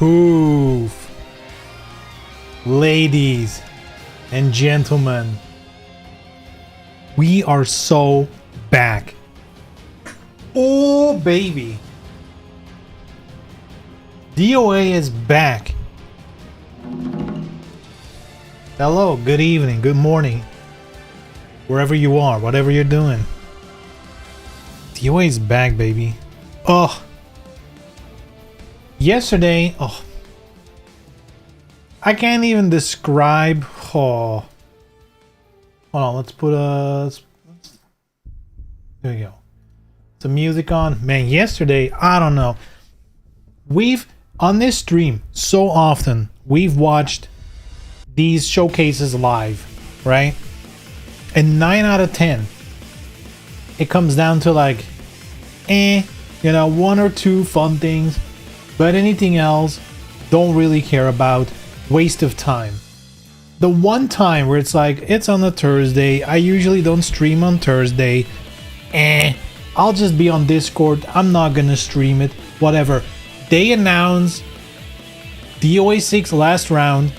Poof. Ladies and gentlemen, we are so back. Oh, baby. DOA is back. Hello, good evening, good morning. Wherever you are, whatever you're doing. DOA is back, baby. Oh. Yesterday, oh. I can't even describe. Oh. Hold on, let's put there we go. Some music on. Man, yesterday, I don't know. We've, on this stream, so often, we've watched these showcases live, right? And 9 out of 10, it comes down to like, one or two fun things, but anything else, don't really care about. Waste of time. The one time where it's like, it's on a Thursday, I usually don't stream on Thursday, I'll just be on Discord, I'm not gonna stream it, whatever. They announced DOA 6 last round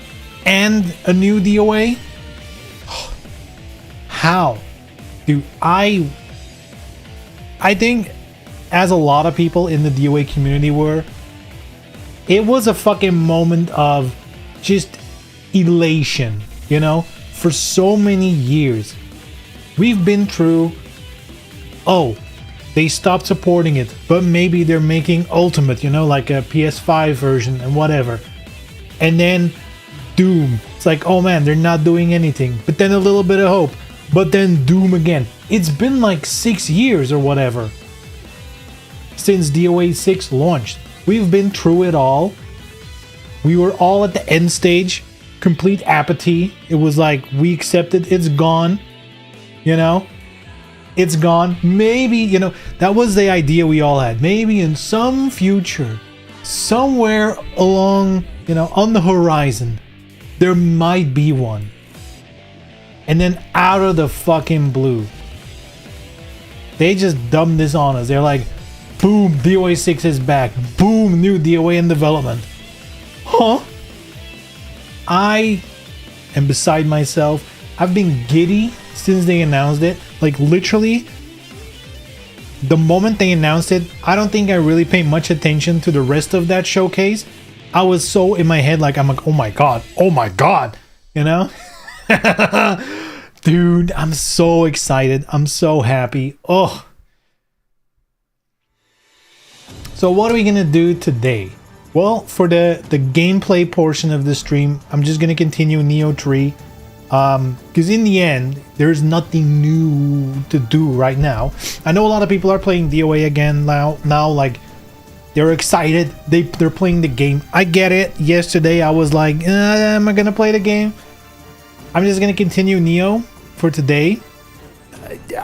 and a new DOA. How? Dude, I think, as a lot of people in the DOA community were, it was a fucking moment of just elation, for so many years. We've been through, they stopped supporting it, but maybe they're making Ultimate, like a PS5 version and whatever. And then Doom. It's like, oh man, they're not doing anything. But then a little bit of hope. But then Doom again. It's been like 6 years or whatever since DOA 6 launched. We've been through it all. We were all at the end stage. Complete apathy. It was like, we accepted, it's gone. It's gone. Maybe, that was the idea we all had. Maybe in some future, somewhere along, on the horizon, there might be one. And then out of the fucking blue, they just dumped this on us. They're like, boom, DOA 6 is back. Boom, new DOA in development. Huh? I am beside myself. I've been giddy since they announced it. Like, literally, the moment they announced it, I don't think I really paid much attention to the rest of that showcase. I was so in my head, I'm like, oh my god, Dude, I'm so excited. I'm so happy. Oh. So what are we gonna do today? Well, for the gameplay portion of the stream, I'm just gonna continue Nioh 3. Because in the end, there's nothing new to do right now. I know a lot of people are playing DOA again now, like, they're excited. They're playing the game. I get it. Yesterday, I was like, am I gonna play the game? I'm just gonna continue Nioh for today.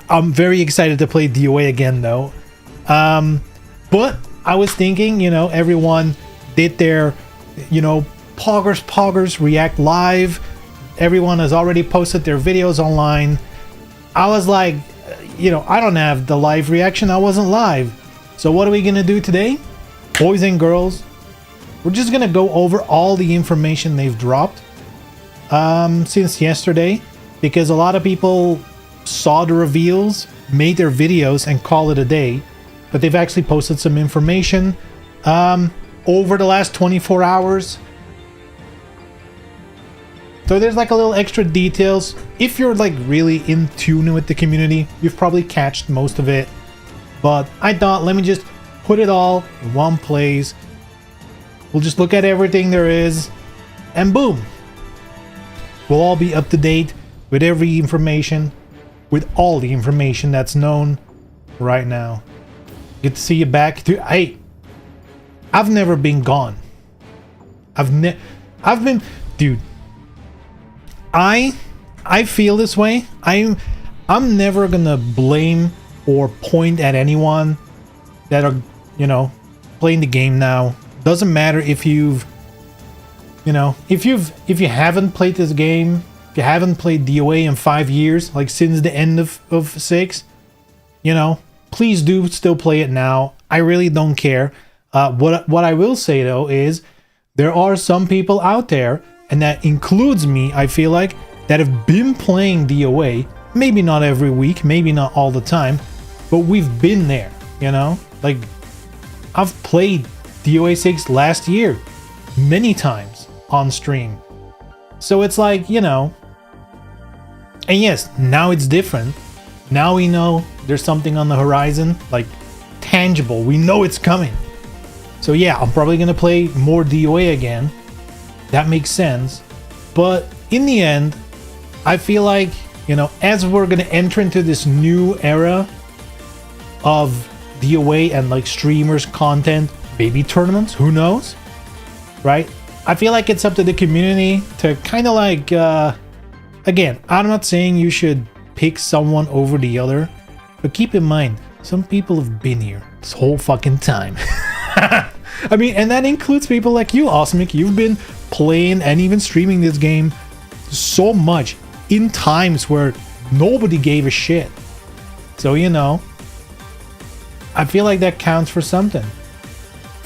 I'm very excited to play DOA again, though. But I was thinking, everyone did their, poggers react live. Everyone has already posted their videos online. I was like, I don't have the live reaction. I wasn't live. So what are we gonna do today? Boys and girls, we're just gonna go over all the information they've dropped since yesterday, because a lot of people saw the reveals, made their videos, and call it a day. But they've actually posted some information over the last 24 hours. So there's like a little extra details. If you're like really in tune with the community, you've probably catched most of it. But I thought, let me just put it all in one place. We'll just look at everything there is, and boom. We'll all be up to date with every information, with all the information that's known right now. Good to see you back. Hey, I've never been gone. I've been, dude. I feel this way. I'm never gonna blame or point at anyone that are, playing the game now. Doesn't matter if you've, if you haven't played this game, if you haven't played DOA in 5 years, like since the end of 6, please do still play it now. I really don't care. What I will say though is there are some people out there, and that includes me, I feel like, that have been playing DOA, maybe not every week, maybe not all the time, but we've been there, you know? Like, I've played DOA 6 last year many times on stream. So it's like, you know, and yes, now it's different. Now we know there's something on the horizon, like tangible. We know it's coming. So yeah, I'm probably gonna play more DOA again. That makes sense. But in the end, I feel like, you know, as we're gonna enter into this new era of DOA and like streamers, content, maybe tournaments, who knows, right? I feel like it's up to the community to kind of like, again, I'm not saying you should pick someone over the other, but keep in mind, some people have been here this whole fucking time. I mean, and that includes people like you, Osmic. You've been playing and even streaming this game so much in times where nobody gave a shit. So, you know, I feel like that counts for something.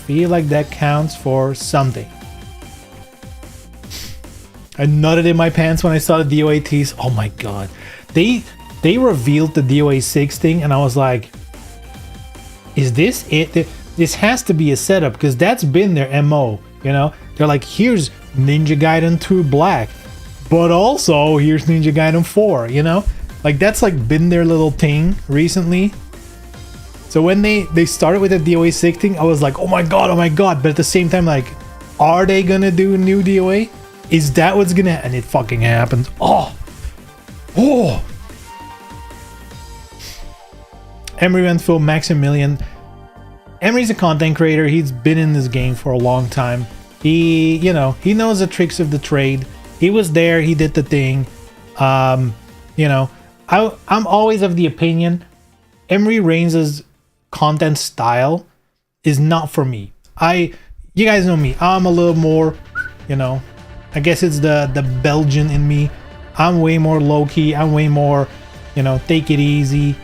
Feel like that counts for something. I nutted in my pants when I saw the DOA tease. Oh my god. They revealed the DOA 6 thing and I was like, is this it? This has to be a setup because that's been their MO, you know? They're like, here's Ninja Gaiden 2 Black, but also here's Ninja Gaiden 4, you know? Like that's like been their little thing recently. So when they started with the DOA 6 thing, I was like, oh my god, but at the same time, like, are they gonna do a new DOA? Is that what's gonna, and it fucking happens. Oh. Emery went full Maximilian. Emery's a content creator. He's been in this game for a long time. He, you know, he knows the tricks of the trade. He was there. He did the thing. You know, I'm always of the opinion Emery Reigns' content style is not for me. You guys know me. I'm a little more, you know, I guess it's the Belgian in me. I'm way more low-key. I'm way more, you know, take it easy.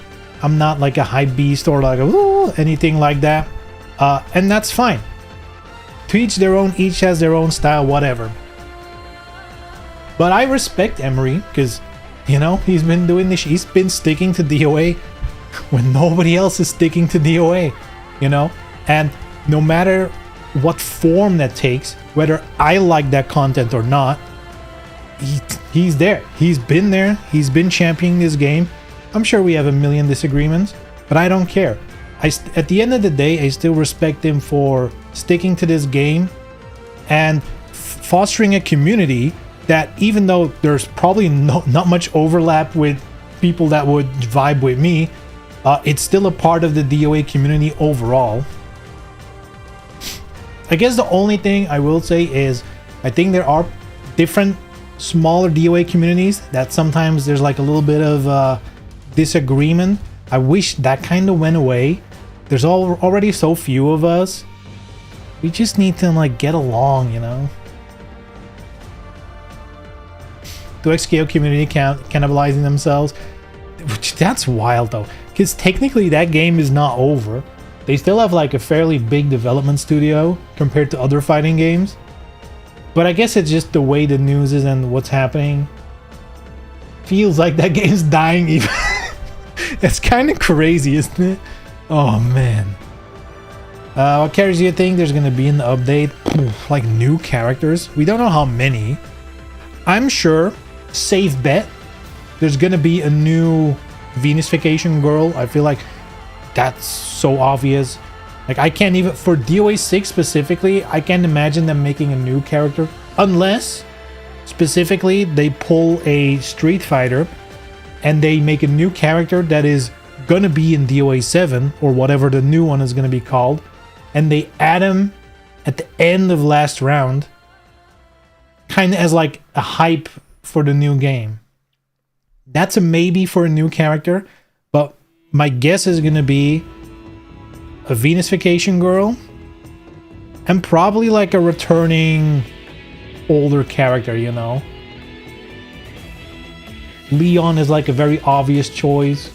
I'm not like a hype beast or like anything like that. And that's fine. To each their own, each has their own style, whatever. But I respect Emery because, you know, he's been doing this. He's been sticking to DOA when nobody else is sticking to DOA, you know? And no matter what form that takes, whether I like that content or not, he's there. He's been there. He's been championing this game. I'm sure we have a million disagreements, but I don't care. At the end of the day, I still respect him for sticking to this game and fostering a community that, even though there's probably not much overlap with people that would vibe with me, it's still a part of the DOA community overall. I guess the only thing I will say is I think there are different smaller DOA communities that sometimes there's like a little bit of disagreement. I wish that kind of went away. There's already so few of us. We just need to like get along, you know. The XKO community cannibalizing themselves, which that's wild though, because technically that game is not over. They still have like a fairly big development studio compared to other fighting games. But I guess it's just the way the news is and what's happening. Feels like that game's dying even. That's kind of crazy, isn't it? Oh man. What characters do you think there's gonna be in the update? Like new characters? We don't know how many. I'm sure, safe bet, there's gonna be a new Venus Vacation girl. I feel like that's so obvious. Like I can't even, for DOA 6 specifically, I can't imagine them making a new character unless specifically they pull a Street Fighter and they make a new character that is gonna be in DOA 7 or whatever the new one is gonna be called, and they add him at the end of last round, kind of as like a hype for the new game. That's a maybe for a new character, but my guess is gonna be a Venus Vacation girl and probably like a returning older character, you know. Leon is like a very obvious choice.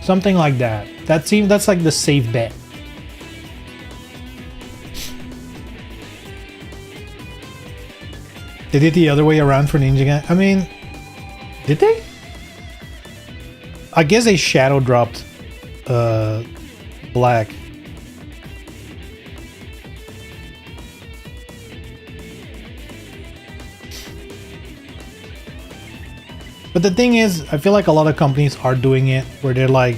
Something like that. That's like the safe bet. They did the other way around for Ninja Gang. I mean, did they? I guess they shadow dropped black. But the thing is, I feel like a lot of companies are doing it where they're like,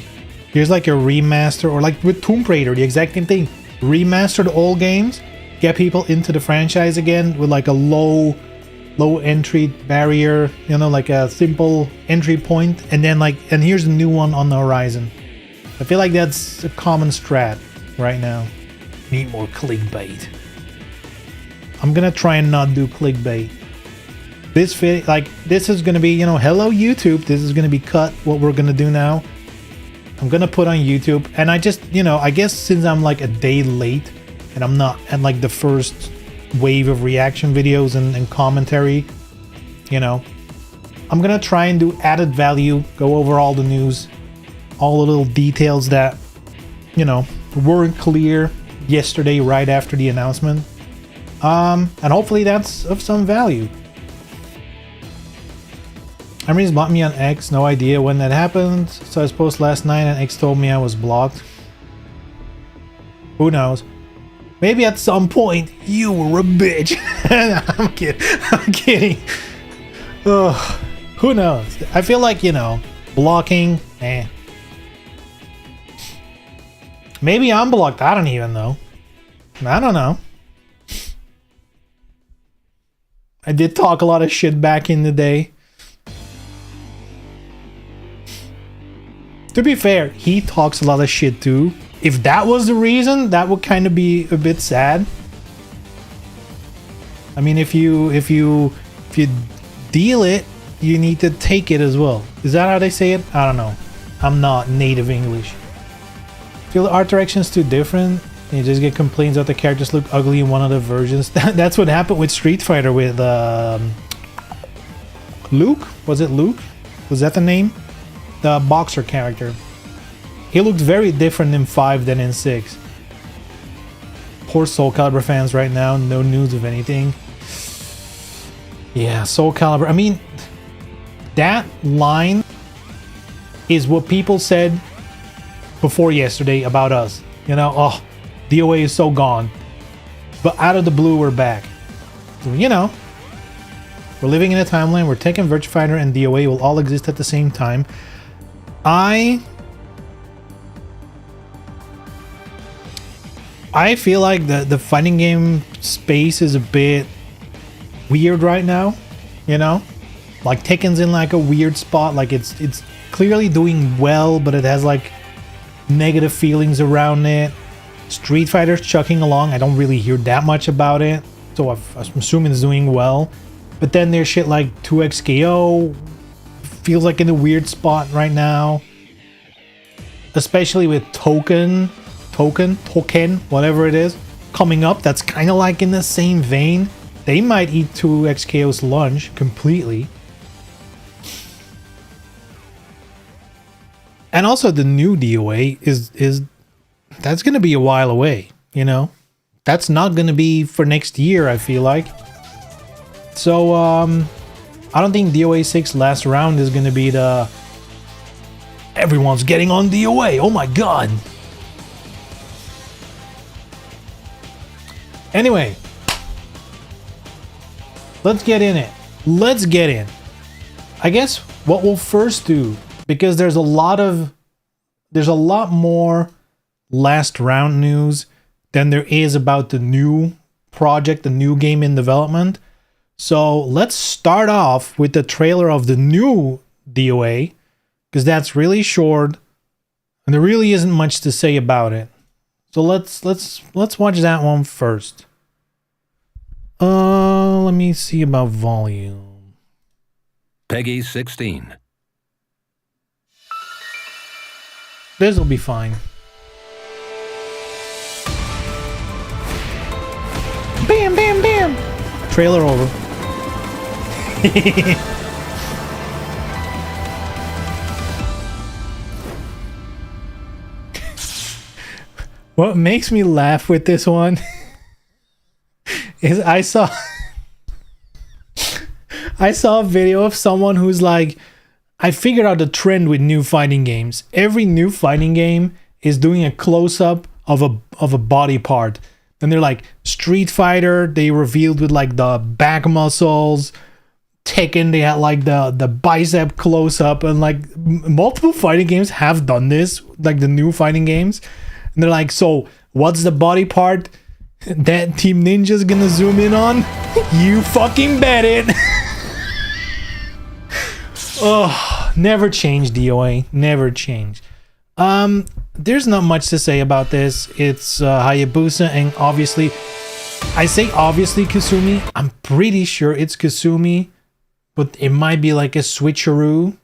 here's like a remaster, or like with Tomb Raider, the exact same thing. Remaster the old games, get people into the franchise again with like a low entry barrier, you know, like a simple entry point, and then like, and here's a new one on the horizon. I feel like that's a common strat right now. Need more clickbait. I'm gonna try and not do clickbait. This is gonna be, you know, hello YouTube, this is gonna be cut, what we're gonna do now. I'm gonna put on YouTube, and I just, you know, I guess since I'm like a day late and I'm not at like the first wave of reaction videos and commentary, you know, I'm gonna try and do added value, go over all the news, all the little details that, you know, weren't clear yesterday right after the announcement, and hopefully that's of some value. Emery's bought me on X, no idea when that happened, so I suppose last night and X told me I was blocked. Who knows? Maybe at some point you were a bitch. I'm kidding. I'm kidding. Ugh. Who knows? I feel like, you know, blocking, Maybe I'm blocked. I don't even know. I don't know. I did talk a lot of shit back in the day. To be fair, he talks a lot of shit too. If that was the reason, that would kind of be a bit sad. I mean, if you deal it, you need to take it as well. Is that how they say it? I don't know. I'm not native English. Feel the art direction's too different. You just get complaints that the characters look ugly in one of the versions. That's what happened with Street Fighter with Luke. Was it Luke? Was that the name? The boxer character. He looked very different in 5 than in 6. Poor Soul Calibur fans right now. No news of anything. Yeah, Soul Calibur. I mean, that line is what people said before yesterday about us. You know, oh, DOA is so gone. But out of the blue, we're back. You know, we're living in a timeline where Tekken, Virtua Fighter, and DOA will all exist at the same time. I feel like the fighting game space is a bit weird right now, you know? Like Tekken's in like a weird spot, like it's clearly doing well, but it has like negative feelings around it. Street Fighter's chucking along, I don't really hear that much about it, so I'm assuming it's doing well. But then there's shit like 2XKO, feels like in a weird spot right now. Especially with Token, whatever it is, coming up, that's kind of like in the same vein. They might eat 2XKO's lunch completely. And also the new DOA is that's gonna be a while away, you know? That's not gonna be for next year, I feel like. So I don't think DOA 6 last round is gonna be the everyone's getting on DOA, oh my god. Anyway, let's get in it. Let's get in. I guess what we'll first do, because there's a lot more last round news than there is about the new project, the new game in development. So let's start off with the trailer of the new DOA, because that's really short and there really isn't much to say about it. So let's watch that one first. Let me see about volume. Peggy 16. This'll be fine. Bam, bam, bam. Trailer over. What makes me laugh with this one is I saw I saw a video of someone who's like, I figured out the trend with new fighting games. Every new fighting game is doing a close-up of a body part. And they're like, Street Fighter, they revealed with like the back muscles. Tekken, they had like the bicep close-up. And like multiple fighting games have done this, like the new fighting games. And they're like, so what's the body part that Team Ninja's gonna zoom in on? You fucking bet it. Oh, never change, DOA. Never change. There's not much to say about this. It's Hayabusa, and obviously, I say obviously Kasumi. I'm pretty sure it's Kasumi, but it might be like a switcheroo.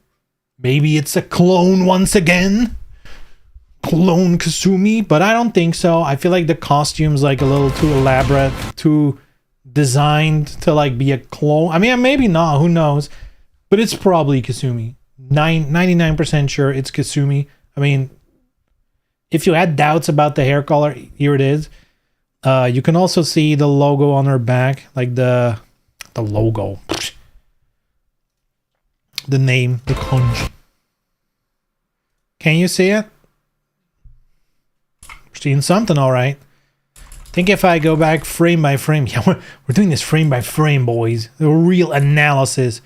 Maybe it's a clone once again. Clone Kasumi, but I don't think so. I feel like the costume's like a little too elaborate, too designed to like be a clone. I mean, maybe not, who knows? But it's probably Kasumi. 99% sure it's Kasumi. I mean, if you had doubts about the hair color, here it is. You can also see the logo on her back, like the logo. The name, the kanji. Can you see it? We're seeing something, all right. I think if I go back frame by frame, yeah, we're doing this frame by frame, boys. The real analysis.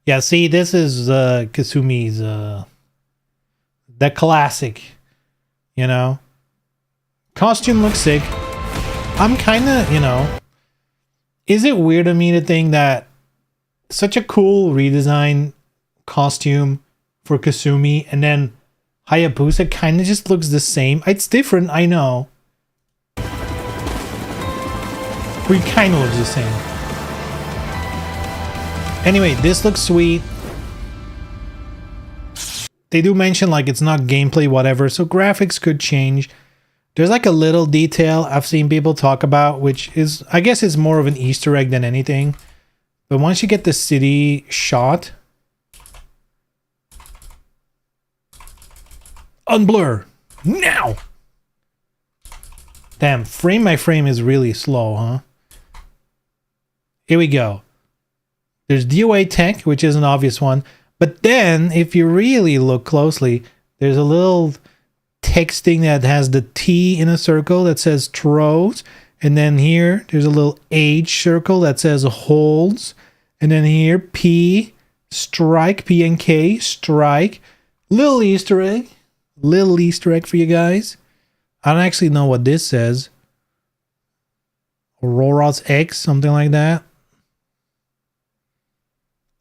Yeah, see, this is Kasumi's, the classic, you know. Costume looks sick. I'm kind of, you know, is it weird of me to think that such a cool redesign costume for Kasumi and then Hayabusa kind of just looks the same? It's different, I know. But he kind of looks the same. Anyway, this looks sweet. They do mention like it's not gameplay, whatever, so graphics could change. There's like a little detail I've seen people talk about, which is, I guess it's more of an Easter egg than anything. But once you get the city shot, unblur now. Damn, frame by frame is really slow, huh? Here we go. There's DOA tech, which is an obvious one. But then, if you really look closely, there's a little texting that has the T in a circle that says throws. And then here, there's a little H circle that says holds. And then here, P, strike, P and K, strike. Little Easter egg. Little Easter egg for you guys. I don't actually know what this says. Aurora's X, something like that.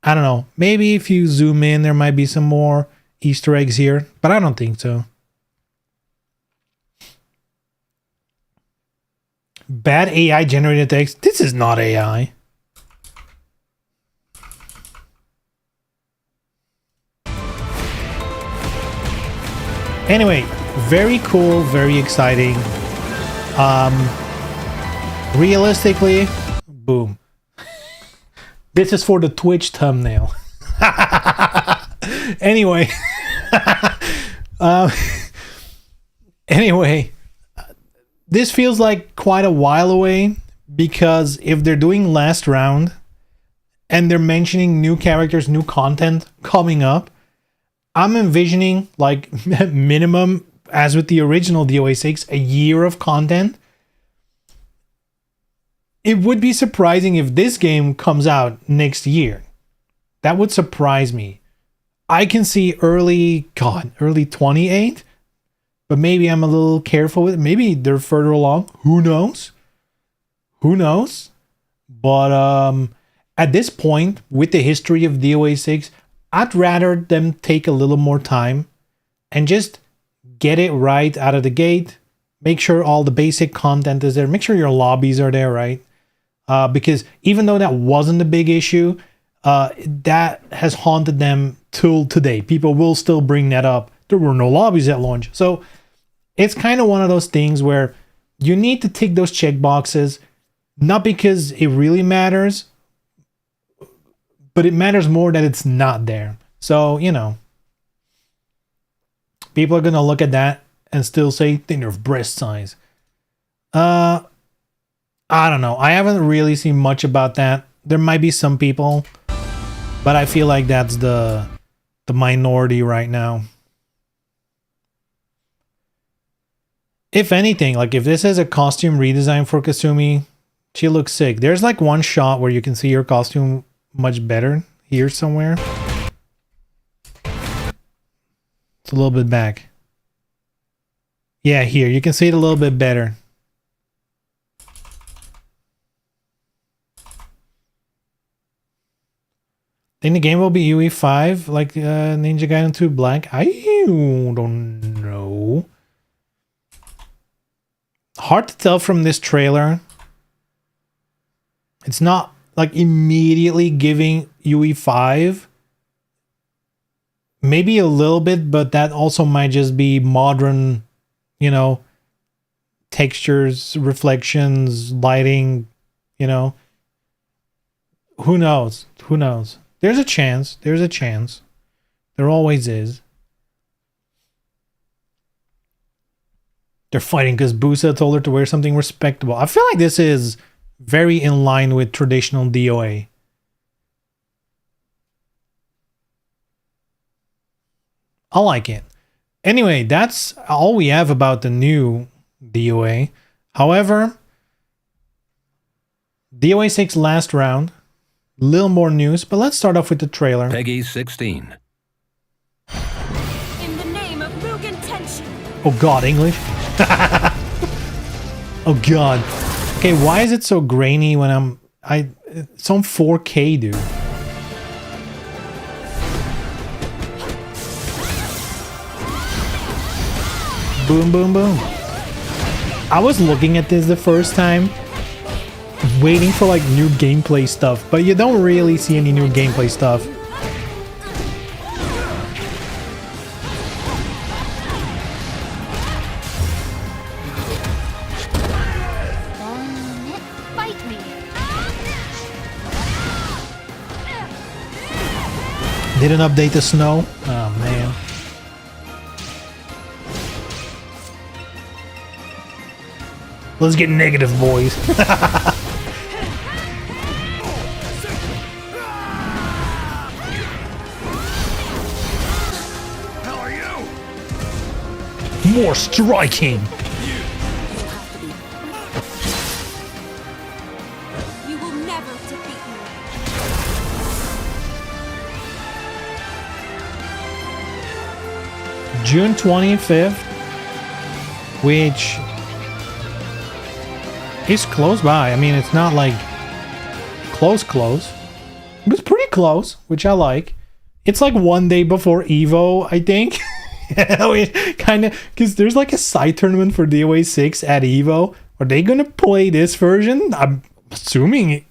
I don't know. Maybe if you zoom in, there might be some more Easter eggs here, but I don't think so. Bad AI generated text. This is not AI. Anyway, very cool, very exciting. Realistically, boom. This is for the Twitch thumbnail. Anyway. Anyway. This feels like quite a while away, because if they're doing last round and they're mentioning new characters, new content coming up, I'm envisioning like minimum, as with the original DOA 6, a year of content. It would be surprising if this game comes out next year. That would surprise me. I can see early 28, but maybe I'm a little careful with it. Maybe they're further along. Who knows? Who knows? But at this point, with the history of DOA 6, I'd rather them take a little more time and just get it right out of the gate. Make sure all the basic content is there. Make sure your lobbies are there, right? Because even though that wasn't a big issue, that has haunted them till today. People will still bring that up. There were no lobbies at launch. So it's kind of one of those things where you need to tick those check boxes, not because it really matters, but it matters more that it's not there. So, you know, people are going to look at that and still say they nerf breast size. I don't know. I haven't really seen much about that. There might be some people But I feel like that's the minority right now. If anything, like if this is a costume redesign for Kasumi, she looks sick. There's like one shot where you can see her costume much better here somewhere. It's a little bit back. Yeah, here. You can see it a little bit better. Think the game will be UE5 like Ninja Gaiden 2 Black? I don't know. Hard to tell from this trailer. It's not like immediately giving UE5. Maybe a little bit, but that also might just be modern, you know, textures, reflections, lighting, you know. Who knows? Who knows? There's a chance. There's a chance. There always is. They're fighting because Busa told her to wear something respectable. I feel like this is very in line with traditional DOA. I like it. Anyway, that's all we have about the new DOA. However, DOA 6 last round. Little more news, but let's start off with the trailer. Peggy 16. In the name of Mugen Tenshin. Oh god, English? Oh god. Okay, why is it so grainy when it's on 4K, dude? Boom, boom, boom. I was looking at this the first time, waiting for like new gameplay stuff, but you don't really see any new gameplay stuff. Fight me. Didn't update the snow? Oh man. Let's get negative, boys. How are you? More striking. You will never defeat me. June 25th, which is close by. I mean, it's not like close, but it's pretty close, which I like. It's like one day before Evo, I think. Kind of, because there's like a side tournament for DOA 6 at Evo. Are they gonna play this version? I'm assuming.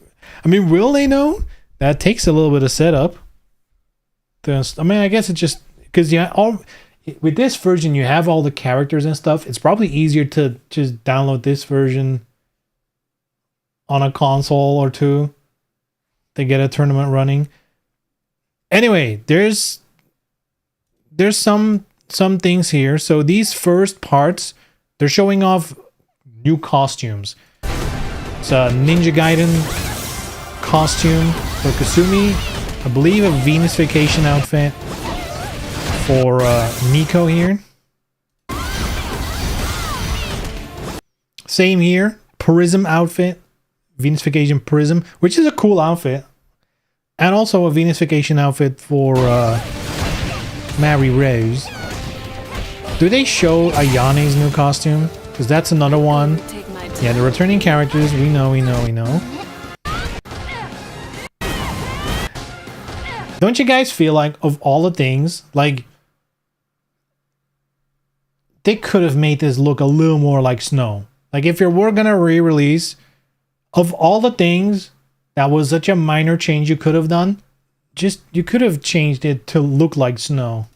I mean, will they know? That takes a little bit of setup. I mean, I guess it's just because with this version you have all the characters and stuff. It's probably easier to just download this version on a console or two to get a tournament running. Anyway, there's some things here. So these first parts, they're showing off new costumes. It's a Ninja Gaiden costume for Kasumi. I believe a Venus Vacation outfit for Nico here. Same here. Prism outfit. Venus Vacation Prism, which is a cool outfit. And also a Venus Vacation outfit for Mary Rose. Do they show Ayane's new costume? Because that's another one. Yeah, the returning characters. We know. Don't you guys feel like, of all the things, like, they could have made this look a little more like Snow? Like, if you were gonna re-release, of all the things, that was such a minor change you could have done. Just, you could have changed it to look like Snow.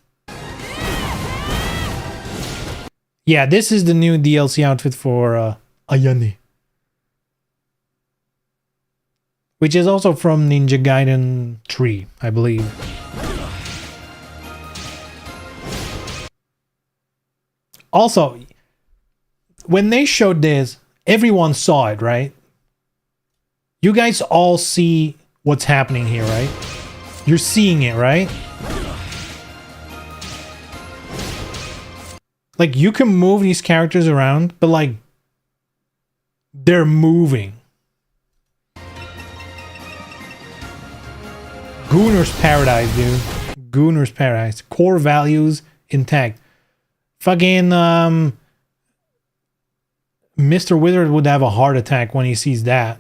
Yeah, this is the new DLC outfit for Ayane. Which is also from Ninja Gaiden 3, I believe. Also, when they showed this, everyone saw it, right? You guys all see what's happening here, right? You're seeing it, right? Like, you can move these characters around, but like, they're moving. Gooner's Paradise, dude. Gooner's Paradise. Core values intact. Fucking, Mr. Wizard would have a heart attack when he sees that.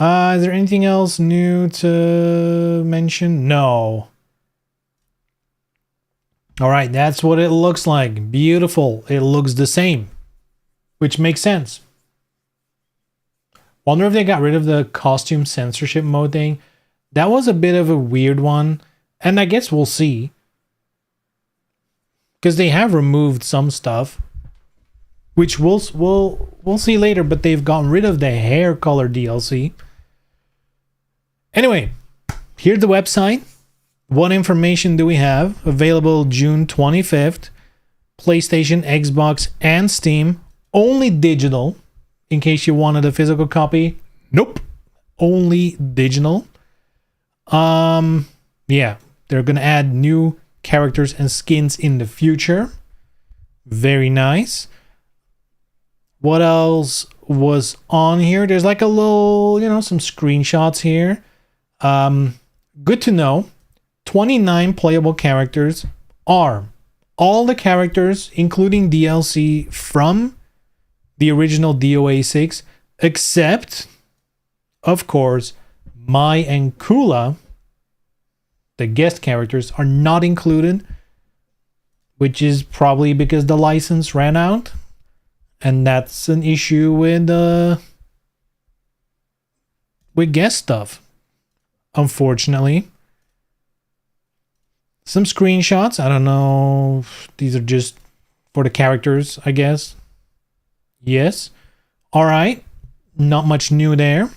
Is there anything else new to mention? No. All right, that's what it looks like. Beautiful. It looks the same, which makes sense. Wonder if they got rid of the costume censorship mode thing. That was a bit of a weird one, and I guess we'll see. Because they have removed some stuff, which we'll see later, but they've gotten rid of the hair color DLC. Anyway, here's the website. What information do we have? Available June 25th. PlayStation, Xbox, and Steam. Only digital. In case you wanted a physical copy. Nope. Only digital. Yeah. They're gonna add new characters and skins in the future. Very nice. What else was on here? There's like a little, you know, some screenshots here. Good to know. 29 playable characters are all the characters, including DLC from the original DOA 6, except, of course, Mai and Kula. The guest characters are not included, which is probably because the license ran out, and that's an issue with guest stuff, unfortunately. Some screenshots. I don't know. These are just for the characters, I guess. Yes. All right. Not much new there.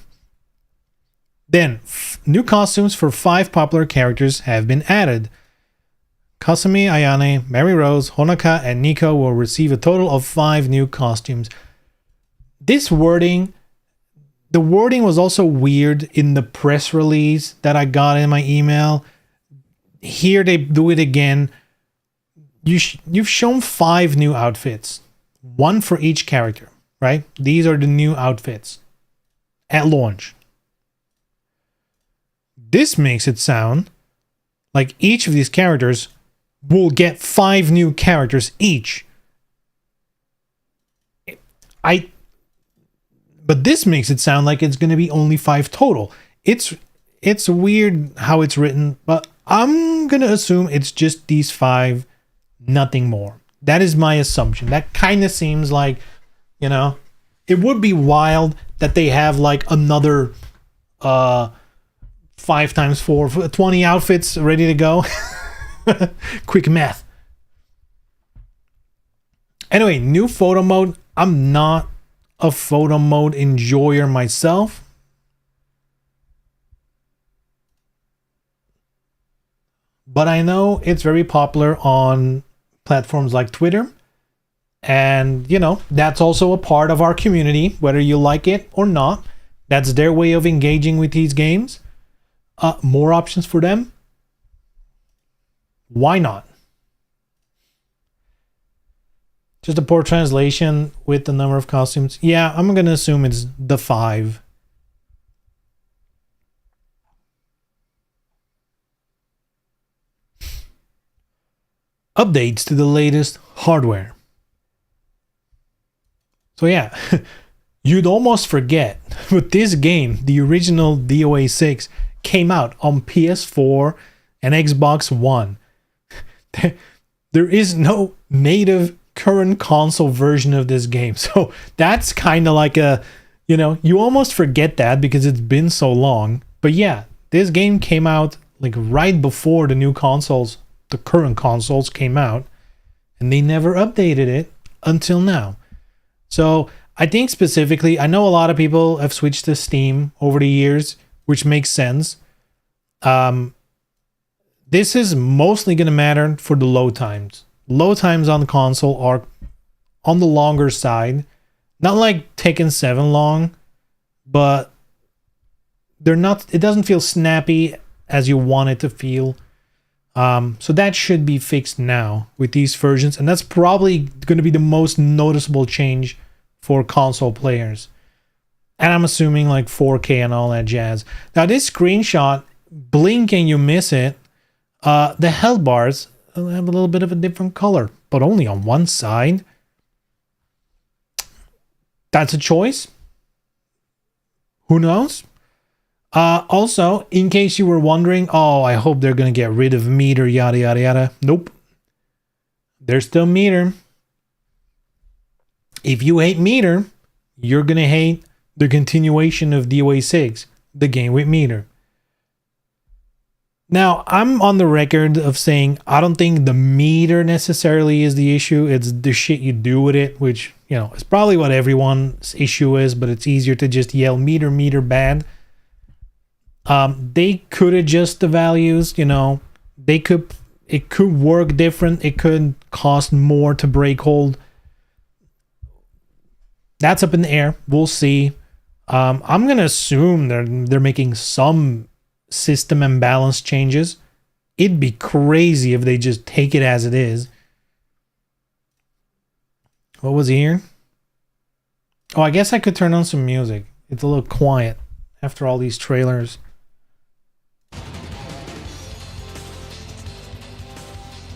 Then, new costumes for 5 popular characters have been added. Kasumi, Ayane, Mary Rose, Honoka, and Nico will receive a total of 5 new costumes. This wording, the wording was also weird in the press release that I got in my email. Here they do it again. You've shown 5 new outfits. 1 for each character, right? These are the new outfits at launch. This makes it sound like each of these characters will get 5 new characters each. But this makes it sound like it's going to be only 5 total. It's weird how it's written, but I'm going to assume it's just these 5, nothing more. That is my assumption. That kind of seems like, you know, it would be wild that they have like another 5 times 4, 20 outfits ready to go. Quick math. Anyway, new photo mode. I'm not a photo mode enjoyer myself. But I know it's very popular on platforms like Twitter. And, you know, that's also a part of our community, whether you like it or not. That's their way of engaging with these games. More options for them. Why not? Just a poor translation with the number of costumes. Yeah, I'm going to assume it's the 5. Updates to the latest hardware. So yeah, you'd almost forget, but this game, the original DOA 6, came out on PS4 and Xbox One. There is no native current console version of this game. So that's kind of like a, you know, you almost forget that because it's been so long. But yeah, this game came out like right before the new consoles, the current consoles came out, and they never updated it until now. So I think specifically, I know a lot of people have switched to Steam over the years, which makes sense. This is mostly going to matter for the load times. Load times on the console are on the longer side. Not like Tekken 7 long, but they're not, it doesn't feel snappy as you want it to feel. So that should be fixed now with these versions, and that's probably going to be the most noticeable change for console players. And I'm assuming like 4K and all that jazz. Now this screenshot, blink and you miss it. The health bars have a little bit of a different color, but only on one side. That's a choice. Who knows? Also, in case you were wondering, oh, I hope they're going to get rid of meter, yada, yada, yada. Nope. There's still meter. If you hate meter, you're going to hate the continuation of DOA 6, the game with meter. Now, I'm on the record of saying I don't think the meter necessarily is the issue. It's the shit you do with it, which, you know, is probably what everyone's issue is, but it's easier to just yell meter, meter bad. They could adjust the values, you know, it could work different. It could cost more to break hold. That's up in the air. We'll see. I'm going to assume they're making some system and balance changes. It'd be crazy if they just take it as it is. What was here? Oh, I guess I could turn on some music. It's a little quiet after all these trailers.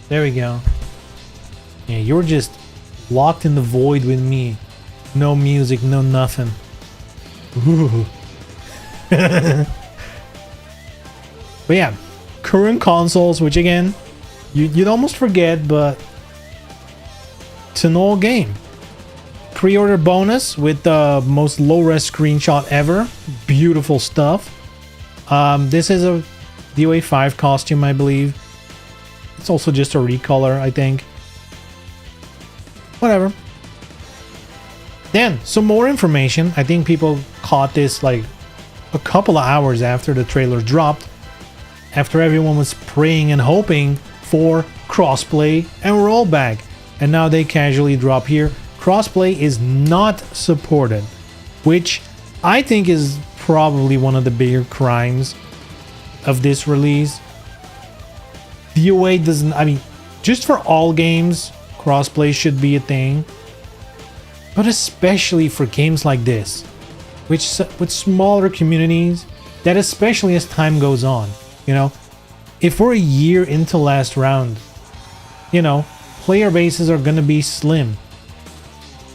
There we go. Yeah, you're just locked in the void with me. No music, no nothing. Ooh. But yeah, current consoles, which again, you'd almost forget, but it's an old game. Pre-order bonus with the most low-res screenshot ever. Beautiful stuff. This is a DOA 5 costume, I believe. It's also just a recolor, I think. Whatever. Then, some more information. I think people caught this like a couple of hours after the trailer dropped. After everyone was praying and hoping for crossplay and rollback. And now they casually drop here. Crossplay is not supported, which I think is probably one of the bigger crimes of this release. DOA doesn't, I mean, just for all games, crossplay should be a thing. But especially for games like this, which with smaller communities, that especially as time goes on. You know, if we're a year into last round, you know, player bases are going to be slim.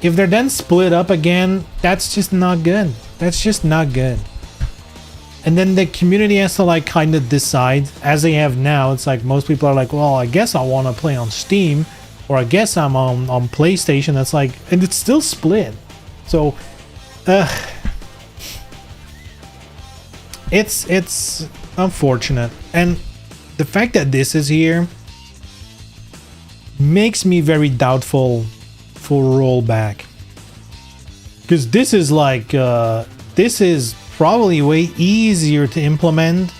If they're then split up again, that's just not good. That's just not good. And then the community has to like kind of decide, as they have now. It's like most people are like, well, I guess I want to play on Steam, or I guess I'm on PlayStation. That's like, and it's still split. So, it's unfortunate. And the fact that this is here makes me very doubtful for rollback, because this is like this is probably way easier to implement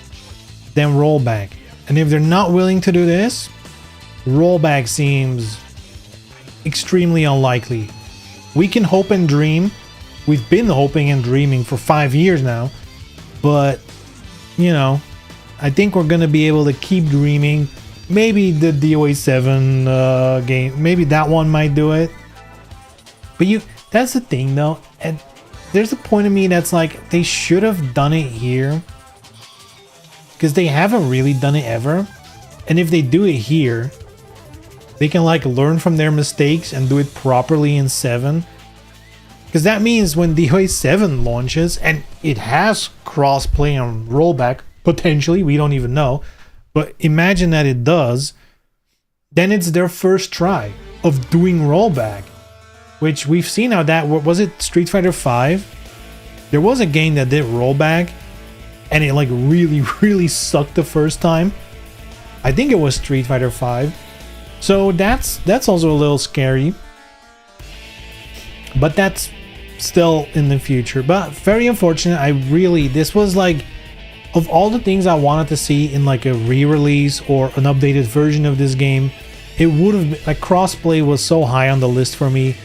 than rollback. And if they're not willing to do this, rollback seems extremely unlikely. We can hope and dream. We've been hoping and dreaming for 5 years now, but you know, I think we're gonna be able to keep dreaming. Maybe the DOA 7 game, maybe that one might do it. But that's the thing though, and there's a point of me that's like, they should have done it here, because they haven't really done it ever. And if they do it here, they can like learn from their mistakes and do it properly in 7. Because that means when DOA 7 launches, and it has crossplay and rollback, potentially, we don't even know, but imagine that it does, then it's their first try of doing rollback. Which we've seen how that, was it Street Fighter 5? There was a game that did rollback, and it like really sucked the first time. I think it was Street Fighter 5. So that's also a little scary. But that's still in the future. But very unfortunate. This was like, of all the things I wanted to see in like a re-release or an updated version of this game, it would have been like, crossplay was so high on the list for me.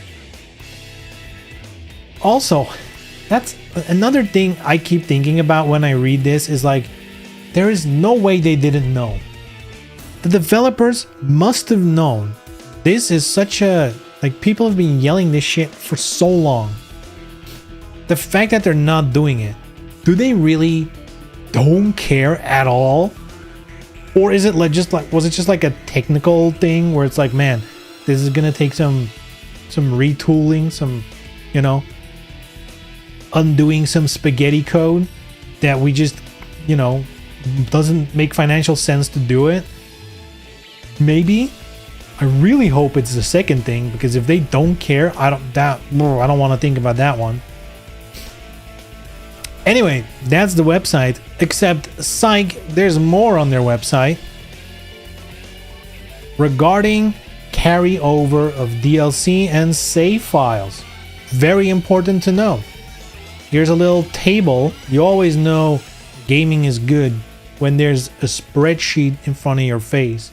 Also, that's another thing I keep thinking about when I read this, is like, There is no way they didn't know. The developers must have known. This is such a... Like, people have been yelling this shit for so long. The fact that they're not doing it, do they really don't care at all? Or is it like was it just like a technical thing where it's like, man, this is gonna take some retooling, some, you know, undoing some spaghetti code that we just, you know, doesn't make financial sense to do it? Maybe. I really hope it's the second thing, because if they don't care, I don't want to think about that one. Anyway, that's the website, except psych, there's more on their website regarding carryover of DLC and save files. Very important to know. Here's a little table. You always know gaming is good when there's a spreadsheet in front of your face.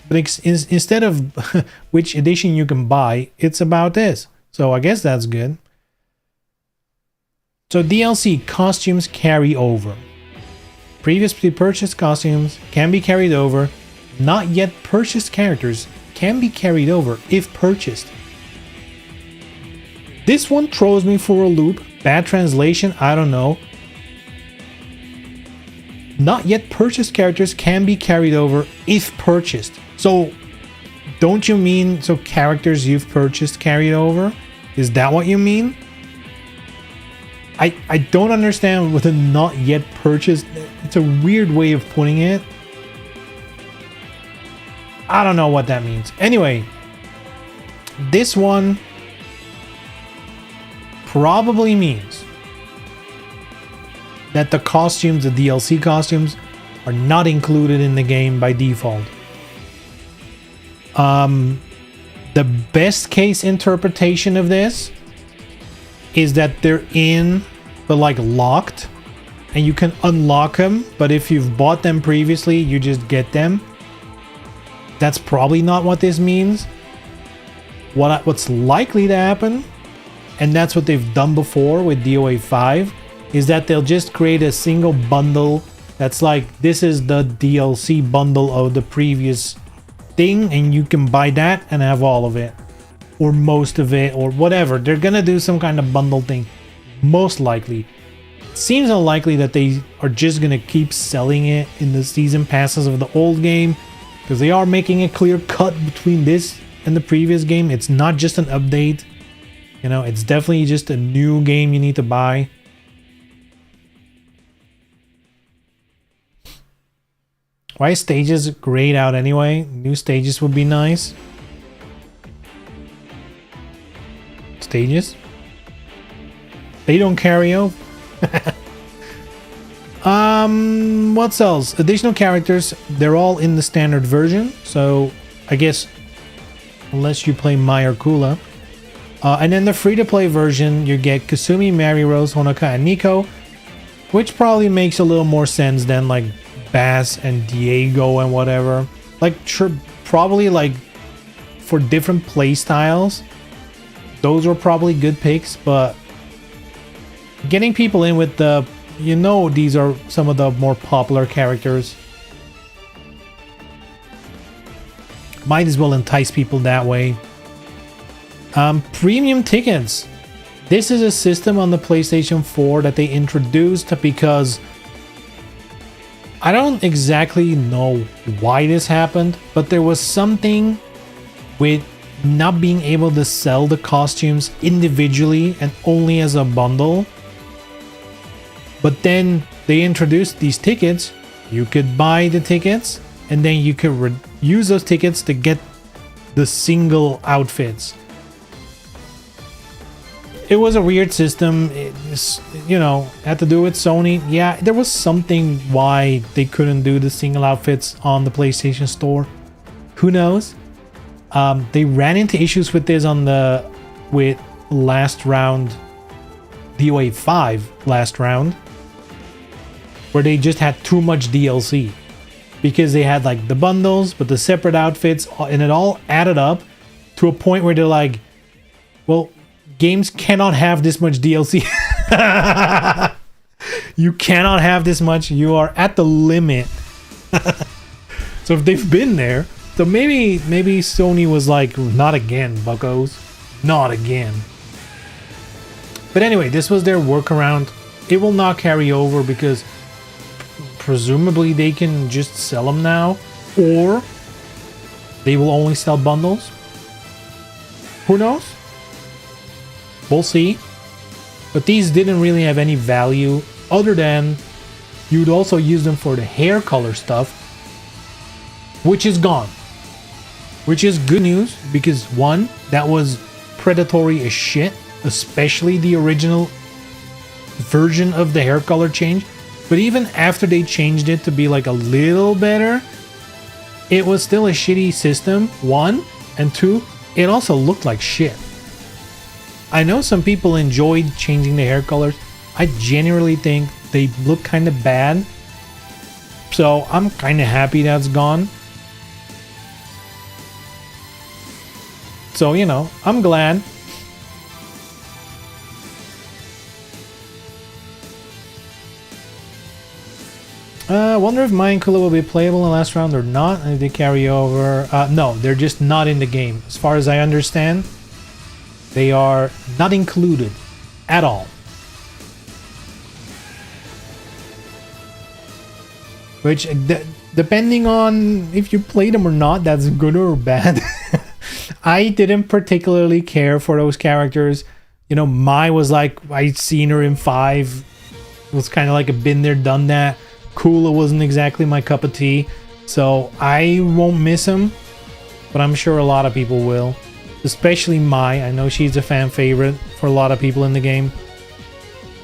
But instead of which edition you can buy, it's about this. So I guess that's good. So DLC costumes carry over. Previously purchased costumes can be carried over. Not yet purchased characters can be carried over if purchased. This one throws me for a loop. Bad translation, I don't know. Not yet purchased characters can be carried over if purchased. So, don't you mean so characters you've purchased carried over? Is that what you mean? I don't understand with a not yet purchased. It's a weird way of putting it. I don't know what that means. Anyway, this one probably means that the costumes, the DLC costumes, are not included in the game by default. The best case interpretation of this is that they're in, but like locked, and you can unlock them, but if you've bought them previously, you just get them. That's probably not what this means. What's likely to happen, and that's what they've done before with DOA 5, is that they'll just create a single bundle that's like, this is the DLC bundle of the previous thing, and you can buy that and have all of it, or most of it, or whatever. They're gonna do some kind of bundle thing, most likely. It seems unlikely that they are just gonna keep selling it in the season passes of the old game, because they are making a clear cut between this and the previous game. It's not just an update, you know, it's definitely just a new game you need to buy. Why is stages grayed out anyway? New stages would be nice. Stages? They don't carry over. What else? Additional characters, they're all in the standard version. So I guess unless you play Mai or Kula. And then the free-to-play version, you get Kasumi, Mary Rose, Honoka, and Nico, which probably makes a little more sense than like Bass and Diego and whatever. Like, probably like for different play styles, those were probably good picks, but getting people in with the, you know, these are some of the more popular characters, might as well entice people that way. Premium tickets. This is a system on the PlayStation 4 that they introduced because I don't exactly know why this happened, but there was something with not being able to sell the costumes individually and only as a bundle. But then they introduced these tickets. You could buy the tickets and then you could use those tickets to get the single outfits. It was a weird system. It's, you know, had to do with Sony. Yeah, there was something why they couldn't do the single outfits on the PlayStation Store. Who knows? They ran into issues with this with last round, DOA 5 last round, where they just had too much DLC because they had like the bundles, but the separate outfits, and it all added up to a point where they're like, well, games cannot have this much DLC. You cannot have this much. You are at the limit. So if they've been there, so maybe Sony was like, not again, buckos. Not again. But anyway, this was their workaround. It will not carry over because presumably they can just sell them now, or they will only sell bundles. Who knows? We'll see. But these didn't really have any value other than you'd also use them for the hair color stuff, which is gone. Which is good news because one, that was predatory as shit, especially the original version of the hair color change. But even after they changed it to be like a little better, it was still a shitty system, one, and two, it also looked like shit. I know some people enjoyed changing the hair colors. I genuinely think they look kind of bad. So I'm kind of happy that's gone. So, you know, I'm glad. I wonder if Mai and Kula will be playable in the last round or not, and if they carry over. No, they're just not in the game. As far as I understand, they are not included at all. Which, depending on if you play them or not, that's good or bad. I didn't particularly care for those characters. You know, Mai was like, I'd seen her in 5. It was kind of like a been there, done that. Kula wasn't exactly my cup of tea, so I won't miss him, but I'm sure a lot of people will, especially Mai. I know she's a fan favorite for a lot of people in the game.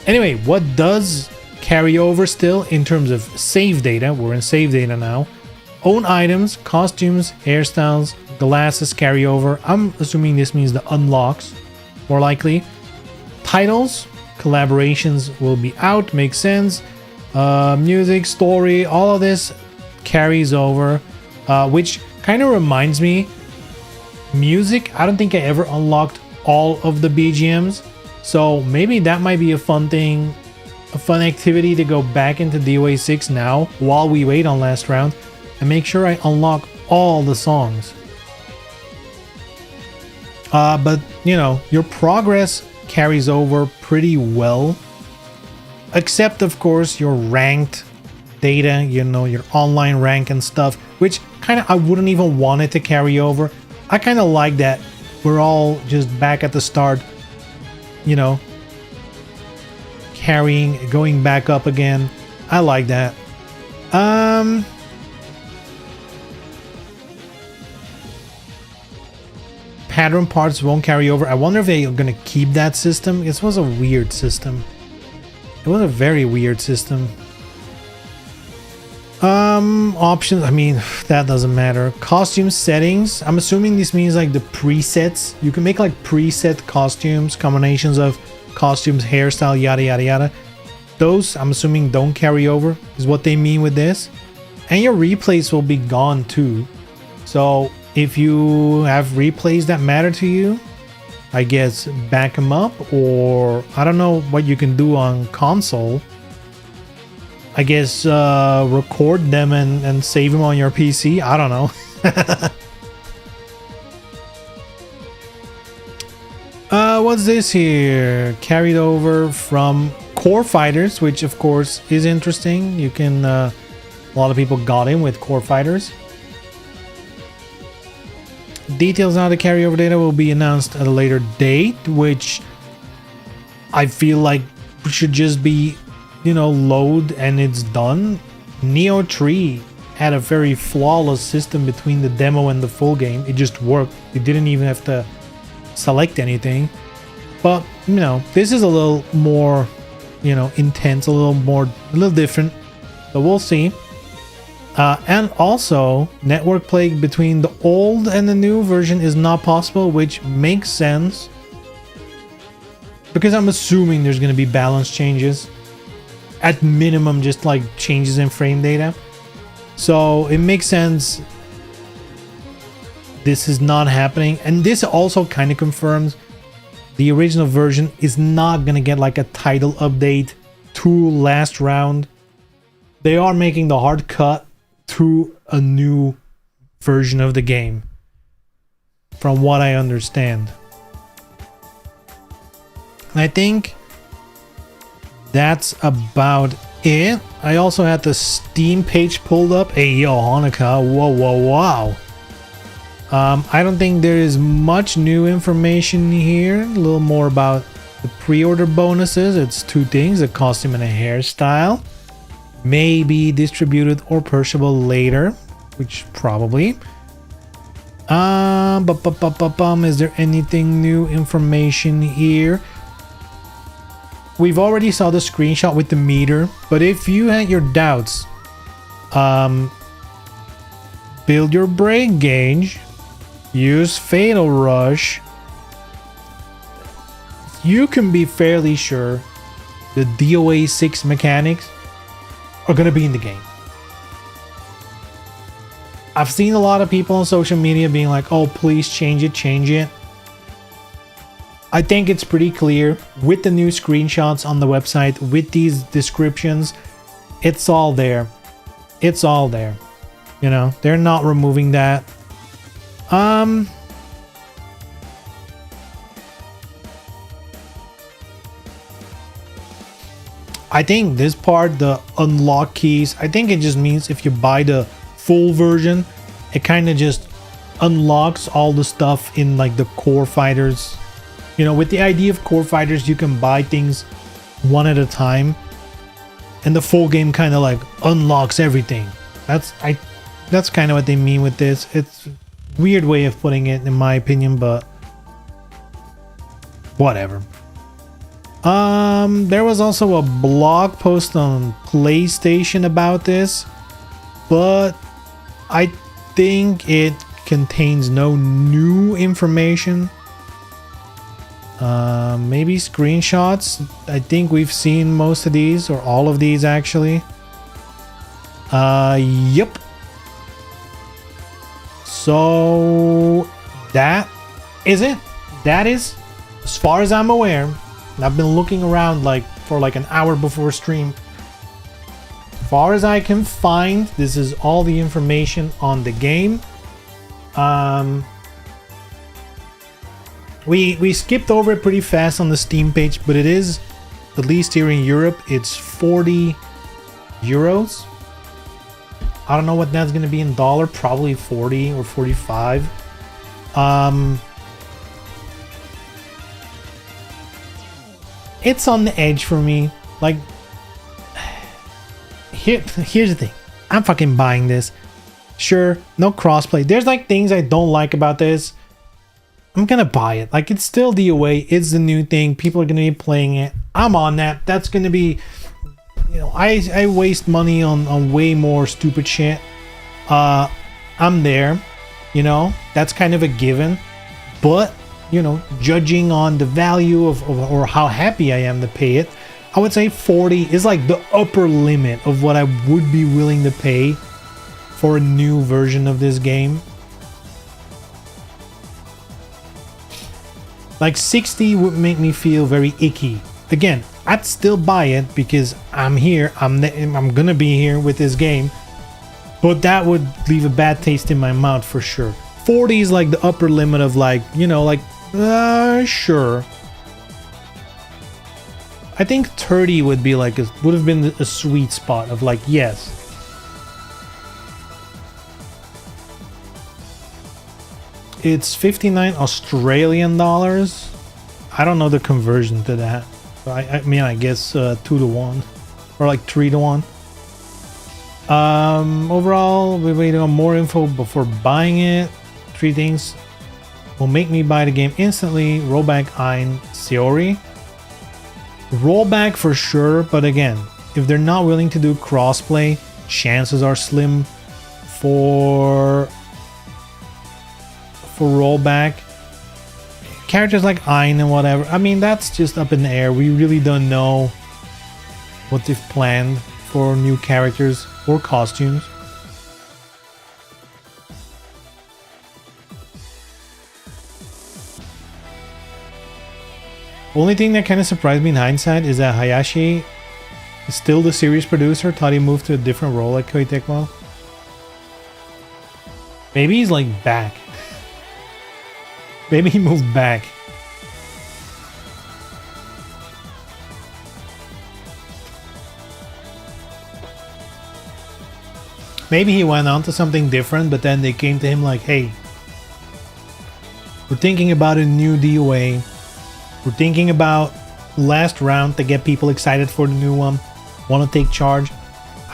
Anyway, what does carry over still in terms of save data? We're in save data now. Own items, costumes, hairstyles, glasses carry over. I'm assuming this means the unlocks, more likely. Titles, collaborations will be out, makes sense. Music, story, all of this carries over, which kind of reminds me, music, I don't think I ever unlocked all of the BGMs, so maybe that might be a fun thing, a fun activity to go back into DOA 6 now while we wait on last round and make sure I unlock all the songs. But you know, your progress carries over pretty well. Except, of course, your ranked data, you know, your online rank and stuff, which kind of I wouldn't even want it to carry over. I kind of like that we're all just back at the start, you know, going back up again. I like that. Pattern parts won't carry over. I wonder if they're going to keep that system. This was a weird system. It was a very weird system. Options, I mean, that doesn't matter. Costume settings, I'm assuming this means like the presets. You can make like preset costumes, combinations of costumes, hairstyle, yada yada yada. Those, I'm assuming, don't carry over, is what they mean with this. And your replays will be gone too. So if you have replays that matter to you, I guess back them up, or I don't know what you can do on console. I guess record them and save them on your PC. I don't know. What's this here? Carried over from Core Fighters, which of course is interesting. You can, a lot of people got in with Core Fighters. Details on how the carryover data will be announced at a later date, which I feel like should just be, you know, load and it's done. Nioh 3 had a very flawless system between the demo and the full game. It just worked. You didn't even have to select anything. But, you know, this is a little more, you know, intense, a little different. So we'll see. And also, network play between the old and the new version is not possible, which makes sense. Because I'm assuming there's going to be balance changes. At minimum, just like changes in frame data. So it makes sense this is not happening. And this also kind of confirms the original version is not going to get like a title update 2 last round, they are making the hard cut to a new version of the game, from what I understand. I think that's about it. I also had the Steam page pulled up. Hey, yo, Hanukkah. Whoa. I don't think there is much new information here. A little more about the pre-order bonuses. It's 2 things, a costume and a hairstyle. May be distributed or purchasable later, which probably. Is there anything new information here? We've already saw the screenshot with the meter, but if you had your doubts, build your brain gauge, use Fatal Rush. You can be fairly sure the DOA 6 mechanics are going to be in the game. I've seen a lot of people on social media being like, oh, please change it. I think it's pretty clear with the new screenshots on the website, with these descriptions, it's all there. It's all there. You know, they're not removing that. I think this part, the unlock keys, I think it just means if you buy the full version, it kind of just unlocks all the stuff in like the core fighters. You know, with the idea of core fighters, you can buy things one at a time, and the full game kind of like unlocks everything. That's kind of what they mean with this. It's a weird way of putting it, in my opinion, but whatever. There was also a blog post on PlayStation about this, but I think it contains no new information. Maybe screenshots. I think we've seen most of these, or all of these actually. Yep. So that is it. That is, as far as I'm aware, and I've been looking around like for like an hour before stream. As far as I can find, this is all the information on the game. We skipped over it pretty fast on the Steam page, but it is, at least here in Europe, it's 40 euros. I don't know what that's going to be in dollar, probably 40 or 45. It's on the edge for me. Like, here's the thing. I'm fucking buying this. Sure, no crossplay. There's like things I don't like about this. I'm gonna buy it. Like, it's still DOA. It's the new thing. People are gonna be playing it. I'm on that. That's gonna be, you know, I waste money on way more stupid shit. I'm there. You know, that's kind of a given. But, you know, judging on the value of or how happy I am to pay it, I would say 40 is like the upper limit of what I would be willing to pay for a new version of this game. Like 60 would make me feel very icky. Again, I'd still buy it because I'm here. I'm gonna be here with this game. But that would leave a bad taste in my mouth for sure. 40 is like the upper limit of like, you know, like, sure. I think 30 would be like would have been a sweet spot of like, yes. It's 59 Australian dollars. I don't know the conversion to that. I mean, I guess 2 to 1 or like 3 to 1. Overall, we're waiting on more info before buying it. 3 things will make me buy the game instantly. Rollback Ein Theory. Rollback for sure, but again, if they're not willing to do crossplay, chances are slim for rollback. Characters like Ein and whatever, I mean, that's just up in the air. We really don't know what they've planned for new characters or costumes. Only thing that kind of surprised me in hindsight is that Hayashi Is still the series producer. Thought he moved to a different role at Koei Tecmo. Maybe he's like back. Maybe he moved back. Maybe he went on to something different, but then they came to him like, hey, we're thinking about a new DOA. We're thinking about last round to get people excited for the new one. Want to take charge?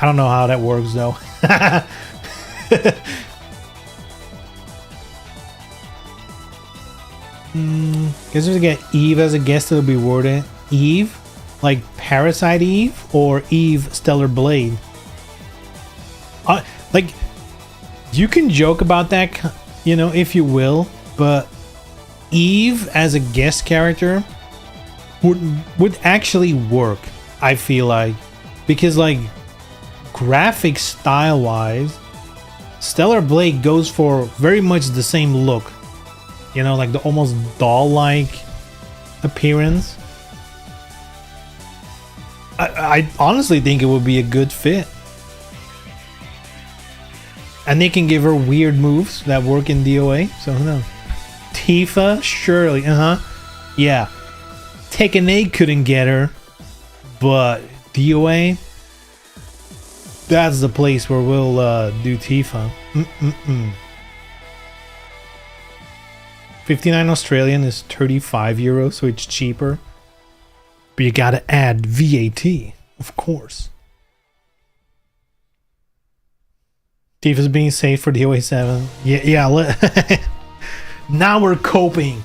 I don't know how that works though. Guess we get Eve as a guest, it'll be worth it. Eve? Like Parasite Eve or Eve Stellar Blade? Like, you can joke about that, you know, if you will, but Eve as a guest character would actually work, I feel like, because like graphic style wise, Stellar Blade goes for very much the same look, you know, like the almost doll-like appearance. I honestly think it would be a good fit. And they can give her weird moves that work in DOA, so who knows. Tifa, surely, yeah. Tekken 8 couldn't get her, but DOA, that's the place where we'll do Tifa. 59 Australian is 35 euros, so it's cheaper. But you gotta add VAT, of course. Tifa's being saved for DOA 7. Yeah. Now we're coping.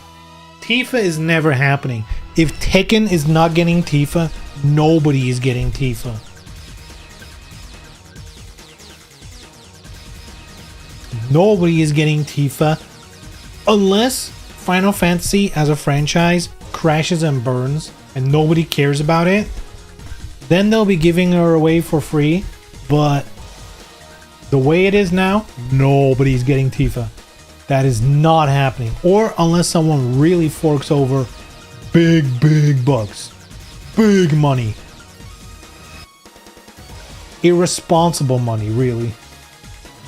Tifa is never happening. If Tekken is not getting Tifa, nobody is getting Tifa. Nobody is getting Tifa unless Final Fantasy as a franchise crashes and burns and nobody cares about it. Then they'll be giving her away for free, but the way it is now, nobody's getting Tifa. That is not happening. Or unless someone really forks over big bucks. Big money. Irresponsible money, really.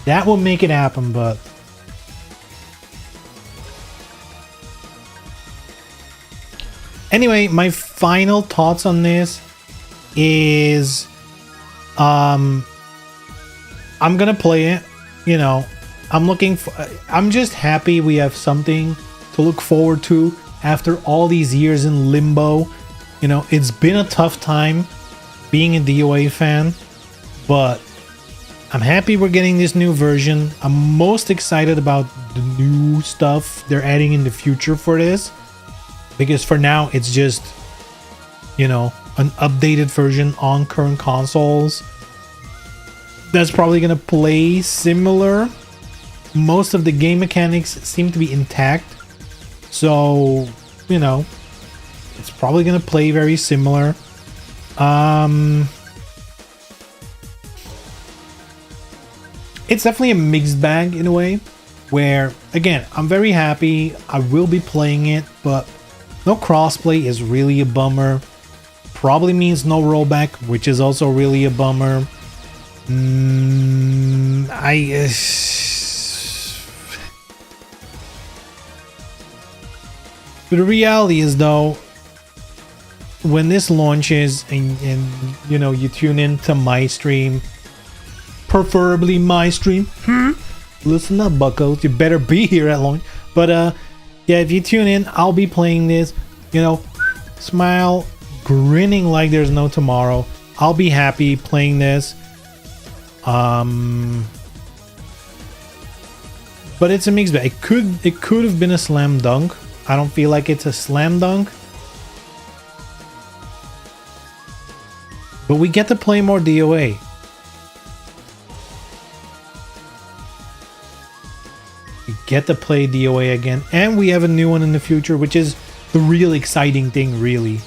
That will make it happen, but... Anyway, my final thoughts on this is... I'm gonna play it, you know. I'm just happy we have something to look forward to after all these years in limbo. You know, it's been a tough time being a DOA fan, but I'm happy we're getting this new version. I'm most excited about the new stuff they're adding in the future for this, because for now it's just, you know, an updated version on current consoles that's probably gonna play similar. Most of the game mechanics seem to be intact, so you know it's probably gonna play very similar. It's definitely a mixed bag in a way, where again, I'm very happy I will be playing it, but no crossplay is really a bummer. Probably means no rollback, which is also really a bummer. But the reality is, though, when this launches and you know you tune into my stream, preferably my stream, listen up, buckos, you better be here at launch. But yeah, if you tune in, I'll be playing this, you know, smile, grinning like there's no tomorrow. I'll be happy playing this. But it's a mixed bag. It could have been a slam dunk. I don't feel like it's a slam dunk. But we get to play more DOA. We get to play DOA again, and we have a new one in the future, which is the real exciting thing, really.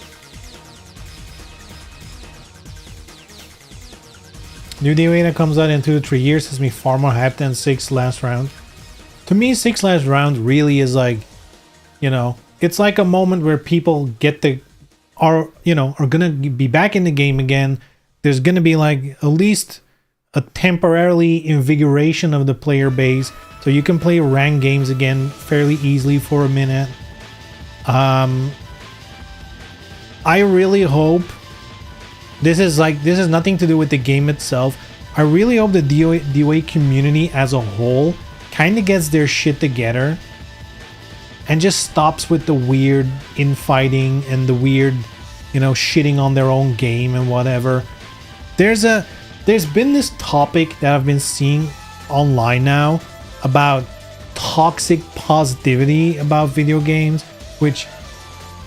New DOA that comes out in 2 to 3 years has me far more hyped than 6 last round. To me, 6 last round really is like, you know, it's like a moment where people get are gonna be back in the game again. there's gonna be like at least a temporarily invigoration of the player base, so you can play ranked games again fairly easily for a minute. I really hope this is nothing to do with the game itself. I really hope the DOA community as a whole kind of gets their shit together and just stops with the weird infighting and the weird, you know, shitting on their own game and whatever. There's been this topic that I've been seeing online now about toxic positivity about video games, which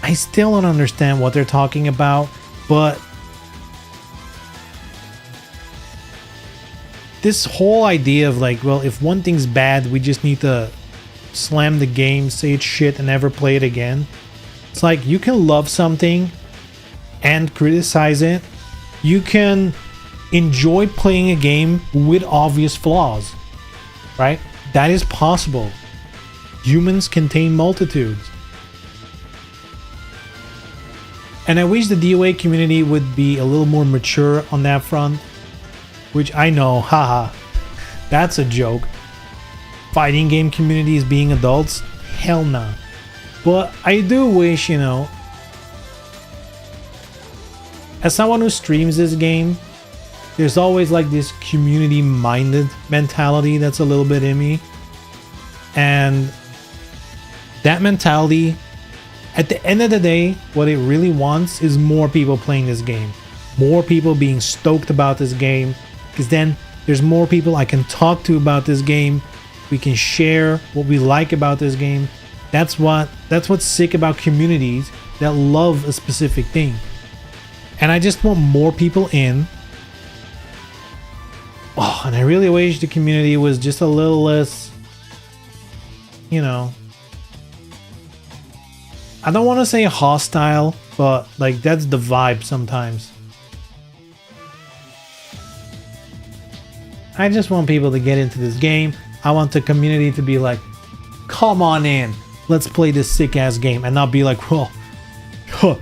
I still don't understand what they're talking about, but this whole idea of like, well, if one thing's bad, we just need to slam the game, say it's shit, and never play it again. It's like, you can love something and criticize it. You can enjoy playing a game with obvious flaws, right? That is possible. Humans contain multitudes. And I wish the DOA community would be a little more mature on that front. Which I know, haha, that's a joke. Fighting game communities being adults? Hell no. But I do wish, you know, as someone who streams this game, there's always like this community-minded mentality that's a little bit in me. And that mentality, at the end of the day, what it really wants is more people playing this game. More people being stoked about this game. Because then there's more people I can talk to about this game. We can share what we like about this game. That's what's sick about communities that love a specific thing. And I just want more people in. Oh, and I really wish the community was just a little less, you know, I don't want to say hostile, but like that's the vibe sometimes. I just want people to get into this game. I want the community to be like, come on in, let's play this sick ass game, and not be like, well, I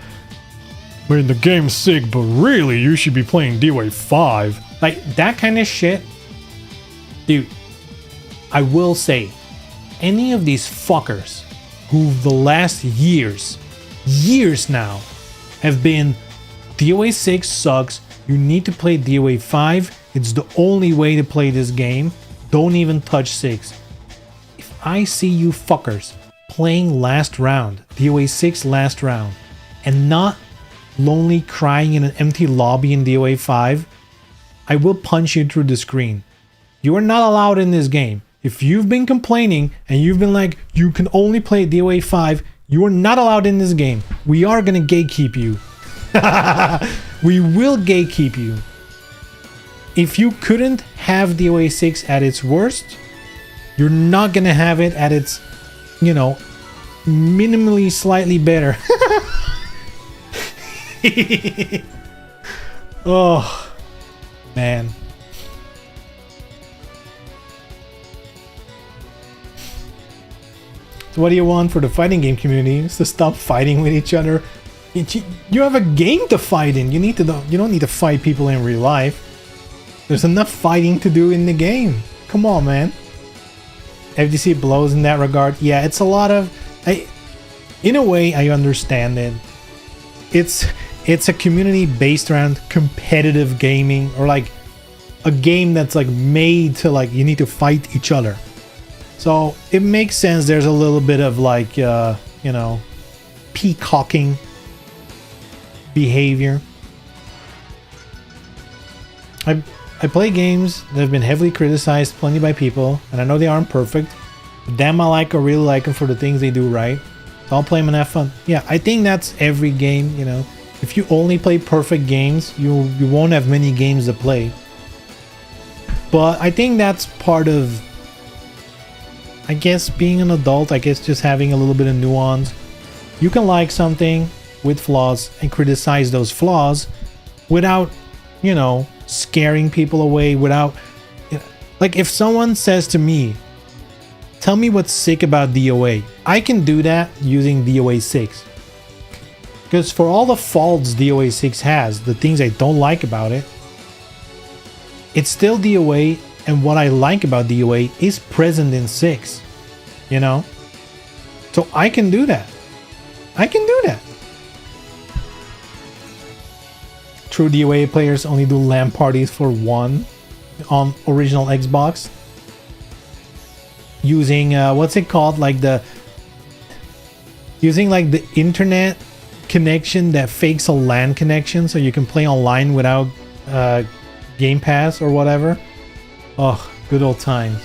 mean, the game's sick, but really you should be playing DOA 5. Like that kind of shit. Dude, I will say, any of these fuckers who the last years now have been DOA 6 sucks, you need to play DOA 5. It's the only way to play this game. Don't even touch 6. If I see you fuckers playing last round, DOA 6 last round, and not lonely crying in an empty lobby in DOA 5, I will punch you through the screen. You are not allowed in this game. If you've been complaining and you've been like, you can only play DOA 5, you are not allowed in this game. We are gonna gatekeep you. We will gatekeep you. If you couldn't have DOA 6 at its worst, you're not gonna have it at its, you know, minimally slightly better. Oh, man. So what do you want for the fighting game community? Is to stop fighting with each other. You have a game to fight in. You don't need to fight people in real life. There's enough fighting to do in the game. Come on, man. FGC blows in that regard. Yeah, it's a lot of... in a way, I understand it. It's a community based around competitive gaming, or like a game that's like made to like you need to fight each other. So it makes sense. There's a little bit of like you know, peacocking behavior. I play games that have been heavily criticized plenty by people, and I know they aren't perfect. But damn, I really like them for the things they do right. So I'll play them and have fun. Yeah, I think that's every game, you know. If you only play perfect games, you won't have many games to play. But I think that's part of, I guess, being an adult. I guess just having a little bit of nuance. You can like something with flaws and criticize those flaws without, you know, scaring people away, without, you know, like if someone says to me, tell me what's sick about DOA, I can do that using DOA 6. Because for all the faults DOA 6 has, the things I don't like about it, it's still DOA, and what I like about DOA is present in 6, you know? So I can do that. I can do that. True DOA players only do LAN parties for 1 on original Xbox. Using, what's it called? Like using like the internet connection that fakes a LAN connection so you can play online without Game Pass or whatever. Oh, good old times.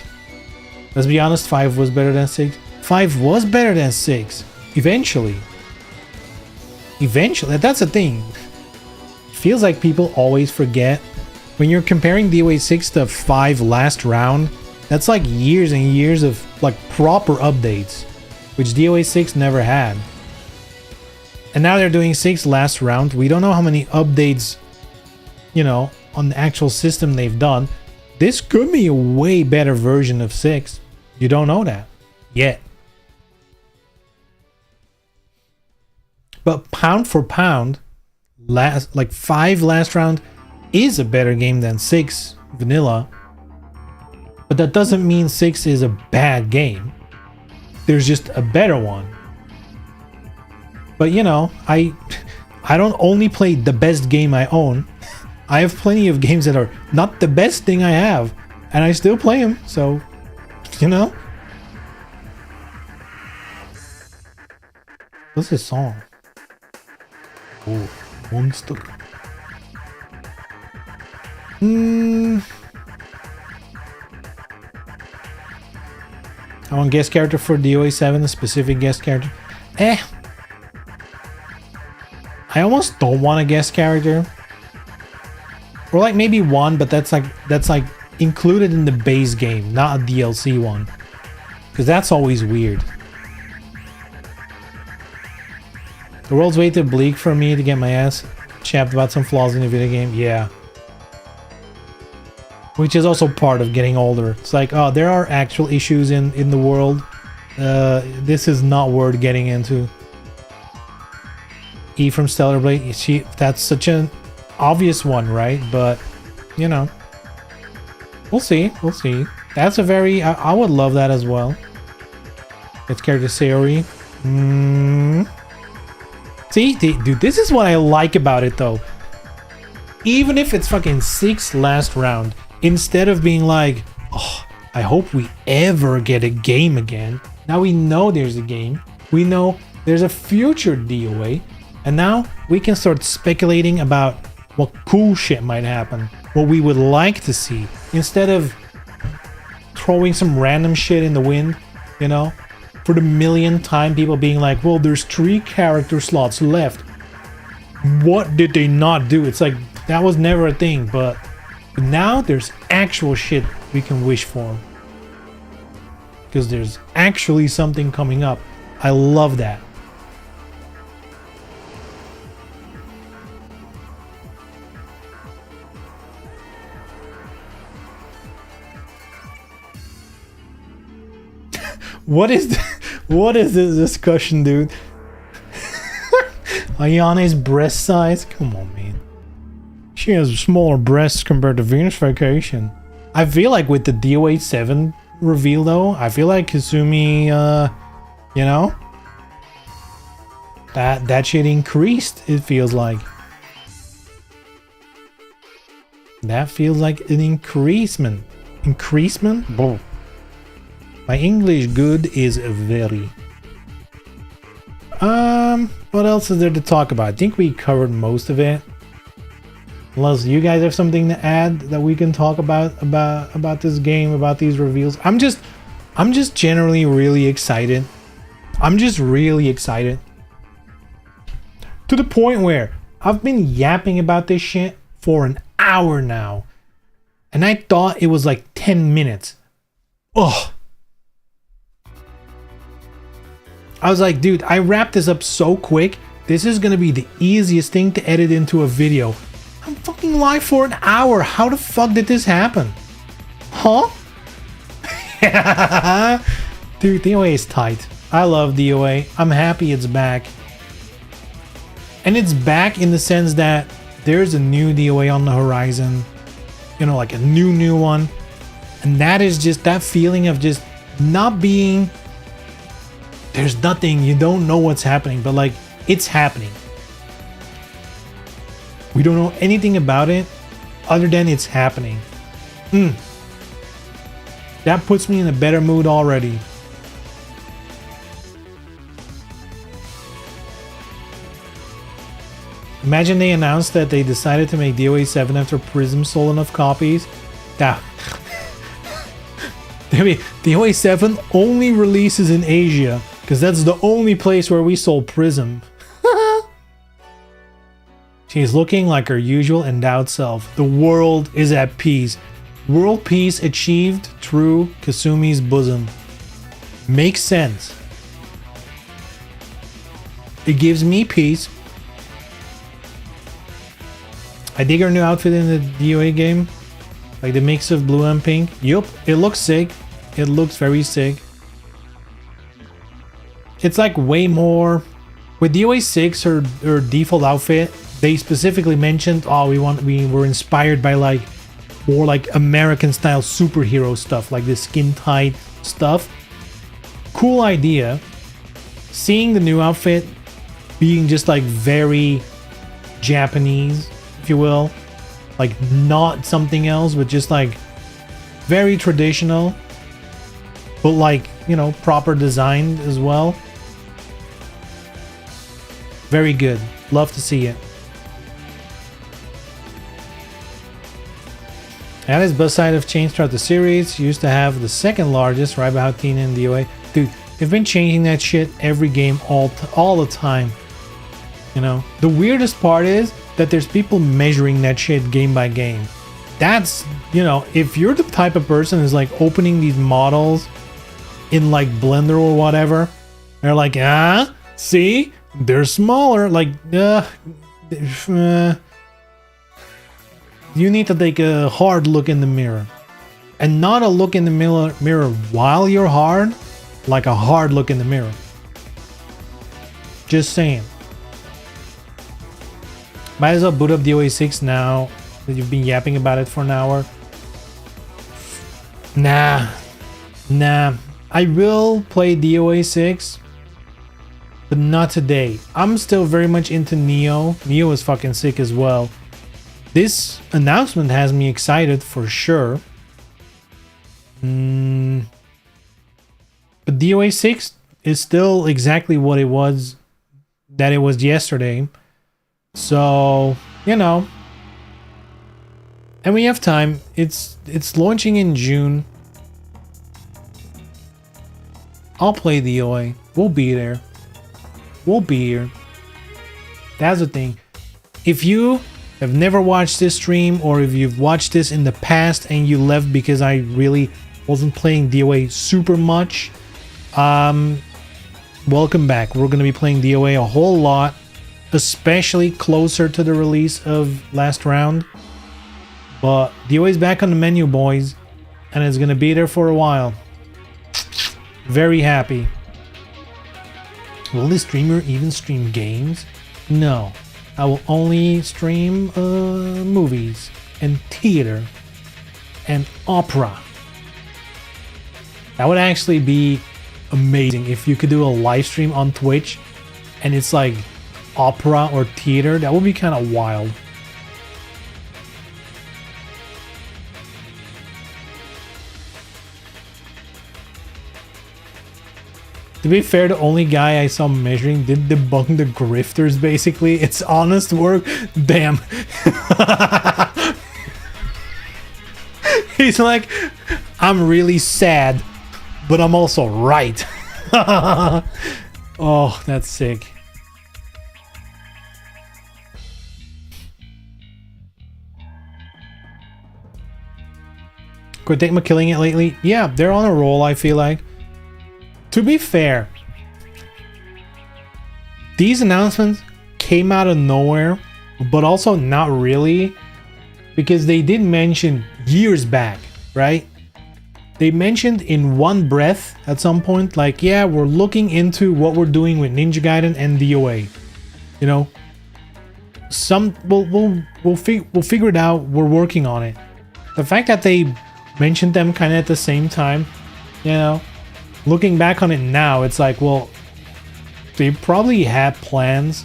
Let's be honest, 5 was better than 6. 5 was better than 6. Eventually. Eventually. That's the thing. Feels like people always forget. When you're comparing DOA 6 to 5 last round, that's like years and years of like proper updates, which DOA 6 never had. And now they're doing 6 last round. We don't know how many updates, you know, on the actual system they've done. This could be a way better version of 6. You don't know that yet. But pound for pound, like 5 last round is a better game than 6 vanilla. But that doesn't mean 6 is a bad game. There's just a better one. But you know, I don't only play the best game I own. I have plenty of games that are not the best thing I have, and I still play them. So, you know. What's this song? Oh, monster. I want guest character for DOA 7, a specific guest character. I almost don't want a guest character. Or like maybe one, but that's like included in the base game, not a DLC one. Because that's always weird. The world's way too bleak for me to get my ass chapped about some flaws in the video game. Yeah. Which is also part of getting older. It's like, oh, there are actual issues in the world. This is not worth getting into. E from Stellar Blade, that's such an obvious one, right? But, you know. We'll see. We'll see. That's a very... I would love that as well. Let's character Sayori. See, dude, this is what I like about it, though. Even if it's fucking 6 last round, instead of being like, oh, I hope we ever get a game again. Now we know there's a game. We know there's a future DOA. And now we can start speculating about what cool shit might happen. What we would like to see. Instead of throwing some random shit in the wind, you know? For the millionth time, people being like, well, there's 3 character slots left. What did they not do? It's like, that was never a thing, but now there's actual shit we can wish for. Because there's actually something coming up. I love that. What is this discussion, dude? Ayane's breast size? Come on, man. She has smaller breasts compared to Venus Vacation. I feel like with the DOA 7 reveal, though, I feel like Kasumi, you know? That shit increased, it feels like. That feels like an increasement. Increasement? Bull. My English good is very. What else is there to talk about? I think we covered most of it. Unless you guys have something to add that we can talk about this game, about these reveals. I'm just generally really excited. I'm just really excited. To the point where I've been yapping about this shit for an hour now. And I thought it was like 10 minutes. Ugh. I was like, dude, I wrapped this up so quick. This is gonna be the easiest thing to edit into a video. I'm fucking live for an hour. How the fuck did this happen? Huh? Dude, DOA is tight. I love DOA. I'm happy it's back. And it's back in the sense that there's a new DOA on the horizon. you know, like a new one. And that is just that feeling of just not being, there's nothing, you don't know what's happening, but like it's happening. We don't know anything about it other than it's happening. That puts me in a better mood already. Imagine they announced that they decided to make DOA 7 after Prism sold enough copies. That DOA 7 only releases in Asia because that's the only place where we sold Prism. She's looking like her usual endowed self. The world is at peace. World peace achieved through Kasumi's bosom. Makes sense. It gives me peace. I dig her new outfit in the DOA game. Like the mix of blue and pink. Yup, it looks sick. It looks very sick. It's like way more... With DOA 6, her default outfit, they specifically mentioned, oh, we were inspired by like more like American style superhero stuff, like this skin tight stuff. Cool idea. Seeing the new outfit being just like very Japanese, if you will, like not something else, but just like very traditional, but like, you know, proper designed as well. Very good. Love to see it. Alice bus side have changed throughout the series. Used to have the second largest, right behind Tina and DOA. Dude, they've been changing that shit every game all the time. You know, the weirdest part is that there's people measuring that shit game by game. That's, you know, if you're the type of person who's like opening these models in like Blender or whatever, they're like, see, they're smaller. Like, you need to take a hard look in the mirror, and not a look in the mirror while you're hard, like a hard look in the mirror. Just saying. Might as well boot up DOA 6 now that you've been yapping about it for an hour. Nah. I will play DOA 6, but not today. I'm still very much into Nioh. Nioh is fucking sick as well. This announcement has me excited for sure. But DOA 6 is still exactly what it was yesterday. So, you know. And we have time. It's launching in June. I'll play DOA. We'll be there. We'll be here. That's the thing. If you have never watched this stream, or if you've watched this in the past and you left because I really wasn't playing DOA super much, welcome back. We're going to be playing DOA a whole lot, especially closer to the release of last round. But DOA is back on the menu, boys, and it's going to be there for a while. Very happy. Will this streamer even stream games? No. I will only stream movies and theater and opera. That would actually be amazing if you could do a live stream on Twitch and it's like opera or theater. That would be kind of wild. To be fair, the only guy I saw measuring did debunk the grifters, basically. It's honest work. Damn. He's like, I'm really sad, but I'm also right. Oh, that's sick. Kotekma killing it lately? Yeah, they're on a roll, I feel like. To be fair, these announcements came out of nowhere, but also not really, because they did mention years back, right? They mentioned in one breath at some point, like, yeah, we're looking into what we're doing with Ninja Gaiden and DOA. You know, we'll figure it out. We're working on it. The fact that they mentioned them kind of at the same time, you know, looking back on it now, it's like, well, they probably had plans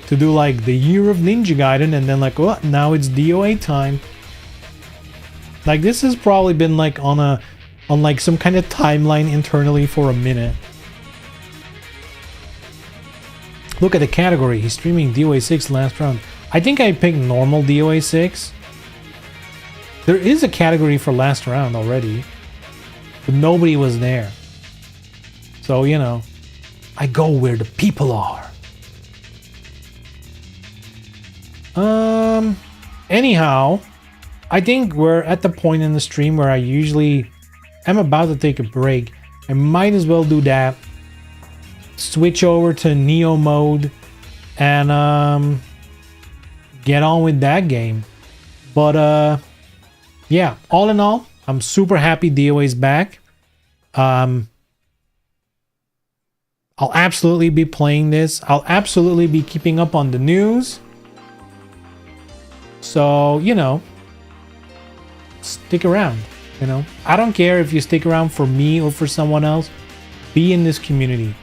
to do like the Year of Ninja Gaiden, and then like, well, now it's DOA time. Like, this has probably been like on like some kind of timeline internally for a minute. Look at the category. He's streaming DOA 6 last round. I think I picked normal DOA 6. There is a category for last round already, but nobody was there. So, you know, I go where the people are. Anyhow, I think we're at the point in the stream where I usually am about to take a break. I might as well do that. Switch over to Nioh mode and get on with that game. But yeah, all in all, I'm super happy DOA is back. I'll absolutely be playing this. I'll absolutely be keeping up on the news. So, you know, stick around. You know, I don't care if you stick around for me or for someone else. Be in this community.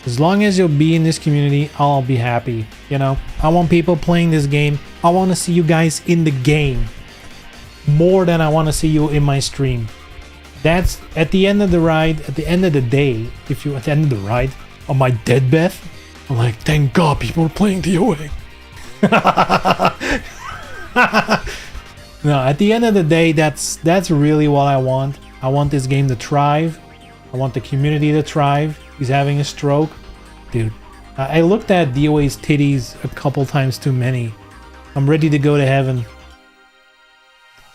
As long as you'll be in this community, I'll be happy. You know, I want people playing this game. I want to see you guys in the game more than I want to see you in my stream. That's at the end of the ride, at the end of the day, if you at the end of the ride on my deathbed, I'm like, thank God people are playing DOA. No, at the end of the day, that's really what I want. I want this game to thrive. I want the community to thrive. He's having a stroke. Dude, I looked at DOA's titties a couple times too many. I'm ready to go to heaven.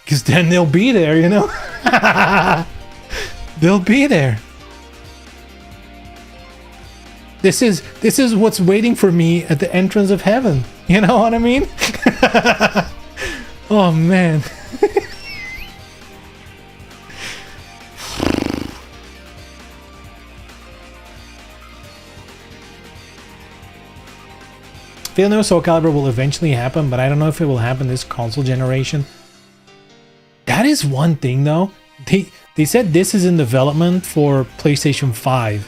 Because then they'll be there, you know? They'll be there. This is what's waiting for me at the entrance of heaven. You know what I mean? Oh, man. I know Soul Calibur will eventually happen, but I don't know if it will happen this console generation. That is one thing though. They said this is in development for PlayStation 5,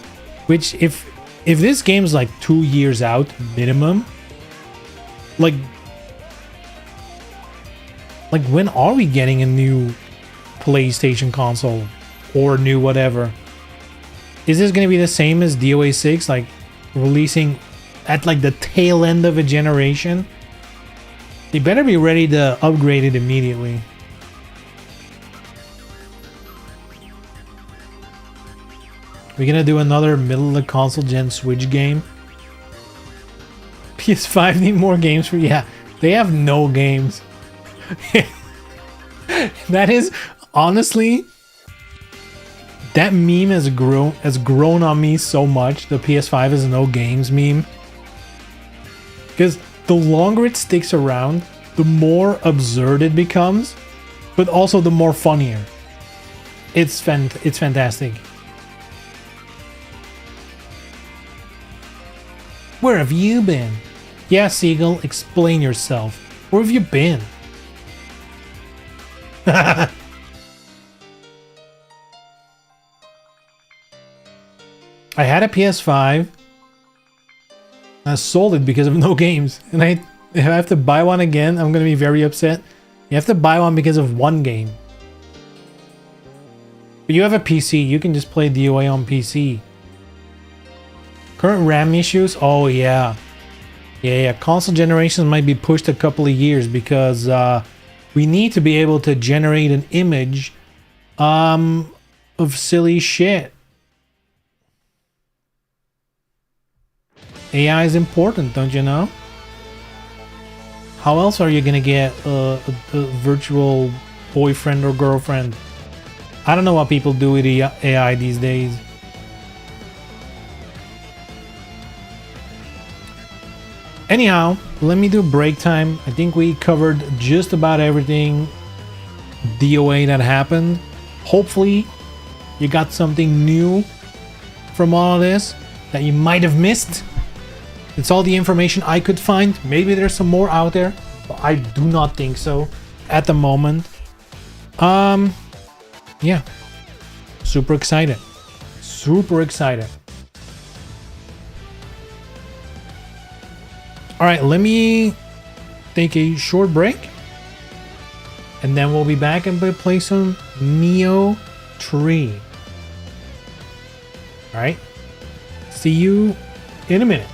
which if this game's like 2 years out minimum, like when are we getting a new PlayStation console or new whatever? Is this going to be the same as DOA 6, like releasing at like the tail end of a generation? They better be ready to upgrade it immediately. We're gonna do another middle of the console gen Switch game. PS5 need more games for, yeah, they have no games. That is honestly, that meme has grown on me so much. The PS5 is no games meme. Because the longer it sticks around, the more absurd it becomes, but also the more funnier. It's fantastic. Where have you been? Yeah, Seagull, explain yourself. Where have you been? I had a PS5. I sold it because of no games, and if I have to buy one again, I'm gonna be very upset. You have to buy one because of one game. But you have a PC, you can just play DOA on PC. Current RAM issues? Oh yeah. Yeah, console generations might be pushed a couple of years because we need to be able to generate an image of silly shit. AI is important, don't you know? How else are you gonna get a virtual boyfriend or girlfriend? I don't know what people do with AI these days. Anyhow, let me do break time. I think we covered just about everything DOA that happened. Hopefully, you got something new from all of this that you might have missed. It's all the information I could find. Maybe there's some more out there, but I do not think so at the moment. Yeah. Super excited. Super excited. All right, let me take a short break. And then we'll be back and we'll play some Nioh 3. All right. See you in a minute.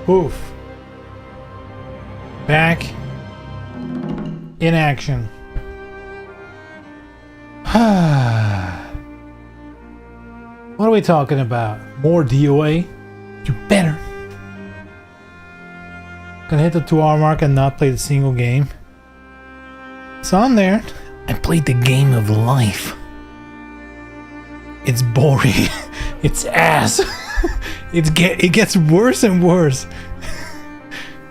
Oof. Back in action. What are we talking about? More DOA? You better. Gonna hit the 2-hour mark and not play the single game. It's on there. I played the game of life. It's boring. It's ass. It gets worse and worse.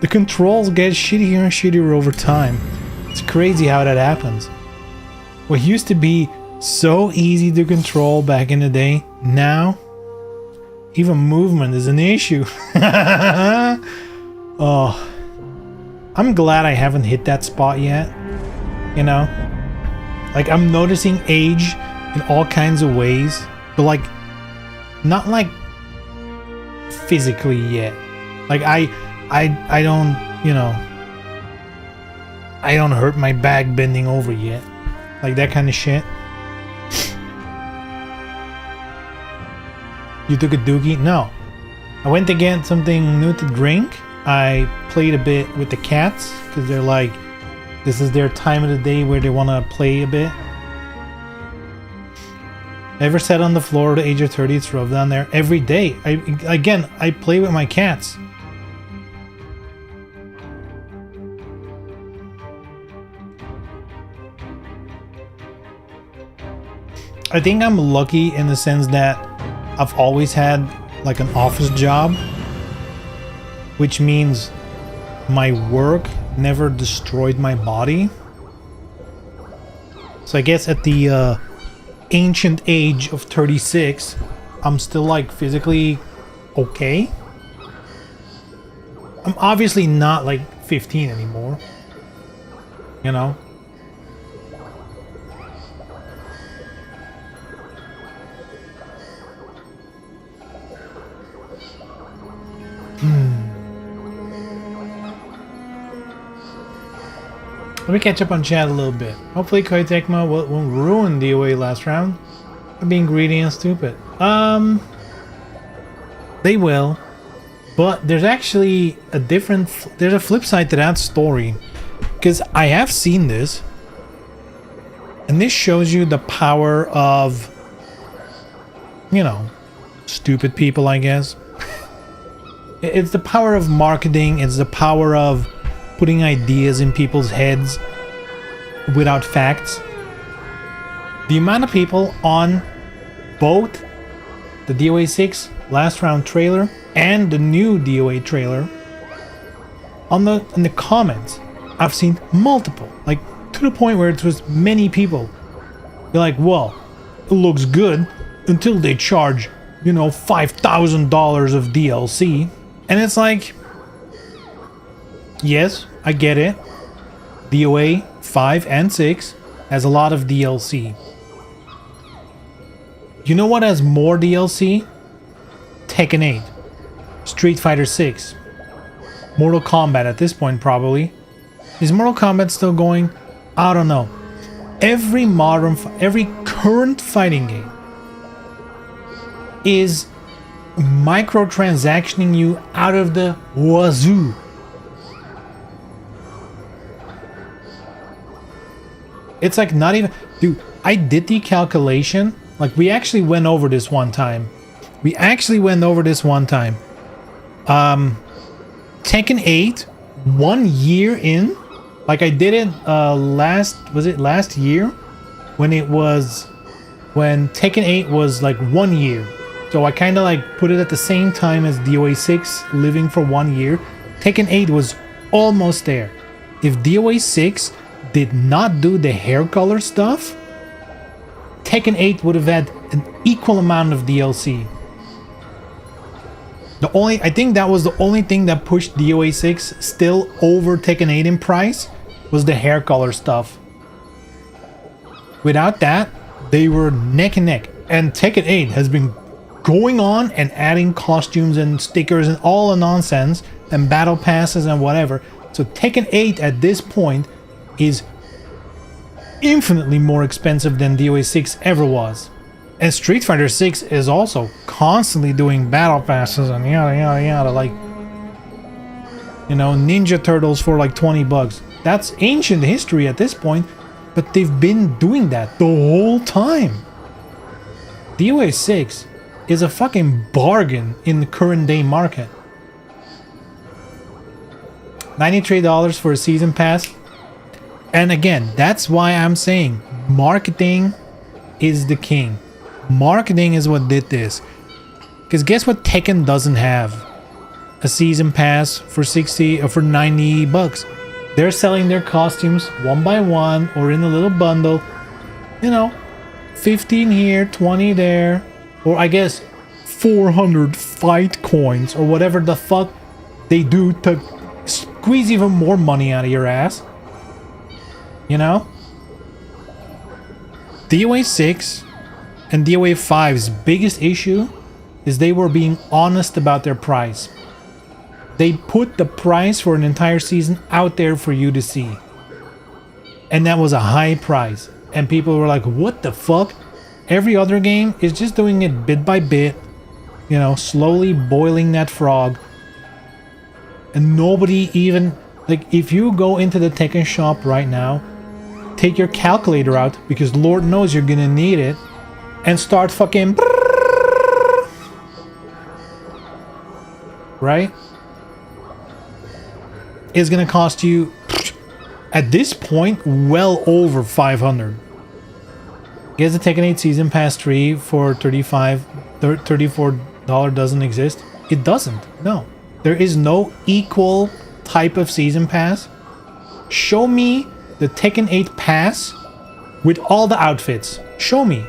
The controls get shittier and shittier over time. It's crazy how that happens. What used to be so easy to control back in the day, now even movement is an issue. Oh, I'm glad I haven't hit that spot yet. You know, like I'm noticing age in all kinds of ways, but like not like physically yet. Like I don't, you know, I don't hurt my back bending over yet. Like that kind of shit. You took a dookie? No. I went to get something new to drink. I played a bit with the cats because they're like, this is their time of the day where they want to play a bit. Ever sat on the floor at the age of 30? It's rough down there every day. I play with my cats. I think I'm lucky in the sense that I've always had like an office job, which means my work never destroyed my body. So I guess at the ancient age of 36, I'm still like physically okay. I'm obviously not like 15 anymore, you know. Let me catch up on chat a little bit. Hopefully Koei won't ruin DOA last round by being greedy and stupid. They will. But there's actually there's a flip side to that story. Because I have seen this. And this shows you the power of, you know, stupid people, I guess. It's the power of marketing. It's the power of putting ideas in people's heads without facts. The amount of people on both the DOA 6 last round trailer and the new DOA trailer in the comments, I've seen multiple, like to the point where it was many people. They're like, well, it looks good until they charge, you know, $5,000 of DLC. And it's like, yes, I get it. DOA 5 and 6 has a lot of DLC. You know what has more DLC? Tekken 8, Street Fighter 6, Mortal Kombat at this point probably. Is Mortal Kombat still going? I don't know. Every current fighting game is microtransactioning you out of the wazoo. It's like not even... Dude, I did the calculation. Like, we actually went over this one time. Tekken 8, 1 year in. Like, I did it last year? When Tekken 8 was like 1 year. So I kind of like put it at the same time as DOA 6 living for 1 year. Tekken 8 was almost there. If DOA 6 did not do the hair color stuff, Tekken 8 would have had an equal amount of DLC. I think that was the only thing that pushed DOA 6 still over Tekken 8 in price was the hair color stuff. Without that, they were neck and neck. And Tekken 8 has been going on and adding costumes and stickers and all the nonsense and battle passes and whatever. So Tekken 8 at this point is infinitely more expensive than DOA 6 ever was. And Street Fighter 6 is also constantly doing battle passes and yada yada yada. Like, You know, Ninja Turtles for like 20 bucks. That's ancient history at this point, but they've been doing that the whole time. DOA 6 is a fucking bargain in the current day market. $93 for a season pass. And again, that's why I'm saying marketing is the king. Marketing is what did this. Because guess what Tekken doesn't have? A season pass for 60 or for 90 bucks. They're selling their costumes one by one or in a little bundle. You know, 15 here, 20 there, or I guess 400 fight coins or whatever the fuck they do to squeeze even more money out of your ass. You know? DOA 6 and DOA 5's biggest issue is they were being honest about their price. They put the price for an entire season out there for you to see. And that was a high price. And people were like, what the fuck? Every other game is just doing it bit by bit. You know, slowly boiling that frog. And nobody even... Like, if you go into the Tekken shop right now, take your calculator out, because Lord knows you're gonna need it, and start fucking... Right? Is gonna cost you, at this point, well over 500. Guess the Tekken 8 Season Pass 3 for $34 doesn't exist? It doesn't. No. There is no equal type of Season Pass. Show me the Tekken 8 Pass with all the outfits. Show me.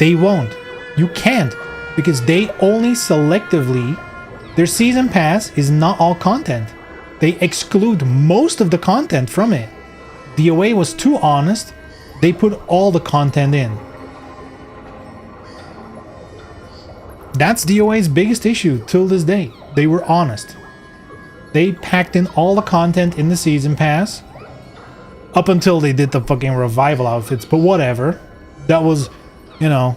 They won't. You can't. Because they only selectively... Their Season Pass is not all content. They exclude most of the content from it. DOA was too honest. They put all the content in. That's DOA's biggest issue till this day. They were honest. They packed in all the content in the Season Pass. Up until they did the fucking revival outfits, but whatever. That was, you know...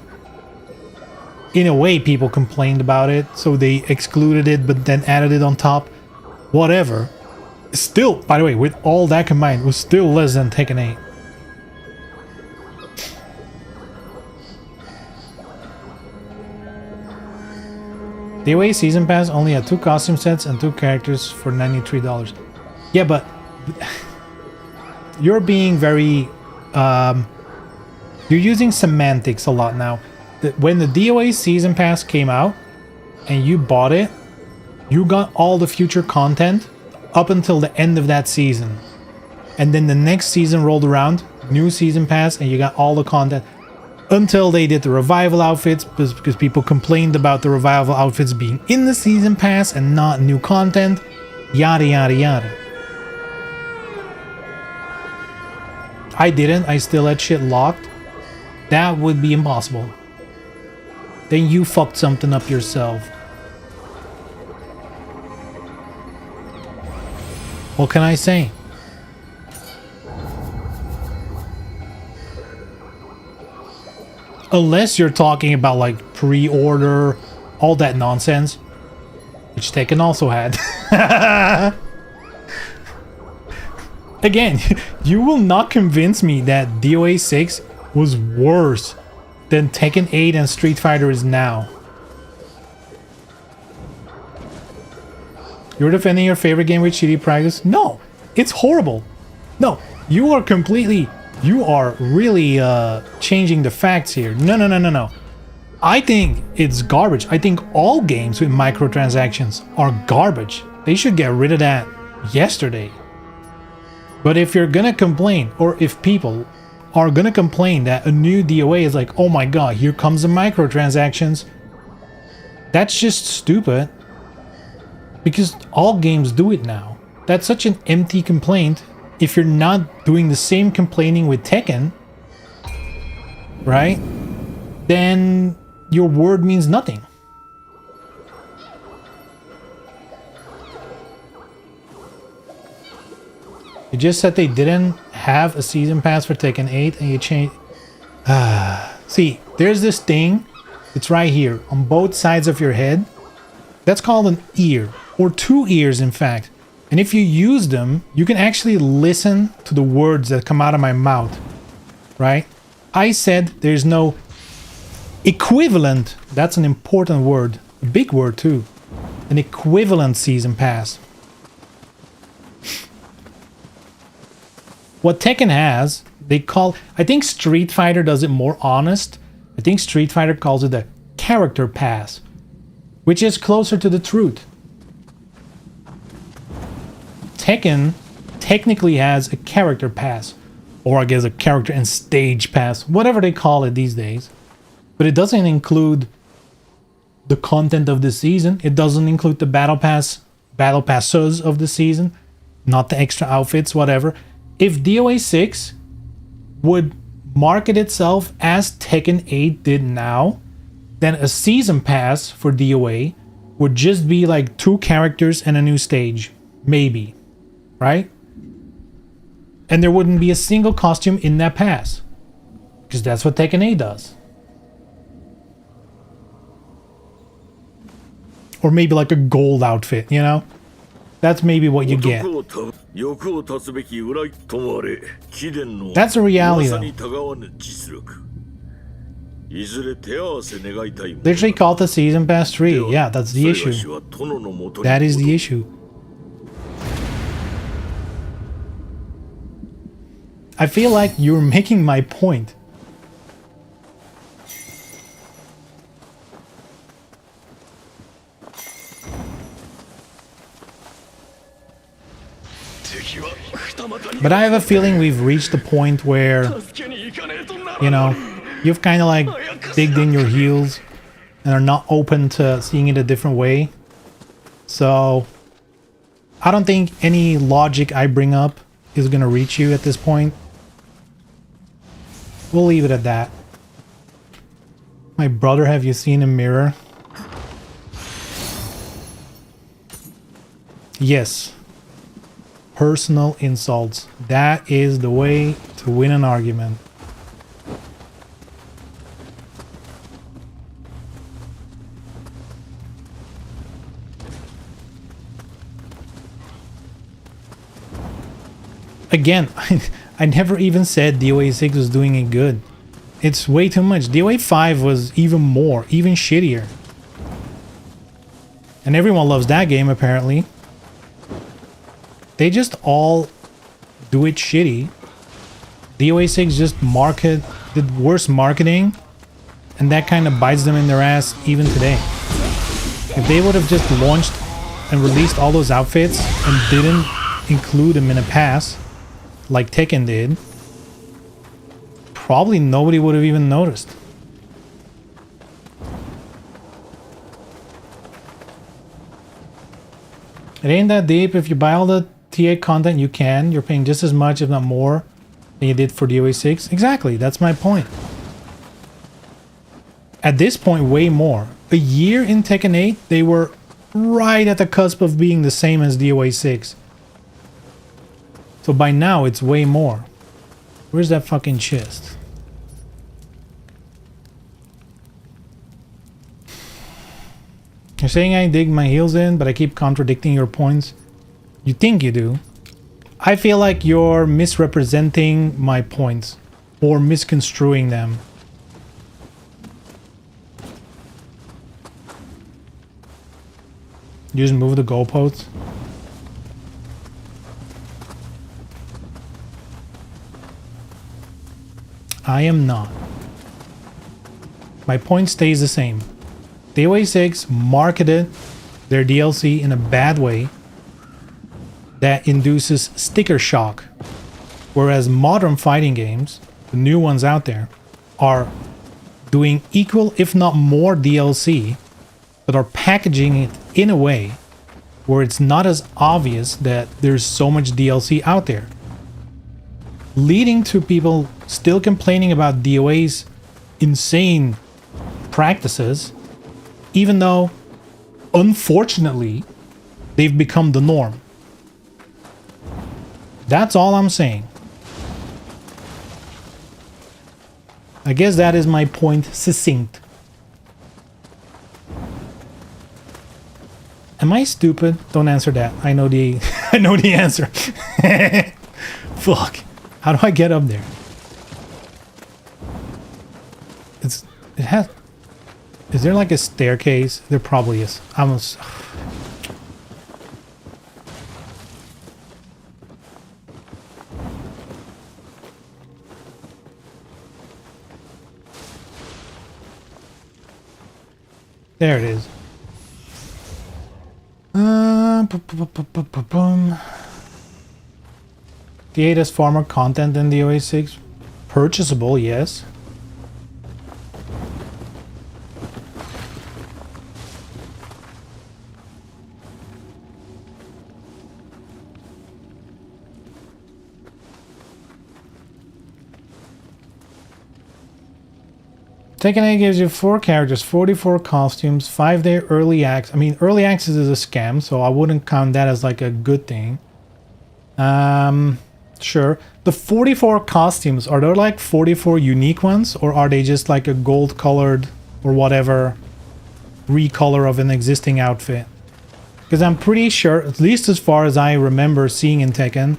In a way, people complained about it, so they excluded it, but then added it on top. Whatever. Still, by the way, with all that combined, was still less than Tekken 8. DOA Season Pass only had 2 costume sets and 2 characters for $93. Yeah, but... You're being very... You're using semantics a lot now. When the DOA Season Pass came out, and you bought it, you got all the future content up until the end of that season. And then the next season rolled around, new Season Pass, and you got all the content until they did the revival outfits, because people complained about the revival outfits being in the Season Pass and not new content. Yada yada yada. I didn't. I still had shit locked. That would be impossible. Then you fucked something up yourself. What can I say? Unless you're talking about like pre-order, all that nonsense, which Tekken also had. Again, you will not convince me that DOA 6 was worse than Tekken 8 and Street Fighter is now. You're defending your favorite game with shitty practice? No, it's horrible. No, you are completely... You are really changing the facts here. No. I think it's garbage. I think all games with microtransactions are garbage. They should get rid of that yesterday. But if you're gonna complain, or if people are gonna complain that a new DOA is like, oh my god, here comes the microtransactions, that's just stupid. Because all games do it now. That's such an empty complaint. If you're not doing the same complaining with Tekken, right, then your word means nothing. You just said they didn't have a season pass for Tekken 8 and you changed... See, there's this thing. It's right here on both sides of your head. That's called an ear, or two ears in fact. And if you use them, you can actually listen to the words that come out of my mouth, right? I said there's no equivalent, that's an important word, a big word too, an equivalent season pass. What Tekken has, they call, I think Street Fighter does it more honest. I think Street Fighter calls it a character pass, which is closer to the truth. Tekken technically has a character pass, or I guess a character and stage pass, whatever they call it these days. But it doesn't include the content of the season. It doesn't include the battle passes of the season, not the extra outfits, whatever. If DOA 6 would market itself as Tekken 8 did now, then a season pass for DOA would just be like 2 characters and a new stage, maybe, right? And there wouldn't be a single costume in that pass, because that's what Tekken 8 does. Or maybe like a gold outfit, you know? That's maybe what you get. That's a reality though. Literally called the Season Pass 3. Yeah, that's the issue. That is the issue. I feel like you're making my point. But I have a feeling we've reached the point where, you know, you've kind of like digged in your heels and are not open to seeing it a different way. So I don't think any logic I bring up is going to reach you at this point. We'll leave it at that. My brother, have you seen a mirror? Yes. Personal insults. That is the way to win an argument. Again, I never even said DOA 6 was doing it good. It's way too much. DOA 5 was even more, even shittier. And everyone loves that game apparently. They just all do it shitty. DOA 6 just did worse marketing, and that kind of bites them in their ass even today. If they would have just launched and released all those outfits and didn't include them in a pass, like Tekken did, probably nobody would have even noticed. It ain't that deep. If you buy all the TA content, you can. You're paying just as much, if not more, than you did for DOA 6. Exactly, that's my point. At this point, way more. A year in Tekken 8, they were right at the cusp of being the same as DOA 6. So by now, it's way more. Where's that fucking chest? You're saying I dig my heels in, but I keep contradicting your points. You think you do. I feel like you're misrepresenting my points or misconstruing them. You just move the goalposts. I am not. My point stays the same. DOA 6 marketed their DLC in a bad way that induces sticker shock, whereas modern fighting games, the new ones out there, are doing equal if not more DLC, but are packaging it in a way where it's not as obvious that there's so much DLC out there, leading to people still complaining about DOA's insane practices, even though unfortunately they've become the norm. That's all I'm saying. I guess that is my point succinct. Am I stupid? Don't answer that. I know the I know the answer. Fuck. How do I get up there? It has... Is there like a staircase? There probably is. I almost... There it is. Boom. The 8 has far more content than the OA6. Purchasable, yes. Tekken 8 gives you 4 characters, 44 costumes, 5-day early access. I mean, early access is a scam, so I wouldn't count that as like a good thing. Sure. The 44 costumes, are there like 44 unique ones, or are they just like a gold colored or whatever recolor of an existing outfit? Because I'm pretty sure, at least as far as I remember seeing in Tekken,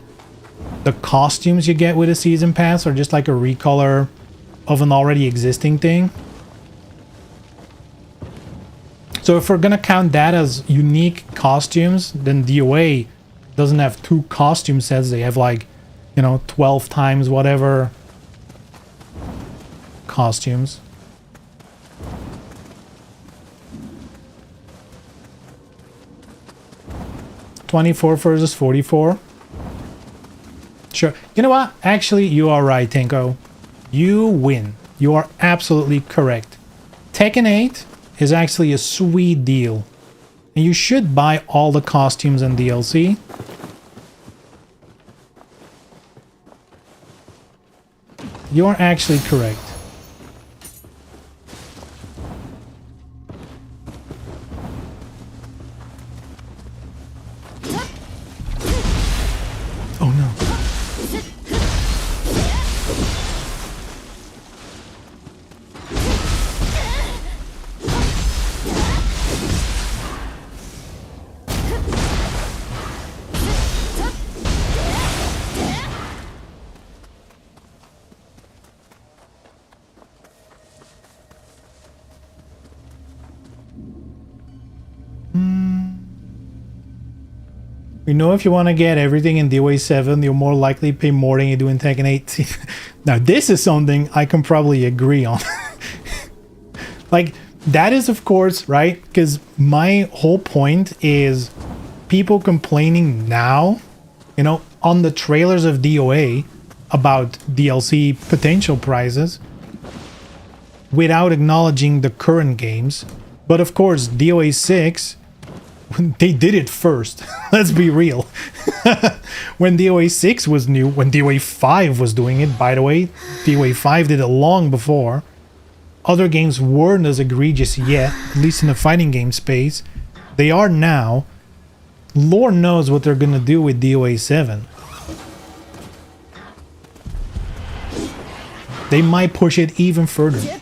the costumes you get with a season pass are just like a recolor of an already existing thing. So if we're gonna count that as unique costumes, then DOA doesn't have 2 costume sets. They have like, you know, 12 times whatever costumes. $24 versus $44. Sure. You know what? Actually, you are right, Tenko. You win. You are absolutely correct. Tekken 8 is actually a sweet deal. And you should buy all the costumes and DLC. You are actually correct. Oh no. You know, if you want to get everything in DOA 7, you'll more likely pay more than you do in Tekken 8. Now, this is something I can probably agree on. Like, that is, of course, right? Because my whole point is people complaining now, you know, on the trailers of DOA about DLC potential prices without acknowledging the current games. But, of course, DOA 6... they did it first. Let's be real. When DOA 6 was new, when DOA 5 was doing it, by the way, DOA 5 did it long before. Other games weren't as egregious yet, at least in the fighting game space. They are now. Lord knows what they're gonna do with DOA 7. They might push it even further.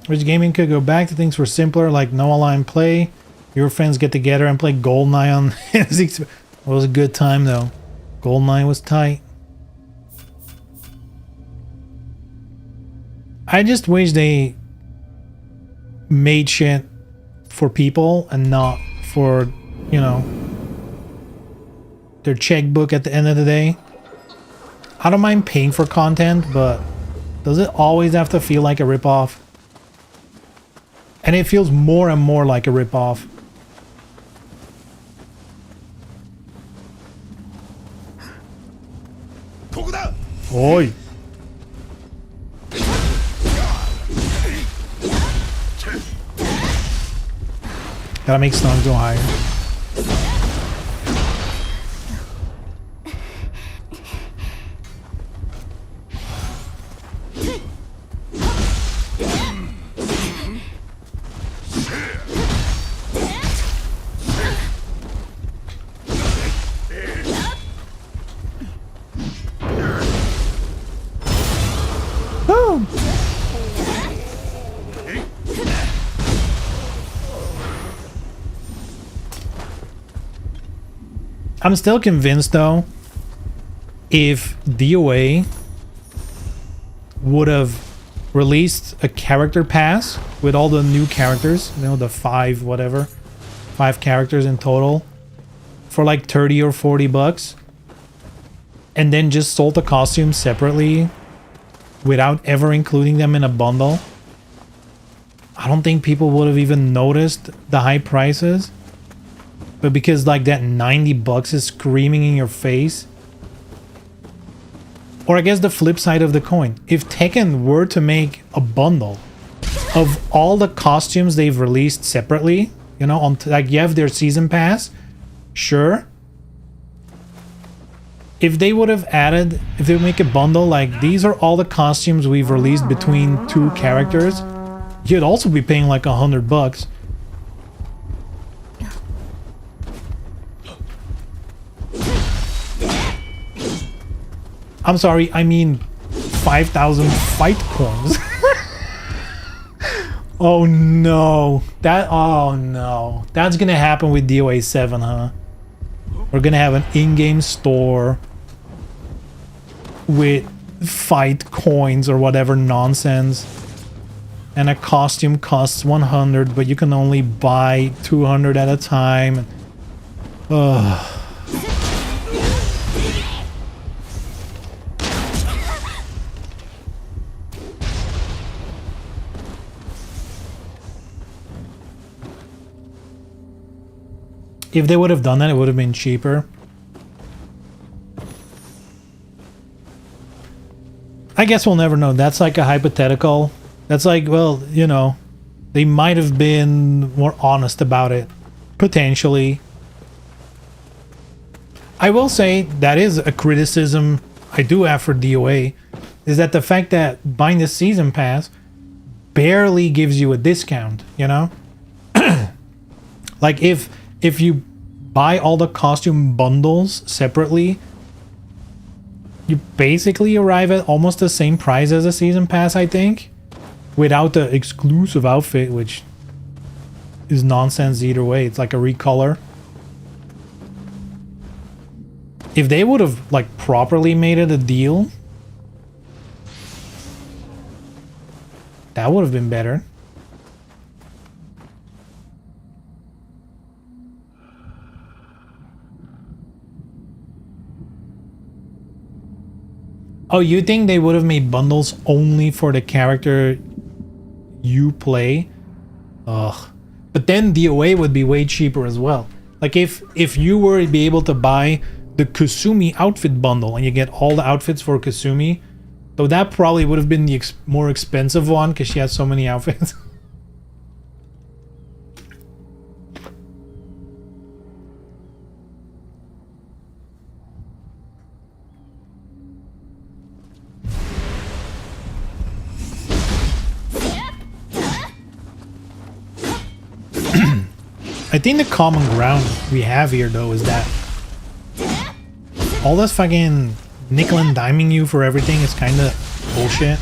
Which gaming could go back to things were simpler, like no online play. Your friends get together and play GoldenEye on It was a good time though. GoldenEye was tight. I just wish they made shit for people and not for, you know, their checkbook at the end of the day. I don't mind paying for content, but does it always have to feel like a ripoff? And it feels more and more like a ripoff. Oi! Gotta make stuns go higher. I'm still convinced though, if DOA would have released a character pass with all the new characters, you know, the 5 characters in total for like 30 or 40 bucks, and then just sold the costumes separately without ever including them in a bundle, I don't think people would have even noticed the high prices. But because like that 90 bucks is screaming in your face. Or I guess the flip side of the coin, if Tekken were to make a bundle of all the costumes they've released separately, you know, on like you have their season pass, sure. If they would have added, if they would make a bundle like these are all the costumes we've released between 2 characters, you'd also be paying like 100 bucks. I'm sorry, I mean 5,000 fight coins. Oh no. Oh no. That's gonna happen with DOA 7, huh? We're gonna have an in-game store with fight coins or whatever nonsense. And a costume costs 100, but you can only buy 200 at a time. Ugh. If they would have done that, it would have been cheaper. I guess we'll never know. That's like a hypothetical. That's like, well, you know, they might have been more honest about it. Potentially. I will say that is a criticism I do have for DOA, is that the fact that buying the season pass barely gives you a discount, you know? Like if you buy all the costume bundles separately, you basically arrive at almost the same price as a season pass, I think, without the exclusive outfit, which is nonsense either way. It's like a recolor. If they would have like properly made it a deal, that would have been better. Oh, you think they would have made bundles only for the character you play? Ugh. But then DOA would be way cheaper as well. Like if you were to be able to buy the Kasumi outfit bundle and you get all the outfits for Kasumi, though that probably would have been the more expensive one because she has so many outfits. I think the common ground we have here, though, is that all this fucking nickel and diming you for everything is kind of bullshit.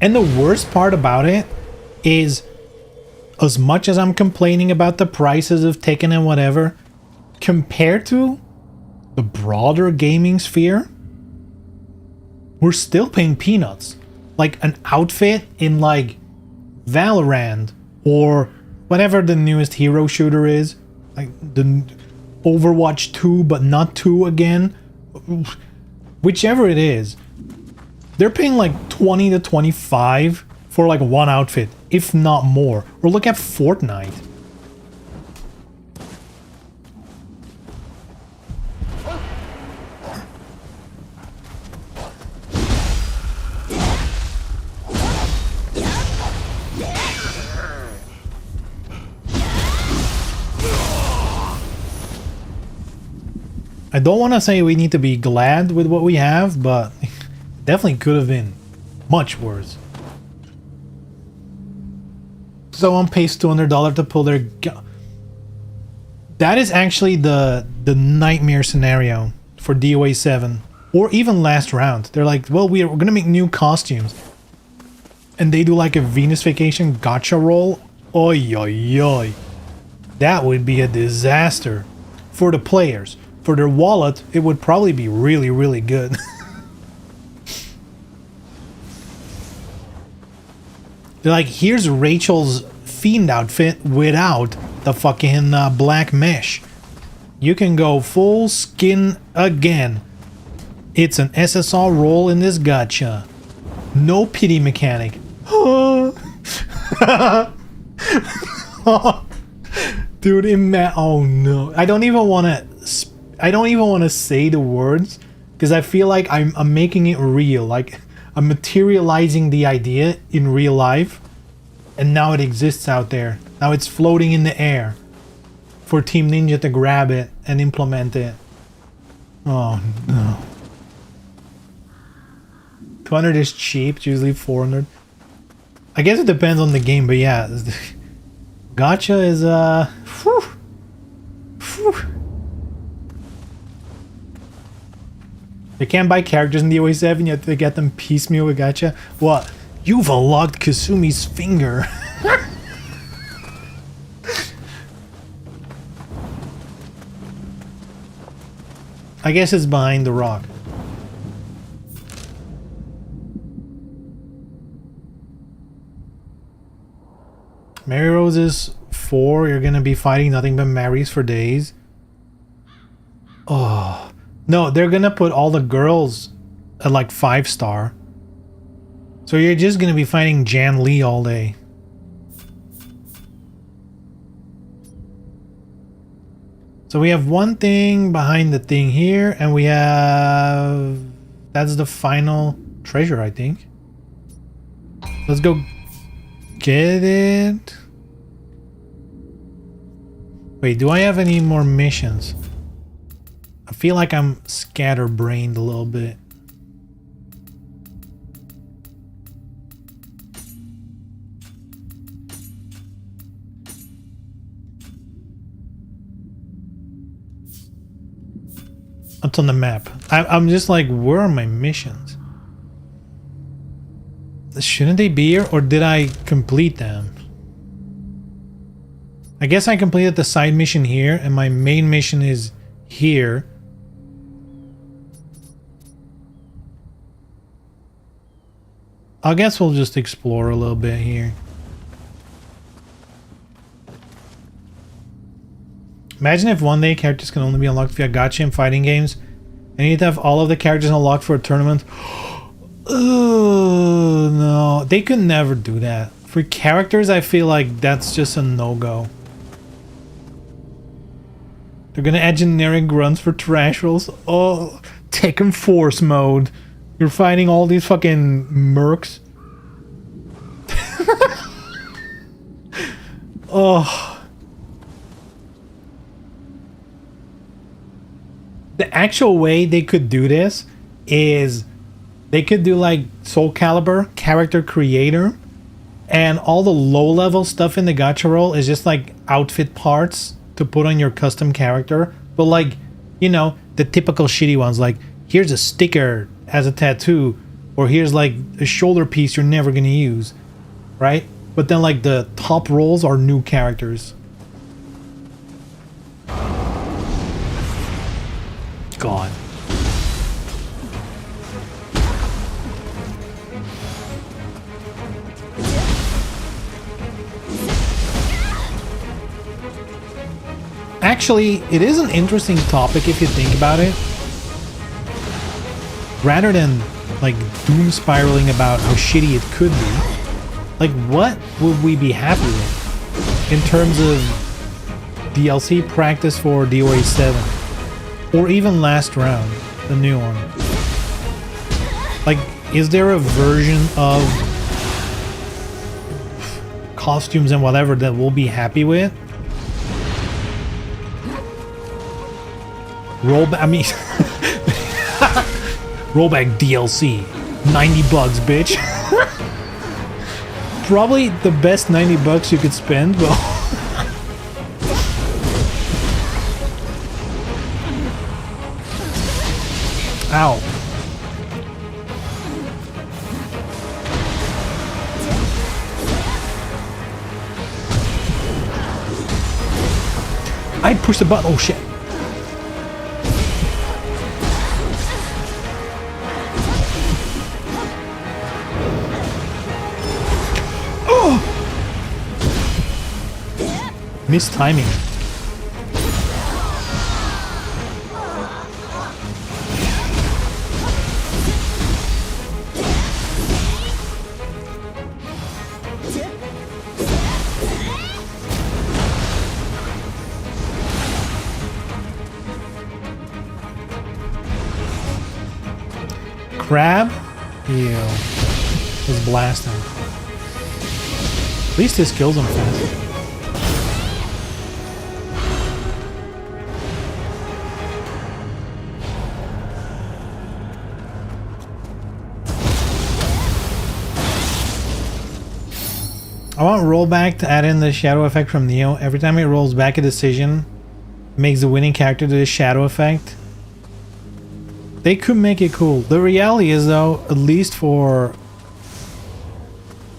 And the worst part about it is, as much as I'm complaining about the prices of Tekken and whatever, compared to the broader gaming sphere, we're still paying peanuts. Like an outfit in like Valorant or whatever the newest hero shooter is, like the Overwatch 2 but not 2 again, whichever it is, they're paying like 20 to 25 for like one outfit, if not more. Or look at Fortnite. I don't want to say we need to be glad with what we have, but it definitely could have been much worse. Someone pays $200 to pull their gun. That is actually the nightmare scenario for DOA 7. Or even last round. They're like, well, we're gonna make new costumes. And they do like a Venus Vacation gacha roll. Oi, oi, oi. That would be a disaster. For the players. For their wallet, it would probably be really, really good. They're like, here's Rachel's Fiend outfit without the fucking black mesh. You can go full skin again. It's an SSR roll in this gacha. No pity mechanic. Dude, oh no. I don't even want to say the words because I feel like I'm making it real. Like I'm materializing the idea in real life and now it exists out there. Now it's floating in the air for Team Ninja to grab it and implement it. Oh no. 200 is cheap, it's usually 400. I guess it depends on the game, but yeah. Gacha is, whew. You can't buy characters in the OA7, you have to get them piecemeal with gacha. What? You've unlocked Kasumi's finger. I guess it's behind the rock. Mary Rose's 4, you're gonna be fighting nothing but Marys for days. Oh. No, they're gonna put all the girls at like 5-star. So you're just gonna be fighting Jan Lee all day. So we have one thing behind the thing here, and we have... That's the final treasure, I think. Let's go get it. Wait, do I have any more missions? I feel like I'm scatterbrained a little bit. What's on the map? I'm just like, where are my missions? Shouldn't they be here, or did I complete them? I guess I completed the side mission here, and my main mission is here. I guess we'll just explore a little bit here. Imagine if one day characters can only be unlocked via gacha in fighting games, and you need to have all of the characters unlocked for a tournament. Oh no, they could never do that. For characters, I feel like that's just a no-go. They're gonna add generic grunts for trash rolls. Oh, Tekken Force mode. You're fighting all these fucking mercs. Oh. The actual way they could do this is they could do like Soul Calibur, character creator, and all the low-level stuff in the gacha roll is just like outfit parts to put on your custom character. But like, you know, the typical shitty ones, like here's a sticker as a tattoo, or here's like a shoulder piece you're never gonna use, right? But then like the top rolls are new characters. God. Actually, it is an interesting topic if you think about it. Rather than like doom spiraling about how shitty it could be, like what would we be happy with in terms of DLC practice for DOA 7? Or even last round, the new one. Like, is there a version of costumes and whatever that we'll be happy with? Rollback, I mean... Rollback DLC. 90 bucks, bitch. Probably the best 90 bucks you could spend, but... Ow. push the button. Oh shit. Oh! Missed timing. Crab? Ew. Just blast him. At least this kills him fast. I want rollback to add in the shadow effect from Nioh. Every time it rolls back a decision, it makes the winning character do the shadow effect. They could make it cool. The reality is though, at least for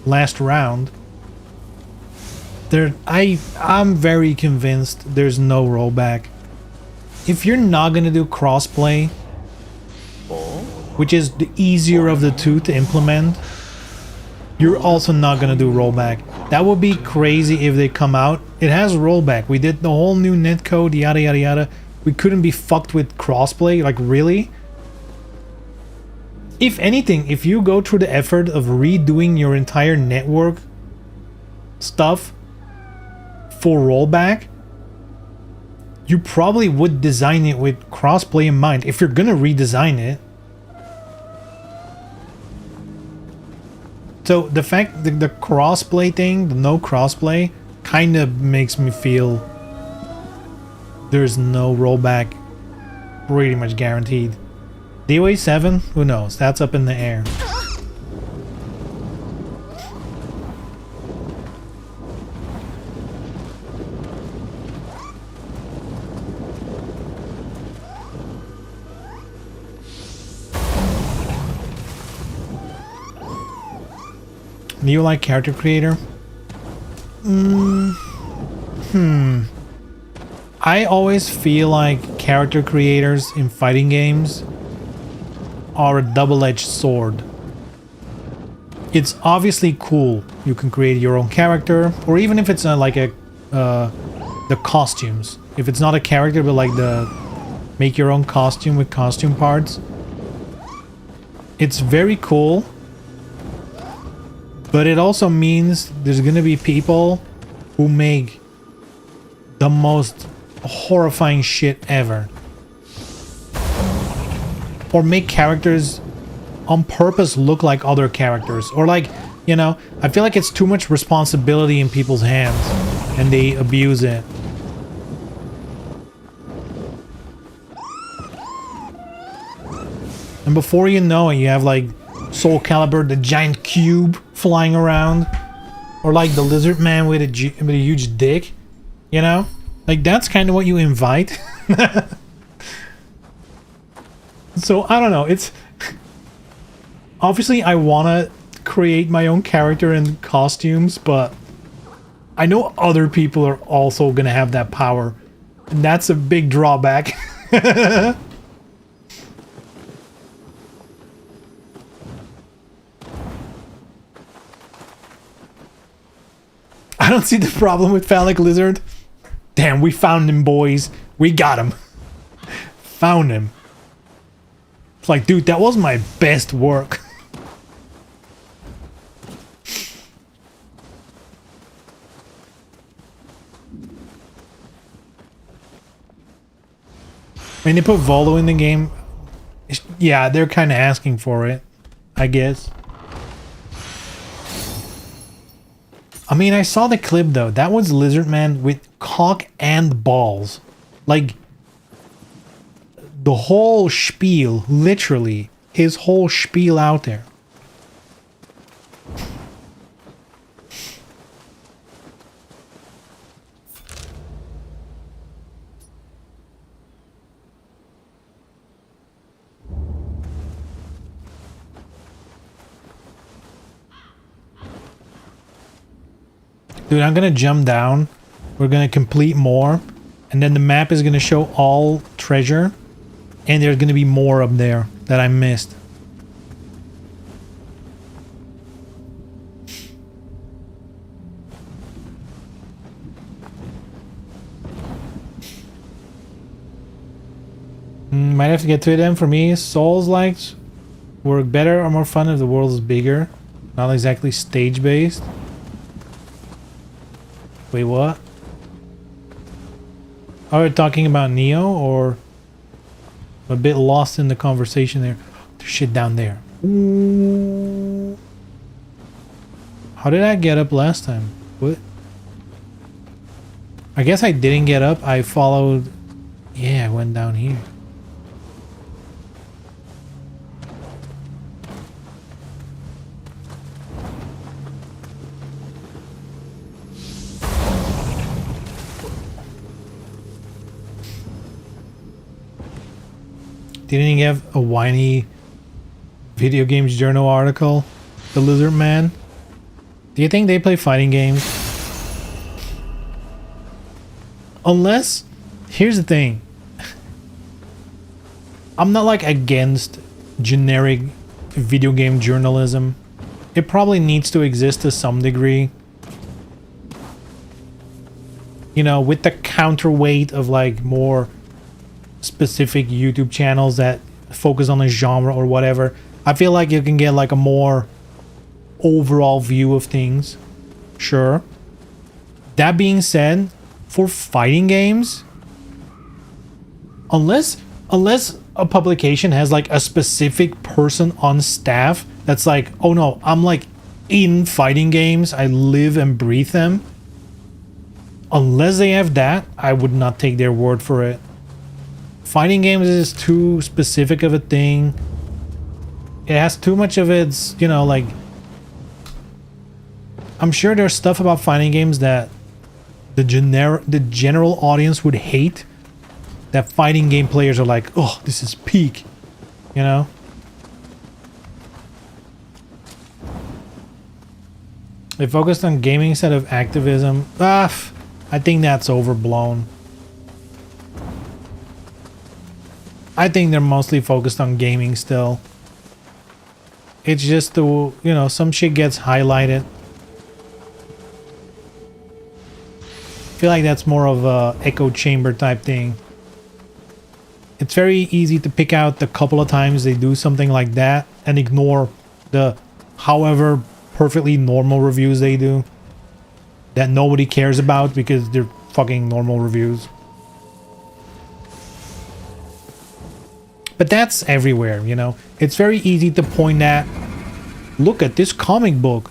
last round, I'm very convinced there's no rollback. If you're not gonna do crossplay, which is the easier of the two to implement, you're also not gonna do rollback. That would be crazy if they come out. It has rollback. We did the whole new netcode, yada yada yada. We couldn't be fucked with crossplay, like really? If anything, if you go through the effort of redoing your entire network stuff for rollback, you probably would design it with crossplay in mind if you're gonna redesign it. So the fact that the crossplay thing, the no crossplay, kind of makes me feel there's no rollback pretty much guaranteed. DOA 7? Who knows? That's up in the air. Do you like character creator? I always feel like character creators in fighting games are a double-edged sword. It's obviously cool. You can create your own character, or even if it's like a the costumes. If it's not a character, but like the make your own costume with costume parts. It's very cool. But it also means there's gonna be people who make the most horrifying shit ever. Or make characters on purpose look like other characters. Or like, you know, I feel like it's too much responsibility in people's hands and they abuse it. And before you know it, you have like Soul Calibur, the giant cube flying around. Or like the lizard man with a huge dick. You know? Like that's kind of what you invite. So, I don't know, it's... Obviously, I want to create my own character and costumes, but... I know other people are also going to have that power. And that's a big drawback. I don't see the problem with Phallic Lizard. Damn, we found him, boys. We got him. Found him. It's like, dude, that was my best work. When they put Volo in the game, yeah, they're kind of asking for it, I guess. I mean, I saw the clip though. That was Lizardman with cock and balls. Like, the whole spiel, literally, his whole spiel out there. Dude, I'm gonna jump down. We're gonna complete more. And then the map is going to show all treasure. And there's going to be more up there that I missed. Might have to get to it then. For me, Souls-likes work better or more fun if the world is bigger. Not exactly stage-based. Wait, what? Are we talking about Nioh, or I'm a bit lost in the conversation there? There's shit down there. Ooh. How did I get up last time? What? I guess I didn't get up. I followed. Yeah, I went down here. Didn't he have a whiny video games journal article? The Lizard Man? Do you think they play fighting games? Unless, here's the thing. I'm not like against generic video game journalism. It probably needs to exist to some degree. You know, with the counterweight of like more specific YouTube channels that focus on a genre or whatever. I feel like you can get like a more overall view of things. Sure. That being said, for fighting games, unless a publication has like a specific person on staff that's like, oh no, I'm like in fighting games, I live and breathe them. Unless they have that, I would not take their word for it. Fighting games is too specific of a thing. It has too much of its, you know, like... I'm sure there's stuff about fighting games that the general audience would hate. That fighting game players are like, oh, this is peak. You know? They focused on gaming instead of activism. I think that's overblown. I think they're mostly focused on gaming still. It's just the, you know, some shit gets highlighted. I feel like that's more of a echo chamber type thing. It's very easy to pick out the couple of times they do something like that and ignore the however perfectly normal reviews they do that nobody cares about because they're fucking normal reviews. But that's everywhere, you know. It's very easy to point at, look at this comic book.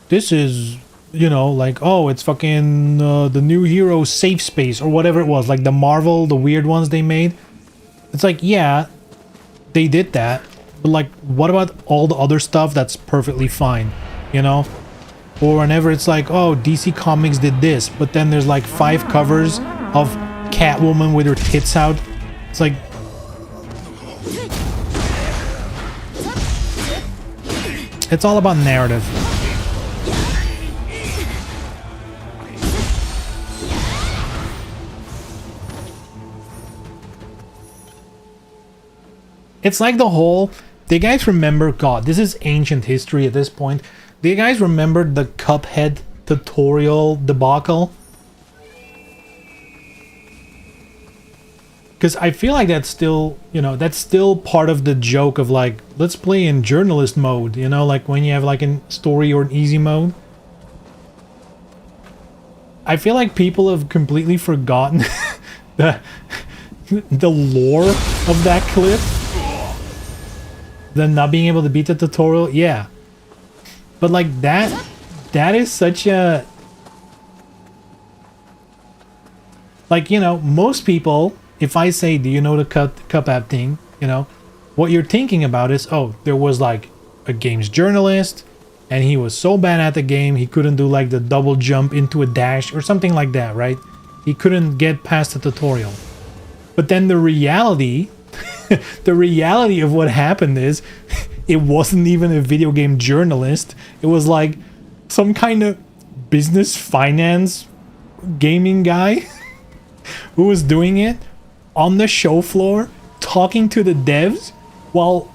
This is, you know, like, oh, it's fucking the new hero safe space or whatever it was. Like the Marvel, the weird ones they made. It's like, yeah, they did that. But like, what about all the other stuff that's perfectly fine, you know? Or whenever it's like, oh, DC Comics did this. But then there's like 5 covers of Catwoman with her tits out. It's like... It's all about narrative. It's like the whole... Do you guys remember... God, this is ancient history at this point. Do you guys remember the Cuphead tutorial debacle? Because I feel like that's still, you know, that's still part of the joke of like, let's play in journalist mode, you know, like when you have like a story or an easy mode. I feel like people have completely forgotten the lore of that clip. Them not being able to beat the tutorial, yeah. But like that is such a... Like, you know, most people... If I say, do you know the cup app thing, you know, what you're thinking about is, oh, there was like a games journalist and he was so bad at the game, he couldn't do like the double jump into a dash or something like that, right? He couldn't get past the tutorial. But then the reality, the reality of what happened is, it wasn't even a video game journalist. It was like some kind of business finance gaming guy. who was doing it on the show floor, talking to the devs while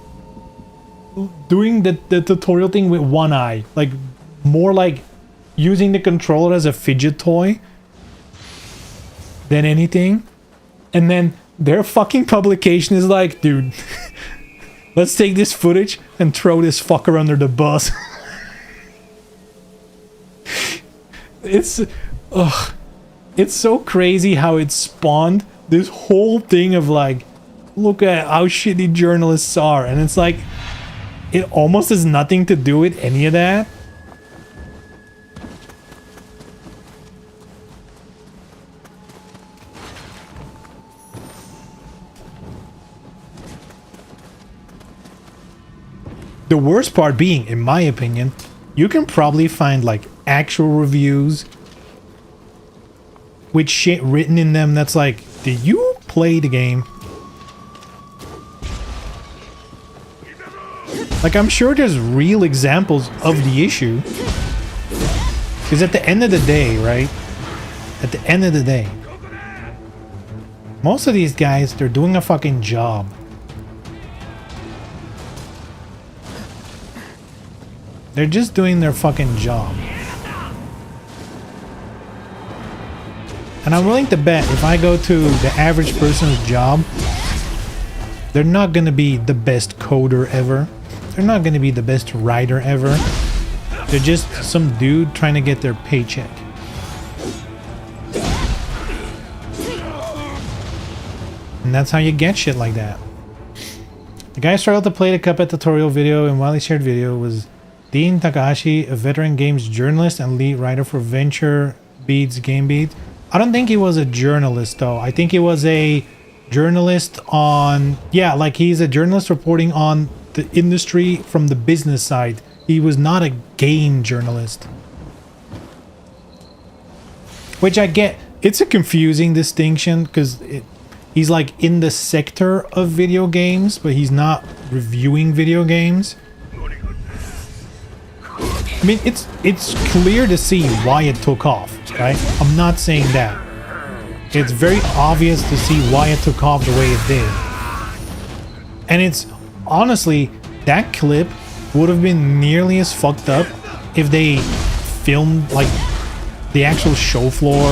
doing the tutorial thing with one eye. Like, more like using the controller as a fidget toy than anything. And then their fucking publication is like, dude, let's take this footage and throw this fucker under the bus. It's so crazy how it spawned this whole thing of like, look at how shitty journalists are. And it's like, it almost has nothing to do with any of that. The worst part being, in my opinion, you can probably find like actual reviews with shit written in them that's like, did you play the game? Like, I'm sure there's real examples of the issue. Because at the end of the day, right? At the end of the day, most of these guys, they're doing a fucking job. They're just doing their fucking job. And I'm willing to bet if I go to the average person's job, they're not gonna be the best coder ever. They're not gonna be the best writer ever. They're just some dude trying to get their paycheck. And that's how you get shit like that. The guy struggled to play the Cuphead tutorial video, and while he shared video was Dean Takahashi, a veteran games journalist and lead writer for Venture Beats Game Beat. I don't think he was a journalist though. I think he was a journalist on, yeah, like he's a journalist reporting on the industry from the business side. He was not a game journalist. Which I get. It's a confusing distinction because he's like in the sector of video games, but he's not reviewing video games. I mean, it's clear to see why it took off, right? I'm not saying that. It's very obvious to see why it took off the way it did. And it's honestly, that clip would have been nearly as fucked up if they filmed like the actual show floor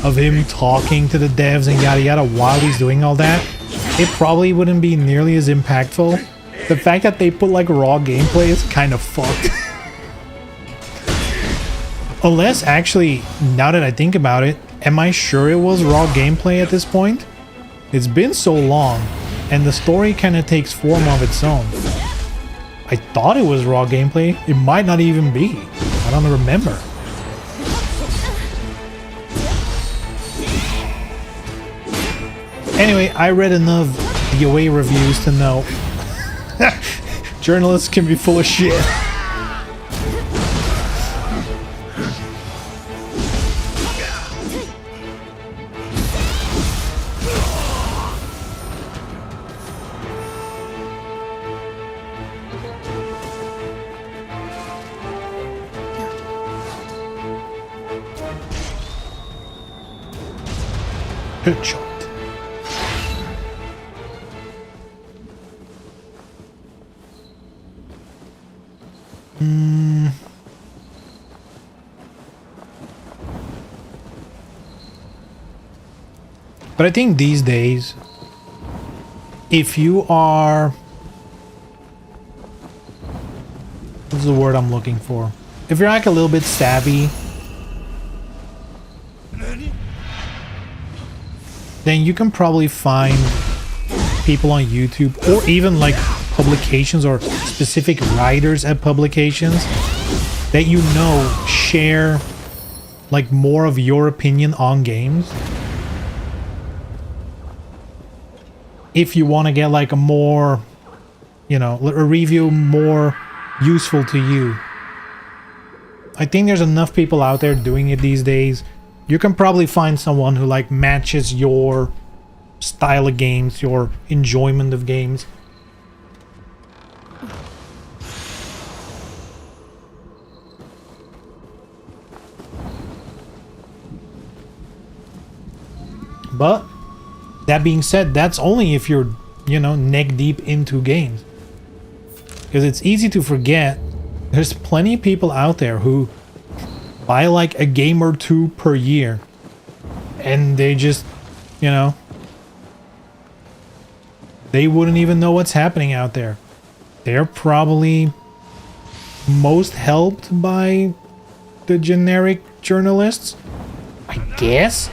of him talking to the devs and yada yada while he's doing all that. It probably wouldn't be nearly as impactful. The fact that they put like raw gameplay is kind of fucked. Unless, actually, now that I think about it, am I sure it was raw gameplay at this point? It's been so long, and the story kind of takes form of its own. I thought it was raw gameplay. It might not even be. I don't remember. Anyway, I read enough DOA reviews to know journalists can be full of shit. Headshot. But I think these days, if you are... what's the word I'm looking for? If you're like a little bit savvy, then you can probably find people on YouTube or even like publications or specific writers at publications that you know share like more of your opinion on games. If you want to get like a more, you know, a review more useful to you. I think there's enough people out there doing it these days. You can probably find someone who like matches your style of games, your enjoyment of games. But that being said, that's only if you're, you know, neck deep into games. Because it's easy to forget there's plenty of people out there who buy like a game or two per year and they just, you know, they wouldn't even know what's happening out there. They're probably most helped by the generic journalists, I guess.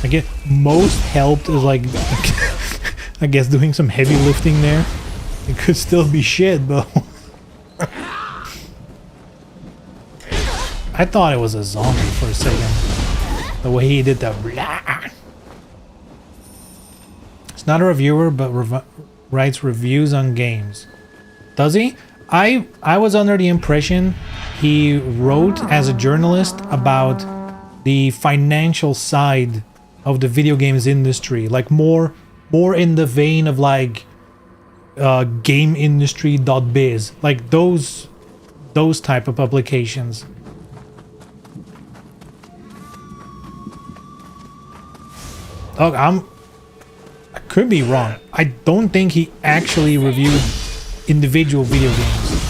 I guess most helped is like, I guess doing some heavy lifting there. It could still be shit, but I thought it was a zombie for a second. The way he did that. Blah. It's not a reviewer, but writes reviews on games. Does he? I was under the impression he wrote as a journalist about the financial side of the video games industry, like more in the vein of like GameIndustry.biz, like those type of publications. Oh, I could be wrong. I don't think he actually reviewed individual video games.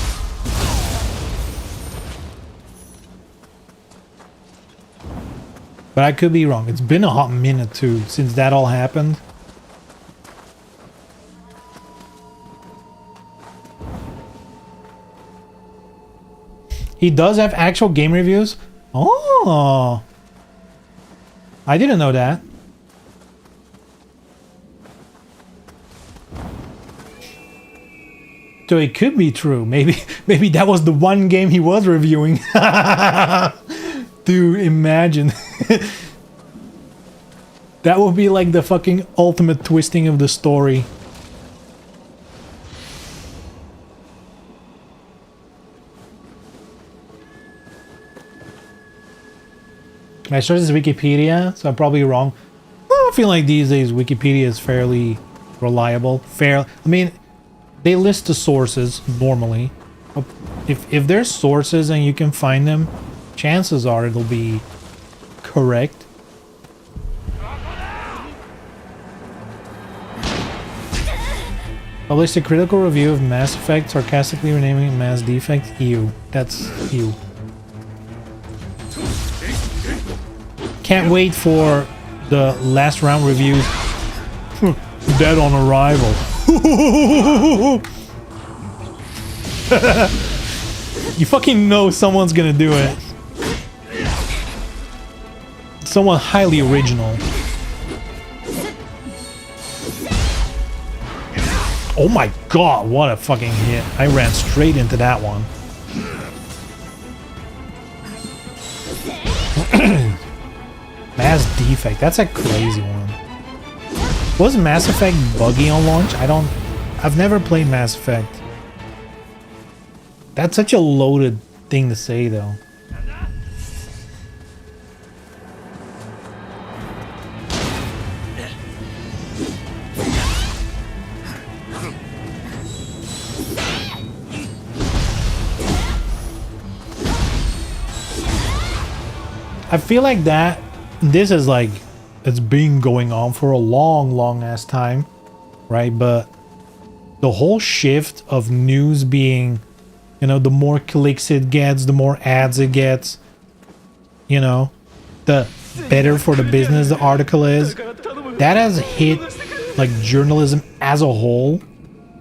But I could be wrong. It's been a hot minute too since that all happened. He does have actual game reviews? Oh! I didn't know that. So it could be true. Maybe that was the one game he was reviewing. To imagine. That would be like the fucking ultimate twisting of the story. My source is Wikipedia, so I'm probably wrong. Well, I feel like these days Wikipedia is fairly reliable. I mean, they list the sources normally. If there's sources and you can find them, chances are it'll be correct. Published a critical review of Mass Effect, sarcastically renaming it Mass Defect. Ew. That's ew. Can't wait for the last round reviews. Dead on arrival. You fucking know someone's gonna do it. Someone highly original. Oh my god, what a fucking hit. I ran straight into that one. Mass Defect, that's a crazy one. Was Mass Effect buggy on launch? I've never played Mass Effect. That's such a loaded thing to say though. I feel like this is like, it's been going on for a long ass time, right? But the whole shift of news being, you know, the more clicks it gets, the more ads it gets, you know, the better for the business the article is. That has hit like journalism as a whole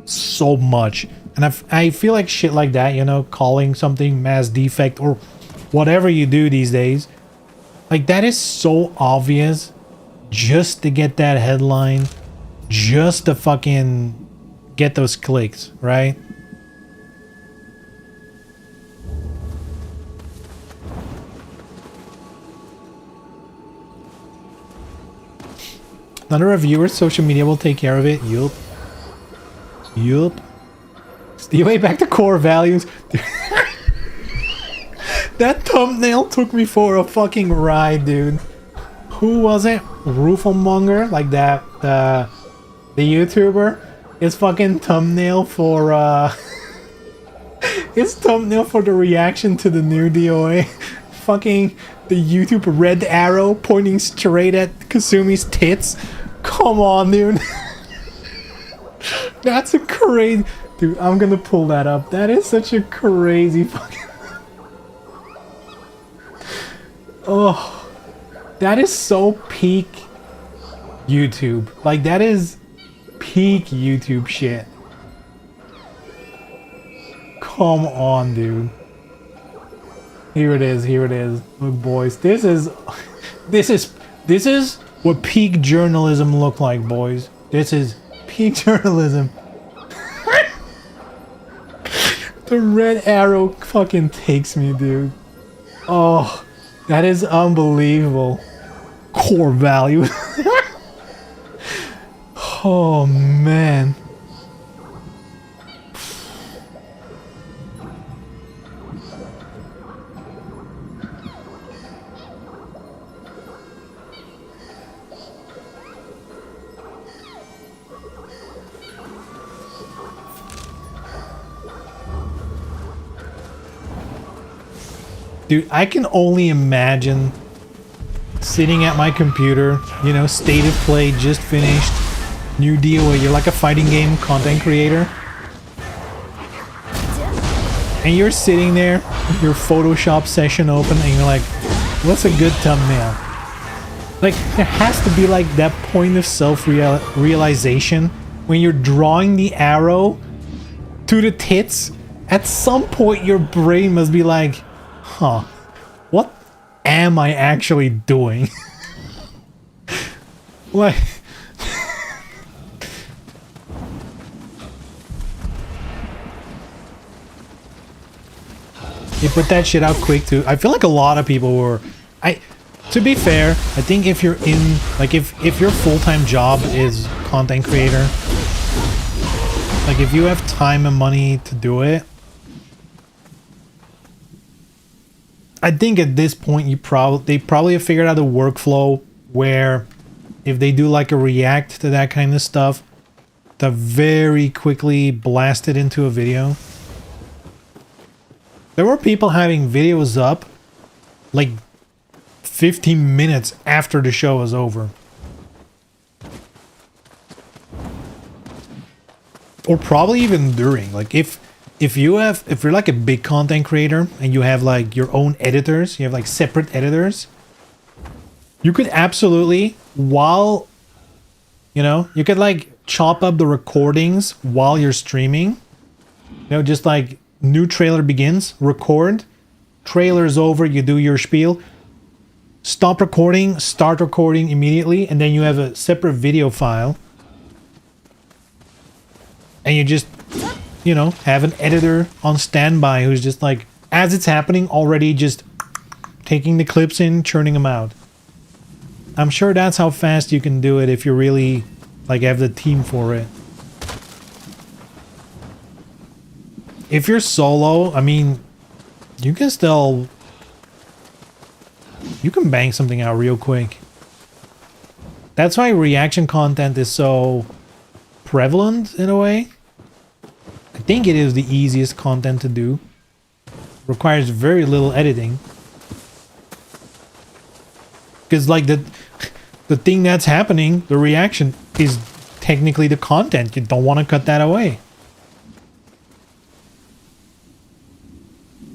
so much. And I feel like shit like that, you know, calling something Mass Defect or whatever you do these days, like that is so obvious just to get that headline, just to fucking get those clicks, right? None of our viewers' social media will take care of it. Yup. Yup. Stay way back to core values. That thumbnail took me for a fucking ride, dude. Who was it? Roofelmonger? Like that, the YouTuber? His fucking thumbnail for, It's thumbnail for the reaction to the new DOA. Fucking the YouTube red arrow pointing straight at Kasumi's tits. Come on, dude. That's a crazy... Dude, I'm gonna pull that up. That is such a crazy fucking... Oh. That is so peak YouTube. Like, that is peak YouTube shit. Come on, dude. Here it is, here it is. Look, boys, this is what peak journalism look like, boys. This is peak journalism. The red arrow fucking takes me, dude. Oh, that is unbelievable. Core value. Oh, man. Dude, I can only imagine sitting at my computer, you know, state of play just finished, new DOA, you're like a fighting game content creator. And you're sitting there with your Photoshop session open and you're like, what's a good thumbnail? Like, there has to be like that point of self-realization when you're drawing the arrow to the tits. At some point your brain must be like, huh, what am I actually doing? Like, you put that shit out quick too. I feel like a lot of people were, to be fair, I think if you're in, like if your full-time job is content creator, like if you have time and money to do it, I think at this point they probably have figured out a workflow where if they do like a react to that kind of stuff, to very quickly blast it into a video. There were people having videos up like 15 minutes after the show was over. Or probably even during. Like if you're like a big content creator and you have like your own editors, you have like separate editors, you could absolutely, while, you know, you could like chop up the recordings while you're streaming. You know, just like new trailer begins, record, trailer's over, you do your spiel, stop recording, start recording immediately, and then you have a separate video file. And you just, you know, have an editor on standby who's just like, as it's happening, already just taking the clips in, churning them out. I'm sure that's how fast you can do it if you really, like, have the team for it. If you're solo, I mean, you can still... You can bang something out real quick. That's why reaction content is so prevalent in a way. I think it is the easiest content to do. Requires very little editing. Because like the thing that's happening, the reaction, is technically the content. You don't want to cut that away.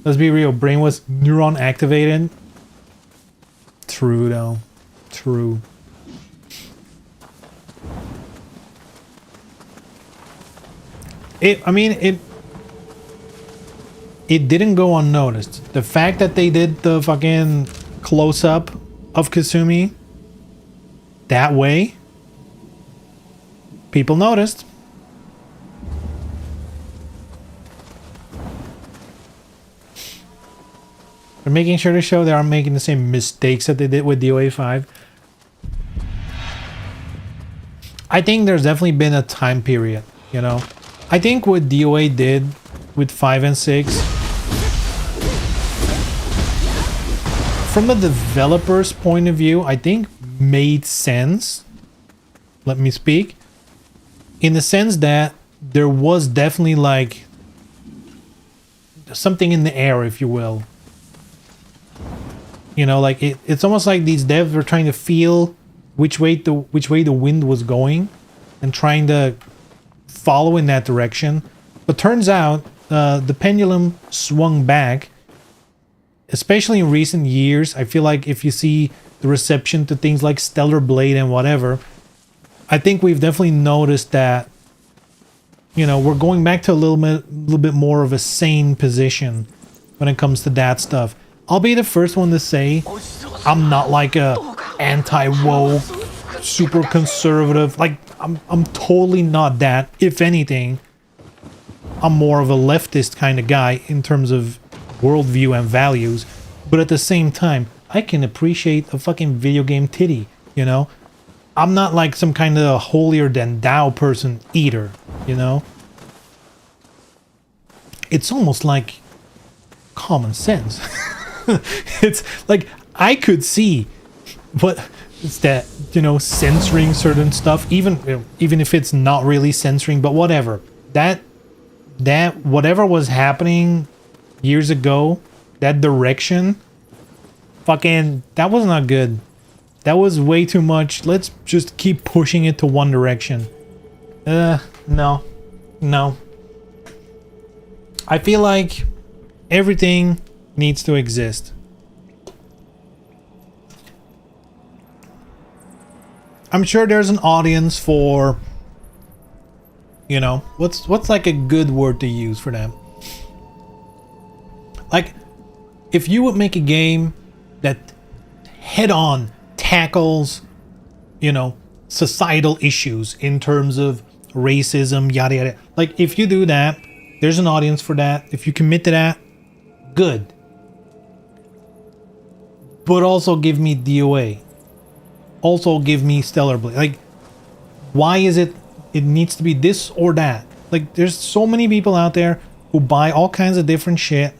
Let's be real, brain was neuron activated. True though. True. It didn't go unnoticed. The fact that they did the fucking close-up of Kasumi that way, people noticed. They're making sure to show they aren't making the same mistakes that they did with DOA 5. I think there's definitely been a time period, you know. I think what DOA did with 5 and 6, from a developer's point of view, I think made sense. Let me speak. In the sense that there was definitely like something in the air, if you will. You know, like it's almost like these devs were trying to feel which way the wind was going and trying to follow in that direction. But turns out the pendulum swung back, especially in recent years. I feel like if you see the reception to things like Stellar Blade and whatever, I think we've definitely noticed that, you know, we're going back to a little bit more of a sane position when it comes to that stuff. I'll be the first one to say I'm not like a anti-woke, super conservative. Like I'm totally not that. If anything, I'm more of a leftist kind of guy in terms of worldview and values. But at the same time, I can appreciate a fucking video game titty, you know? I'm not like some kind of holier than thou person either, you know? It's almost like common sense. It's like I could see what is that, you know, censoring certain stuff, even if it's not really censoring, but whatever. That whatever was happening years ago, that direction, fucking, that was not good. That was way too much. Let's just keep pushing it to one direction. No. I feel like everything needs to exist. I'm sure there's an audience for, you know, what's like a good word to use for them? Like, if you would make a game that head-on tackles, you know, societal issues in terms of racism, yada yada. Like, if you do that, there's an audience for that. If you commit to that, good. But also give me DOA. Also give me Stellar Blade. Like, why is it needs to be this or that? Like, there's so many people out there who buy all kinds of different shit.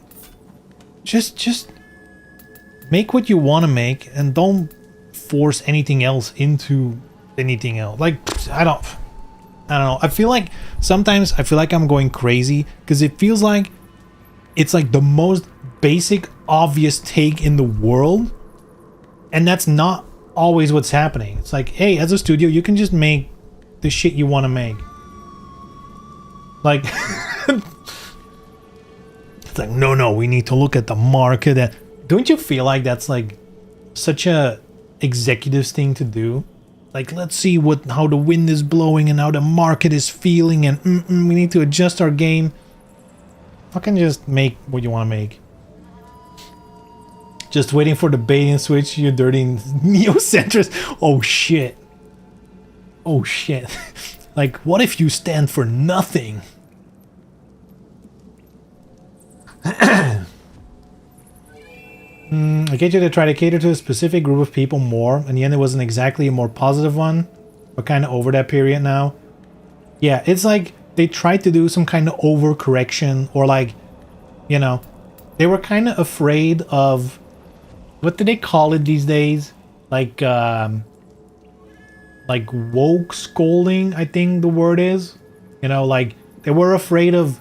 Just make what you want to make and don't force anything else into anything else. Like, I don't know. I feel like sometimes I'm going crazy because it feels like it's like the most basic, obvious take in the world, and that's not always what's happening. It's like, hey, as a studio, you can just make the shit you want to make. Like, it's like, no, we need to look at the market. And don't you feel like that's like such a executives thing to do? Like, let's see how the wind is blowing and how the market is feeling, and we need to adjust our game. Fucking just make what you want to make. Just waiting for the bait and switch, you dirty Nioh-centrist. Oh shit. Like, what if you stand for nothing? I get you to try to cater to a specific group of people more. In the end, it wasn't exactly a more positive one. We're kind of over that period now. Yeah, it's like they tried to do some kind of overcorrection, or like, you know, they were kind of afraid of, what do they call it these days? Like woke scolding, I think the word is. You know, like they were afraid of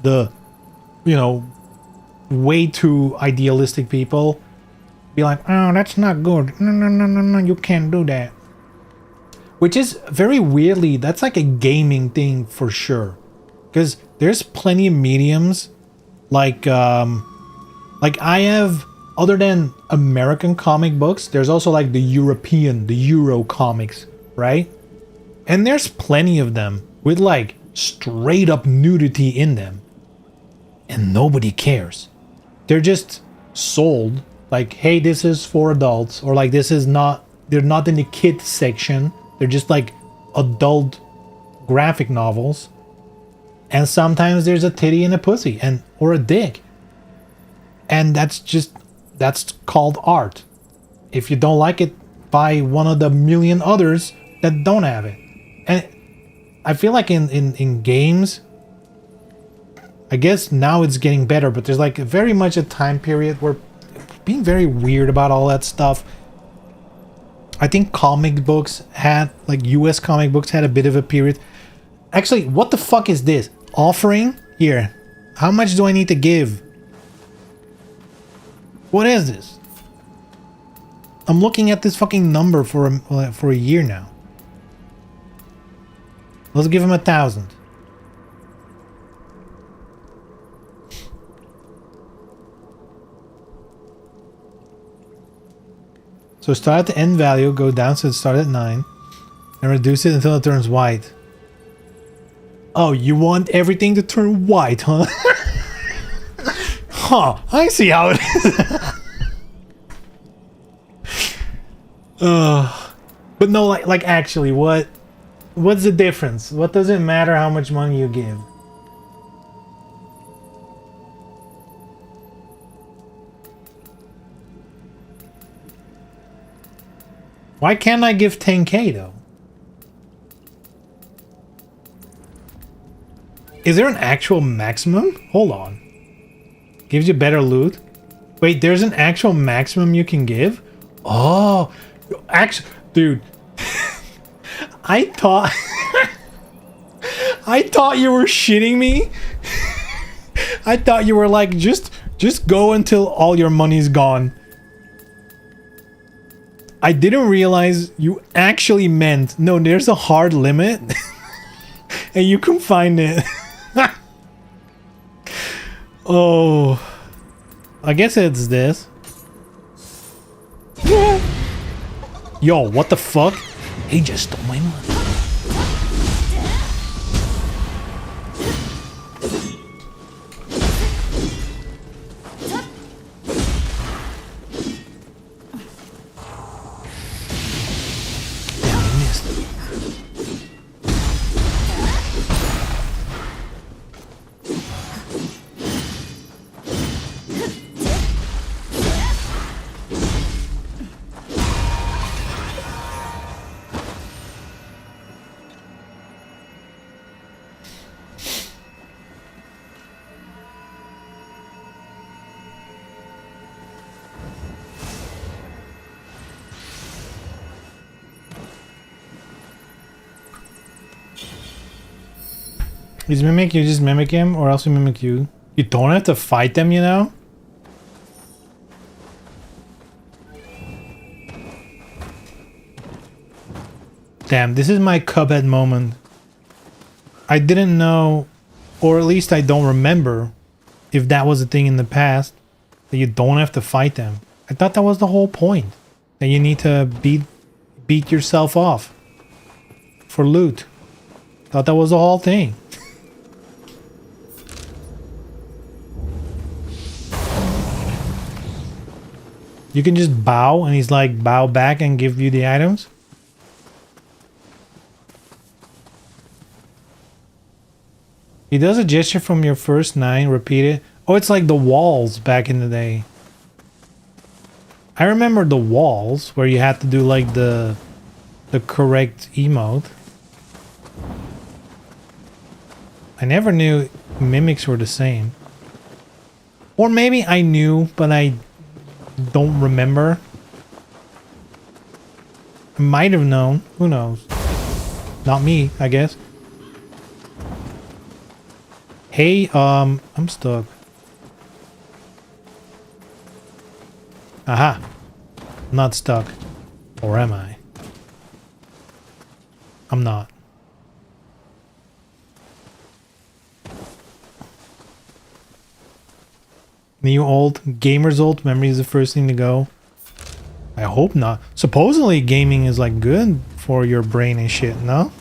the, you know, way too idealistic people be like, oh, that's not good. No, you can't do that. Which is very weirdly, that's like a gaming thing for sure. Because there's plenty of mediums like I have, other than American comic books, there's also like the Euro comics, right? And there's plenty of them with like straight up nudity in them. And nobody cares. They're just sold like, hey, this is for adults, or like this is not, they're not in the kids section. They're just like adult graphic novels. And sometimes there's a titty and a pussy or a dick. And that's called art. If you don't like it, buy one of the million others that don't have it. And I feel like in games, I guess now it's getting better, but there's like very much a time period where being very weird about all that stuff. I think comic books had, like US comic books had a bit of a period. Actually, what the fuck is this? Offering? Here. How much do I need to give? What is this? I'm looking at this fucking number for a year now. Let's give him 1,000. So start at the end value, go down so it starts at 9, and reduce it until it turns white. Oh, you want everything to turn white, huh? Huh, I see how it is. But no, like actually, what's the difference? What does it matter how much money you give? Why can't I give 10k though? Is there an actual maximum? Hold on. Gives you better loot? Wait, there's an actual maximum you can give? Oh, actually, dude. I thought I thought you were shitting me. I thought you were like, just go until all your money's gone. I didn't realize you actually meant, no, there's a hard limit and you can find it. Oh, I guess it's this. Yo, what the fuck? He just stole my money. He's mimic, you just mimic him, or else we mimic you. You don't have to fight them, you know? Damn, this is my Cuphead moment. I didn't know, or at least I don't remember, if that was a thing in the past, that you don't have to fight them. I thought that was the whole point. That you need to beat yourself off for loot. Thought that was the whole thing. You can just bow and he's like, bow back and give you the items. He does a gesture from your first 9, repeat it. Oh, it's like the walls back in the day. I remember the walls where you had to do like the correct emote. I never knew mimics were the same. Or maybe I knew, but I don't remember. I might have known. Who knows? Not me, I guess. Hey, I'm stuck. Aha. I'm not stuck. Or am I? I'm not. Nioh old, gamers old, memory is the first thing to go. I hope not. Supposedly gaming is like good for your brain and shit, no?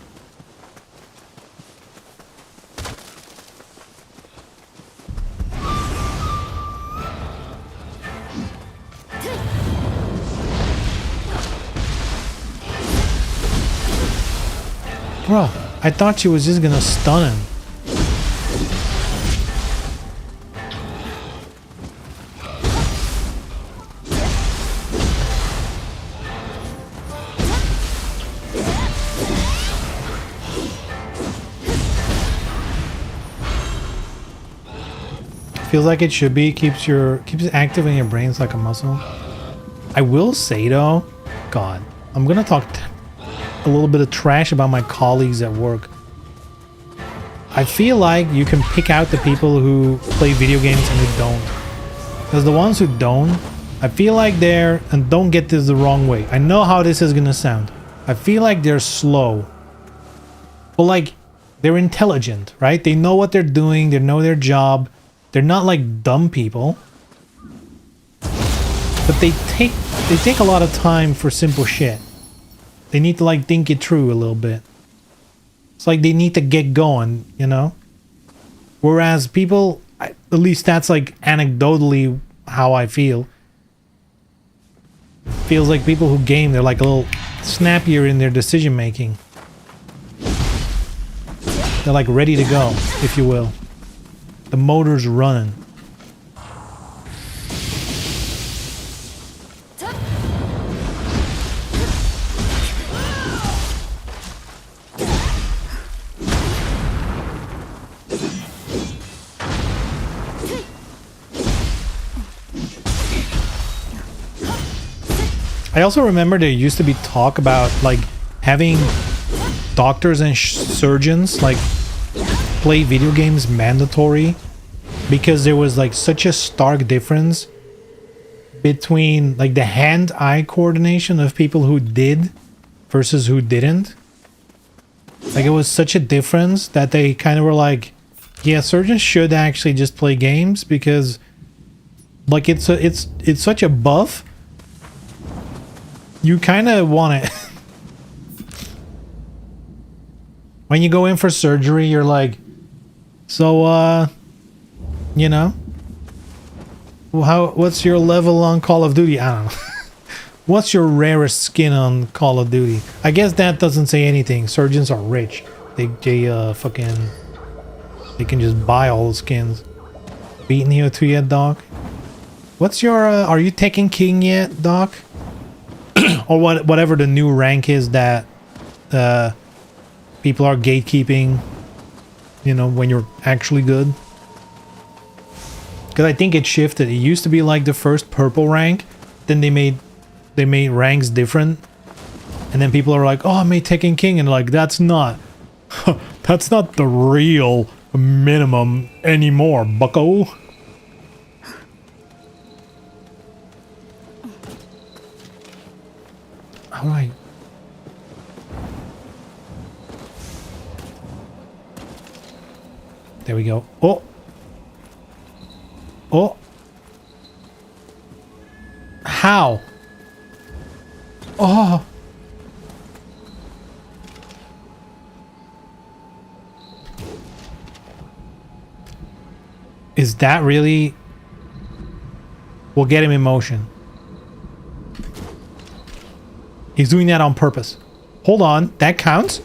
Bro, I thought she was just gonna stun him. Feels like it should be. Keeps it active in your brains like a muscle. I will say though, God, I'm gonna talk a little bit of trash about my colleagues at work. I feel like you can pick out the people who play video games and who don't. Because the ones who don't, I feel like they're, and don't get this the wrong way, I know how this is gonna sound. I feel like they're slow. But like, they're intelligent, right? They know what they're doing, they know their job. They're not like dumb people. But they take a lot of time for simple shit. They need to like think it through a little bit. It's like they need to get going, you know? Whereas people, at least that's like anecdotally how I feel. Feels like people who game, they're like a little snappier in their decision making. They're like ready to go, if you will. The motor's running. I also remember there used to be talk about like having doctors and surgeons like play video games mandatory because there was like such a stark difference between like the hand-eye coordination of people who did versus who didn't. Like it was such a difference that they kind of were like, yeah, surgeons should actually just play games because like it's such a buff. You kind of want it. When you go in for surgery, you're like, so, you know, what's your level on Call of Duty? I don't know. What's your rarest skin on Call of Duty? I guess that doesn't say anything. Surgeons are rich. They fucking, they can just buy all the skins. Beat Nioh 2 yet, Doc? What's your, are you taking King yet, Doc? Or whatever the new rank is that people are gatekeeping, you know, when you're actually good. Because I think it shifted. It used to be like the first purple rank, then they made ranks different, and then people are like, oh, I made Tekken King, and like that's not the real minimum anymore, bucko. How do I... There we go. Oh! Oh! How? Oh! Is that really... We'll get him in motion. He's doing that on purpose. Hold on, that counts?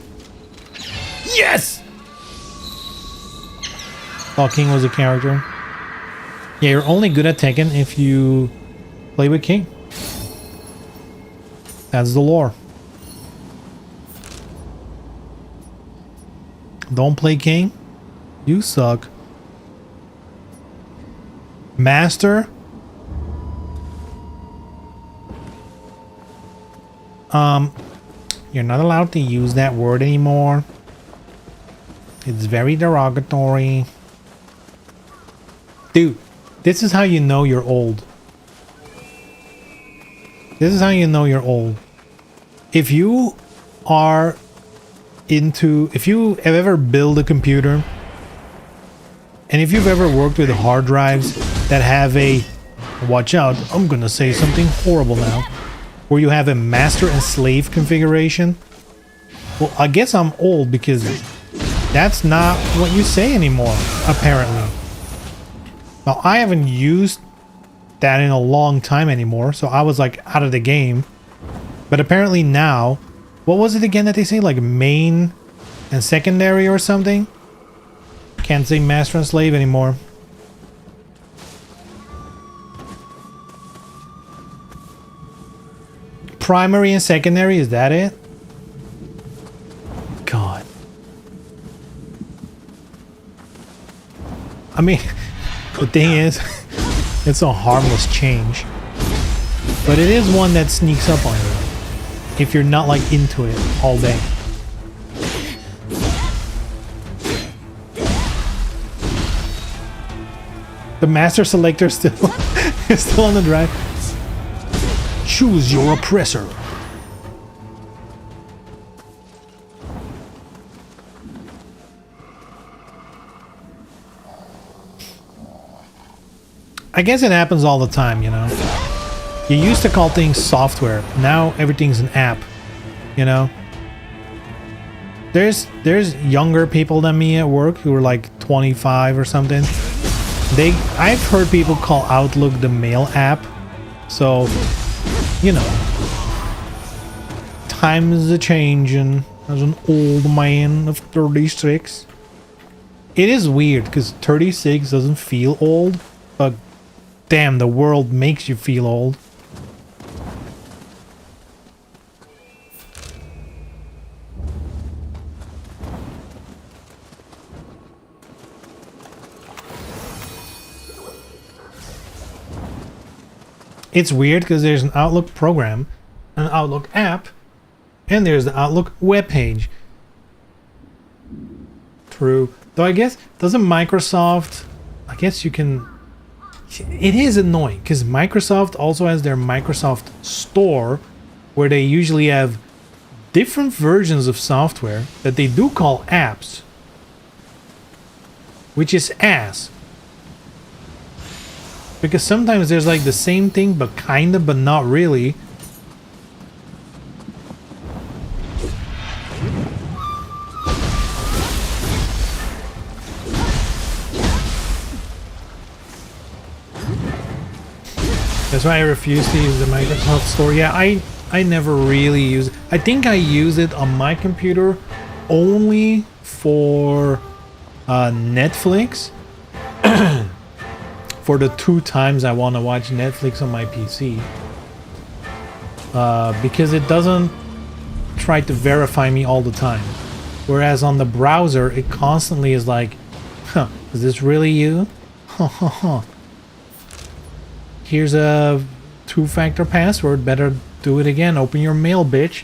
Yes! Thought King was a character. Yeah, you're only good at Tekken if you play with King. That's the lore. Don't play King? You suck. Master? You're not allowed to use that word anymore. It's very derogatory. Dude, this is how you know you're old. This is how you know you're old. If you are into... If you have ever built a computer, and if you've ever worked with hard drives that have a... Watch out, I'm gonna say something horrible now. Where you have a master and slave configuration. Well, I guess I'm old because that's not what you say anymore, apparently. Now, I haven't used that in a long time anymore, so I was like out of the game. But apparently now, what was it again that they say? Like main and secondary or something? Can't say master and slave anymore. Primary and secondary, is that it? God. I mean, the thing is, it's a harmless change. But it is one that sneaks up on you. If you're not like into it all day. The master selector still is still on the drive. Choose your oppressor. I guess it happens all the time, you know. You used to call things software. Now everything's an app, you know. There's younger people than me at work who are like 25 or something. I've heard people call Outlook the mail app. So, you know, times are changing as an old man of 36. It is weird because 36 doesn't feel old, but damn, the world makes you feel old. It's weird because there's an Outlook program, an Outlook app, and there's the Outlook webpage. True. Though I guess, doesn't Microsoft... I guess you can... It is annoying because Microsoft also has their Microsoft Store where they usually have different versions of software that they do call apps. Which is ass. Because sometimes there's like the same thing but kinda but not really. That's why I refuse to use the Microsoft Store. Yeah, I never really use it. I think I use it on my computer only for Netflix. For the 2 times I want to watch Netflix on my PC. Because it doesn't try to verify me all the time. Whereas on the browser, it constantly is like, huh, is this really you? Huh, huh, huh. Here's a 2-factor password. Better do it again. Open your mail, bitch.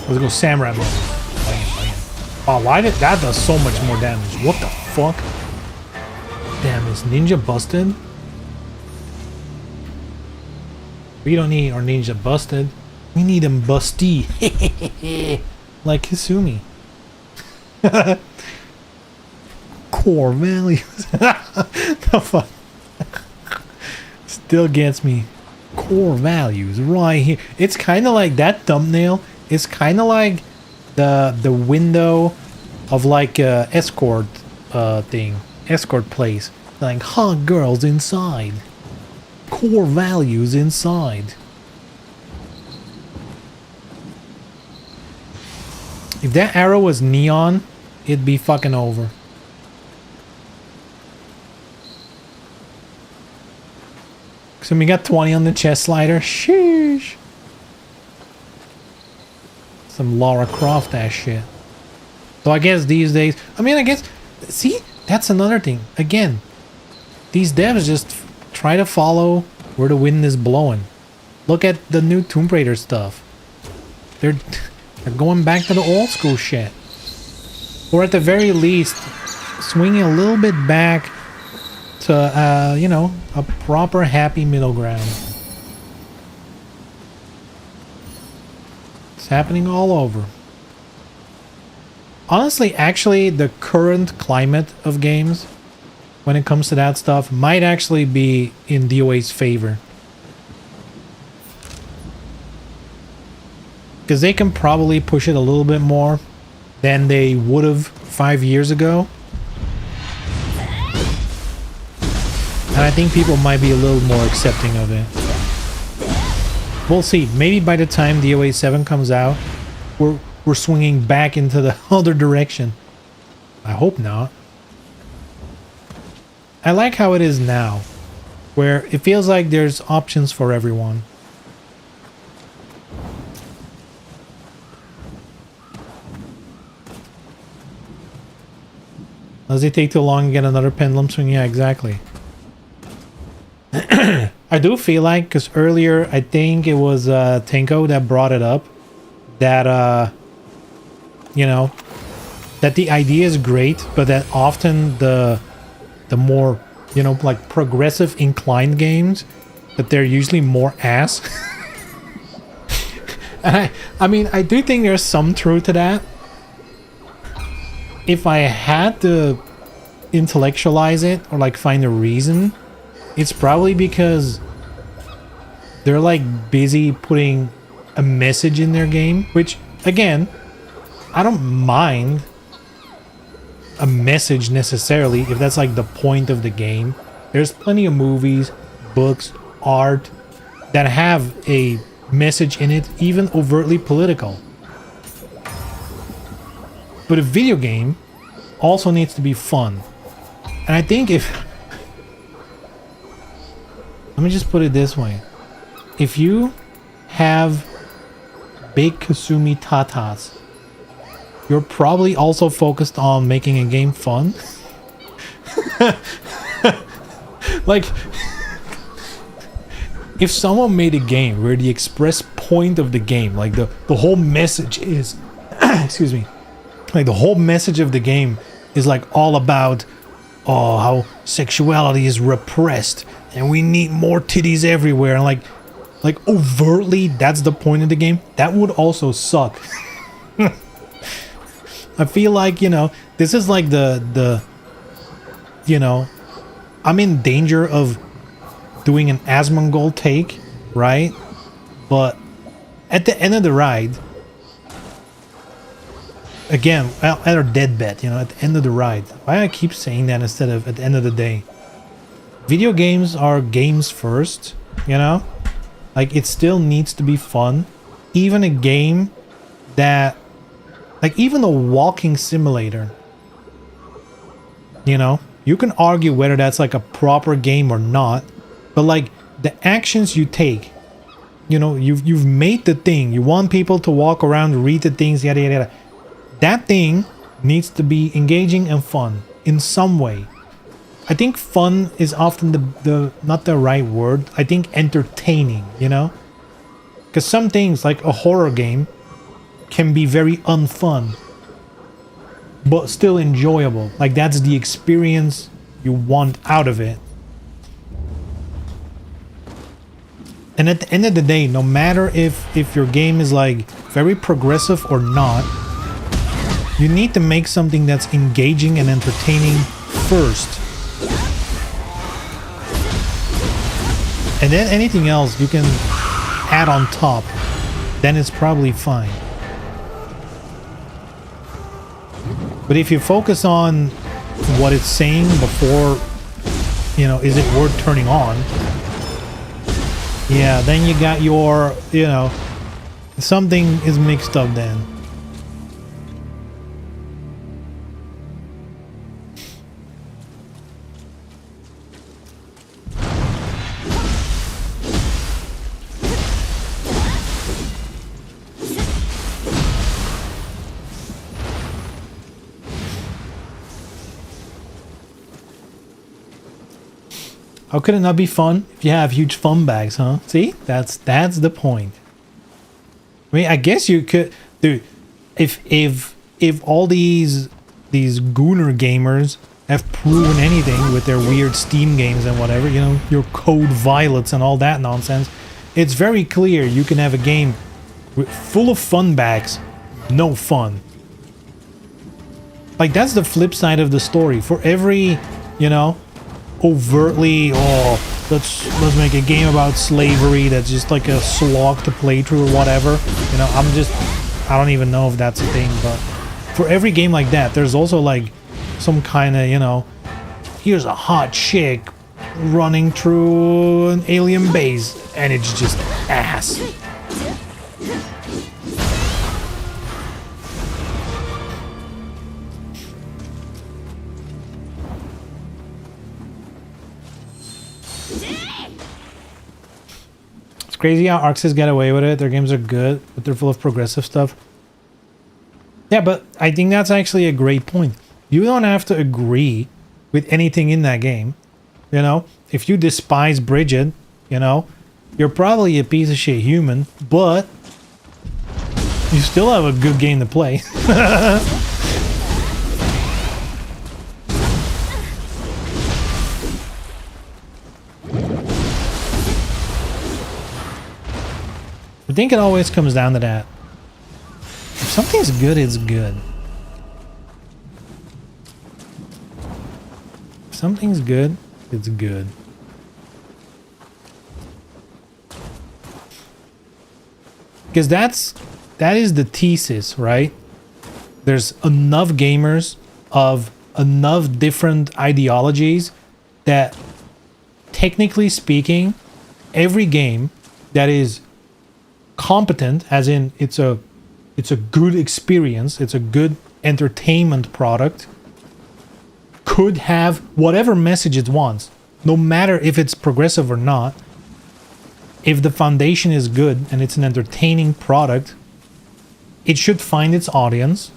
Let's go samurai mode. Oh, why did that does so much more damage? What the fuck? Damn, is ninja busted? We don't need our ninja busted. We need him busty. Like Kasumi. Core values. The fuck? Still gets me. Core values right here. It's kind of like that thumbnail. It's kind of like the window of like a escort thing, escort place. Like hot girls inside, core values inside. If that arrow was neon, it'd be fucking over. So we got 20 on the chest slider. Sheesh. Some Lara Croft ass shit. So I guess these days, I guess, see, that's another thing. Again, these devs just try to follow where the wind is blowing. Look at the new Tomb Raider stuff. They're going back to the old school shit. Or at the very least, swinging a little bit back to, you know, a proper happy middle ground. It's happening all over. Honestly, actually, the current climate of games, when it comes to that stuff, might actually be in DOA's favor. Because they can probably push it a little bit more than they would have 5 years ago. And I think people might be a little more accepting of it. We'll see. Maybe by the time DOA 7 comes out, we're swinging back into the other direction. I hope not. I like how it is now. where it feels like there's options for everyone. Does it take too long to get another pendulum swing? Yeah, exactly. I do feel like, because earlier I think it was Tenko that brought it up, that you know, that the idea is great, but that often the more, you know, like progressive inclined games, that they're usually more ass. And I mean, I do think there's some truth to that. If I had to intellectualize it or like find a reason, it's probably because they're like busy putting a message in their game, which again, I don't mind a message necessarily if that's like the point of the game. There's plenty of movies, books, art that have a message in it, even overtly political. But a video game also needs to be fun. And I think if... Let me just put it this way. If you have big Kasumi tatas, you're probably also focused on making a game fun. Like, if someone made a game where the express point of the game, like the whole message is... excuse me. Like the whole message of the game is like all about, oh, how sexuality is repressed and we need more titties everywhere, and like overtly that's the point of the game, that would also suck. I feel like, you know, this is like the you know, I'm in danger of doing an Asmongold take, right? But at the end of the ride, again, at our deadbed, you know, at the end of the ride. Why I keep saying that instead of at the end of the day? Video games are games first, you know? Like, it still needs to be fun. Even a game that... Like, even a walking simulator. You know? You can argue whether that's like a proper game or not. But like, the actions you take... You know, you've made the thing. You want people to walk around, read the things, yada yada yada. That thing needs to be engaging and fun in some way. I think fun is often the not the right word. I think entertaining, you know? Because some things, like a horror game, can be very unfun, but still enjoyable. Like, that's the experience you want out of it. And at the end of the day, no matter if your game is like very progressive or not, you need to make something that's engaging and entertaining first. And then anything else you can add on top. Then it's probably fine. But if you focus on what it's saying before, you know, is it worth turning on? Yeah, then you got your, you know, something is mixed up then. How could it not be fun if you have huge fun bags, huh? See? That's the point. I mean, I guess you could, dude, if all these gooner gamers have proven anything with their weird Steam games and whatever, you know, your Code Violets and all that nonsense, it's very clear you can have a game full of fun bags, no fun. Like, that's the flip side of the story. For every, you know, overtly, oh, let's make a game about slavery that's just like a slog to play through or whatever, you know, I don't even know if that's a thing, but for every game like that, there's also like some kind of, you know, here's a hot chick running through an alien base and it's just ass. crazy how Arxis get away with it. Their games are good, but they're full of progressive stuff. Yeah, but I think that's actually a great point. You don't have to agree with anything in that game. You know, if you despise Bridget, you know, you're probably a piece of shit human, but you still have a good game to play. I think it always comes down to that. If something's good, it's good. If something's good, it's good. Because that is the thesis, right? There's enough gamers of enough different ideologies that, technically speaking, every game that is competent, as in it's a good experience, it's a good entertainment product, could have whatever message it wants, no matter if it's progressive or not. If the foundation is good and it's an entertaining product, it should find its audience,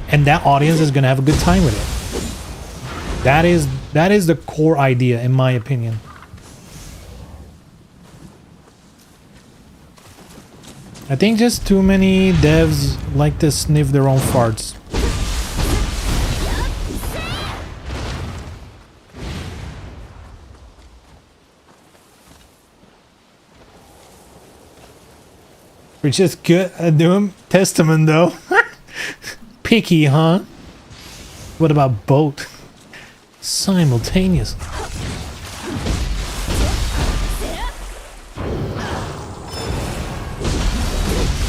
and that audience is going to have a good time with it. That is the core idea, in my opinion. I think just too many devs like to sniff their own farts. We're just good at doing Testament though. Picky, huh? What about both? Simultaneous.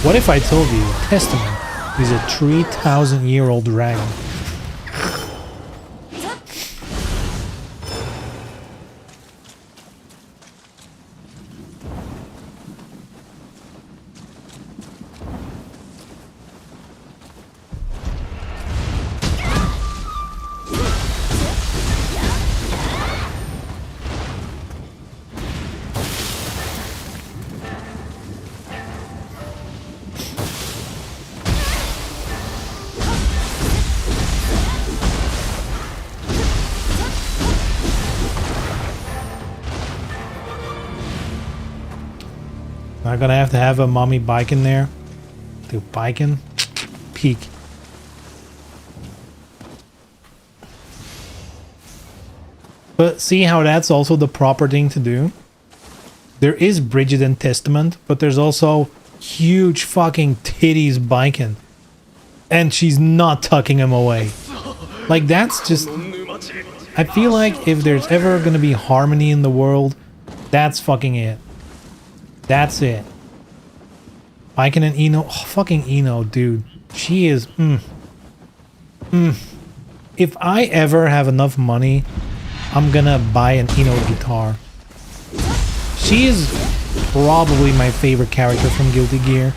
What if I told you Testament is a 3,000-year-old dragon? Not gonna have to have a mommy bike in there. Do biking? Peak. But see how that's also the proper thing to do? There is Bridget and Testament, but there's also huge fucking titties biking. And she's not tucking him away. Like, that's just... I feel like if there's ever gonna be harmony in the world, that's fucking it. That's it. Biken and Eno. Oh, fucking Eno, dude. She is... If I ever have enough money, I'm gonna buy an Eno guitar. She is probably my favorite character from Guilty Gear.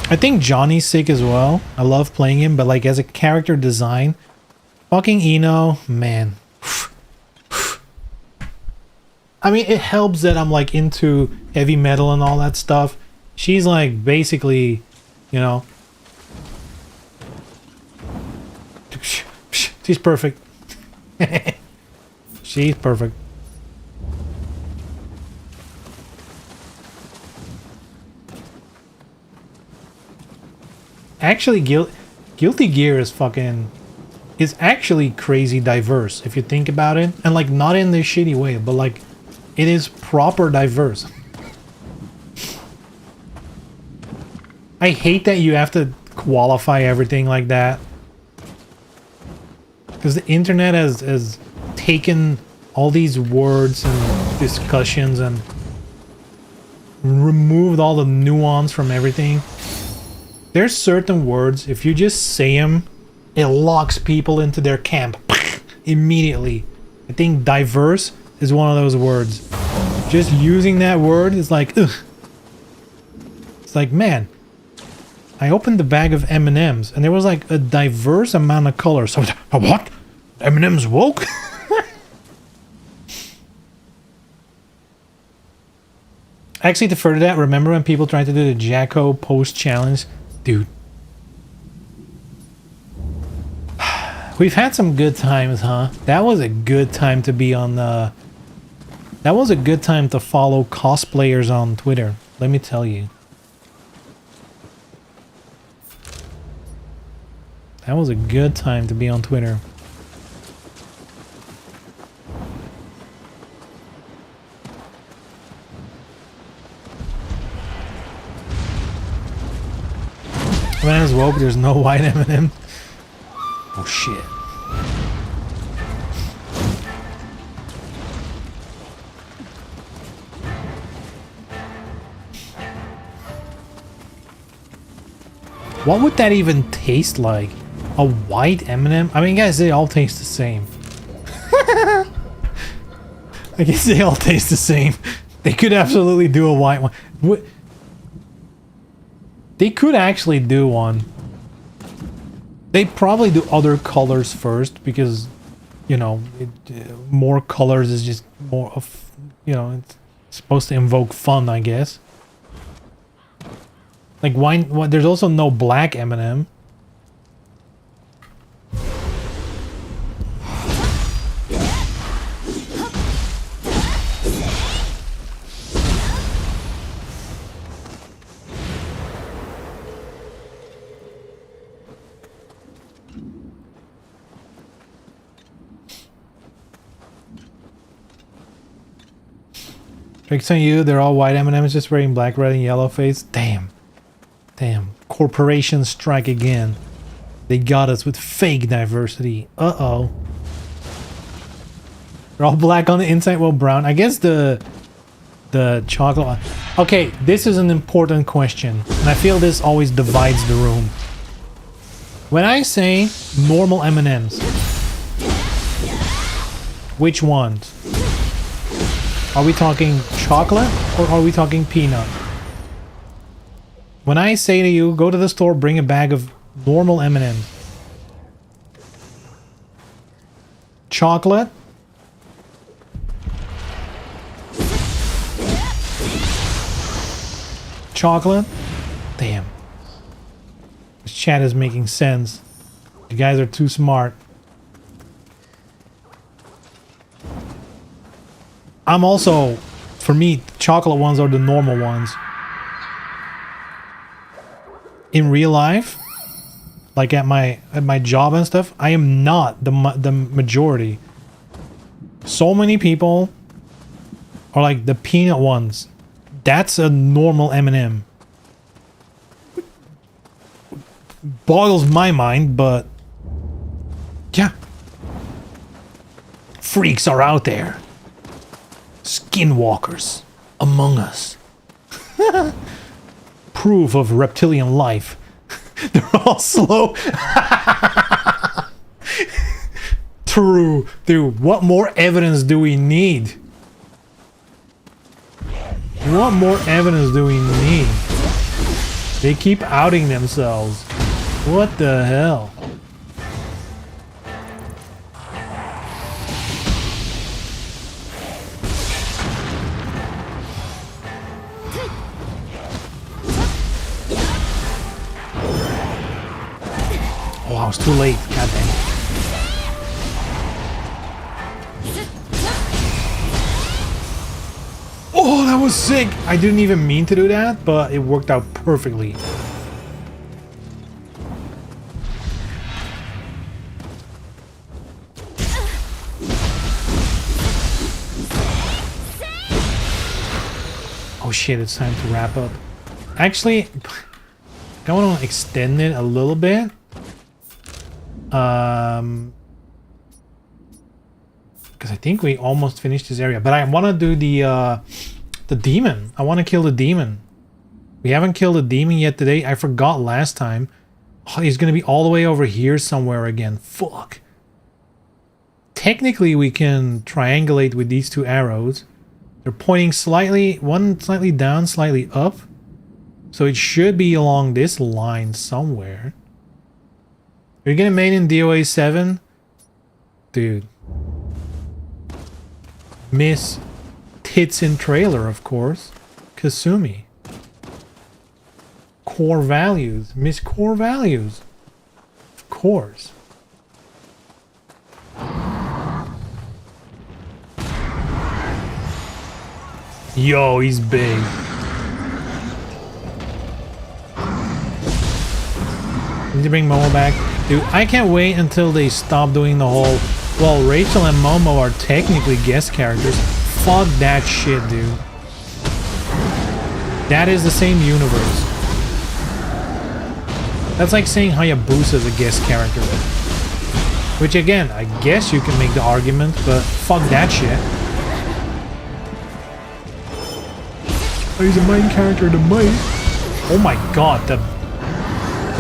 I think Johnny's sick as well. I love playing him, but like as a character design, fucking Eno, man. I mean, it helps that I'm like into heavy metal and all that stuff. She's like basically, you know, she's perfect. She's perfect. Actually, Guilty Gear is fucking... is actually crazy diverse if you think about it. And like not in this shitty way, but like it is proper diverse. I hate that you have to qualify everything like that. Because the internet has taken all these words and discussions and removed all the nuance from everything. There's certain words, if you just say them, it locks people into their camp immediately. I think diverse is one of those words. Just using that word is like, ugh. It's like, man, I opened the bag of M&Ms and there was like a diverse amount of colors. So, what? M&M's woke? Actually, to further that, remember when people tried to do the Jacko post challenge? Dude. We've had some good times, huh? That was a good time to be on the... That was a good time to follow cosplayers on Twitter. Let me tell you. That was a good time to be on Twitter. Might as well, but there's no white M&M. Oh shit. What would that even taste like? A white M&M? I mean, guys, they all taste the same. I guess they all taste the same. They could absolutely do a white one. They could actually do one. They'd probably do other colors first because, you know, more colors is just more of, you know, it's supposed to invoke fun, I guess. Like, why there's also no black M&M. Tricks on you, they're all white M&M's just wearing black, red, and yellow face. Damn. Damn. Corporations strike again. They got us with fake diversity. Uh-oh. They're all black on the inside, well brown. I guess the chocolate... Okay, this is an important question. And I feel this always divides the room. When I say normal M&M's, which ones? Are we talking chocolate or are we talking peanut? When I say to you, go to the store, bring a bag of normal M&M's. Chocolate. Chocolate. Damn. This chat is making sense. You guys are too smart. I'm also, for me, chocolate ones are the normal ones. In real life, like at my job and stuff, I am not the majority. So many people are like the peanut ones. That's a normal M&M. Boggles my mind, but yeah. Freaks are out there. Skinwalkers among us. Proof of reptilian life. They're all slow. True. Dude, what more evidence do we need? What more evidence do we need? They keep outing themselves. What the hell? Oh, I was too late. God dang it. Oh, that was sick. I didn't even mean to do that, but it worked out perfectly. Oh shit, it's time to wrap up. Actually, I want to extend it a little bit. Because I think we almost finished this area, but I want to do the demon. I want to kill the demon. We haven't killed the demon yet today. I forgot last time. Oh, he's gonna be all the way over here somewhere again. Fuck. Technically, we can triangulate with these two arrows. They're pointing slightly, one slightly down, slightly up. So it should be along this line somewhere. Are you gonna main in DOA 7? Dude. Miss Tits in trailer, of course. Kasumi. Core values. Miss core values. Of course. Yo, he's big. Need to bring Momo back. Dude, I can't wait until they stop doing the whole, well, Rachel and Momo are technically guest characters. Fuck that shit, dude. That is the same universe. That's like saying Hayabusa is a guest character. Which again, I guess you can make the argument, but fuck that shit. Oh, he's a main character, the might. Oh my god, the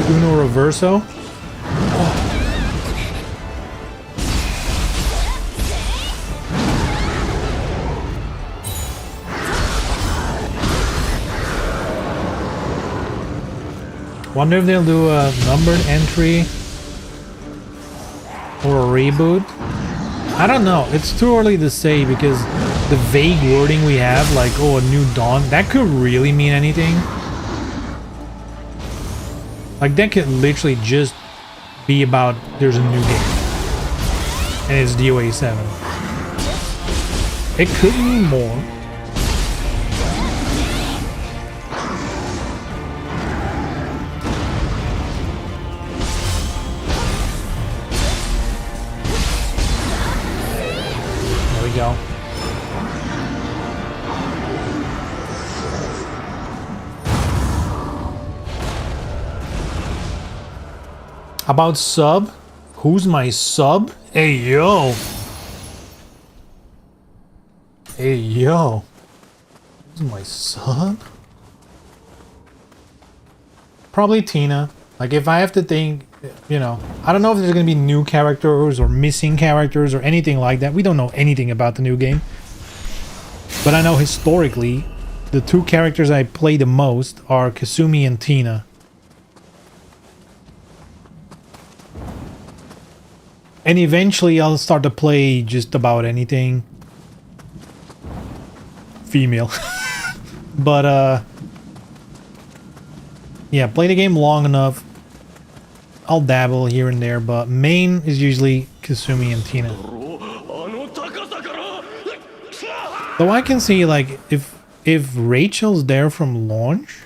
Uno Reverso. Oh. Wonder if they'll do a numbered entry or a reboot. I don't know. It's too early to say because the vague wording we have, like, oh, a new dawn, that could really mean anything. Like, that could literally just be about there's a new game. And it's DOA 7. It could mean more. There we go. About sub? Who's my sub? Hey, yo. Hey, yo. Who's my sub? Probably Tina. Like, if I have to think, you know, I don't know if there's going to be new characters or missing characters or anything like that. We don't know anything about the new game. But I know historically, the two characters I play the most are Kasumi and Tina. And eventually I'll start to play just about anything female. But yeah, play the game long enough. I'll dabble here and there, but main is usually Kasumi and Tina. Though I can see, like, if Rachel's there from launch,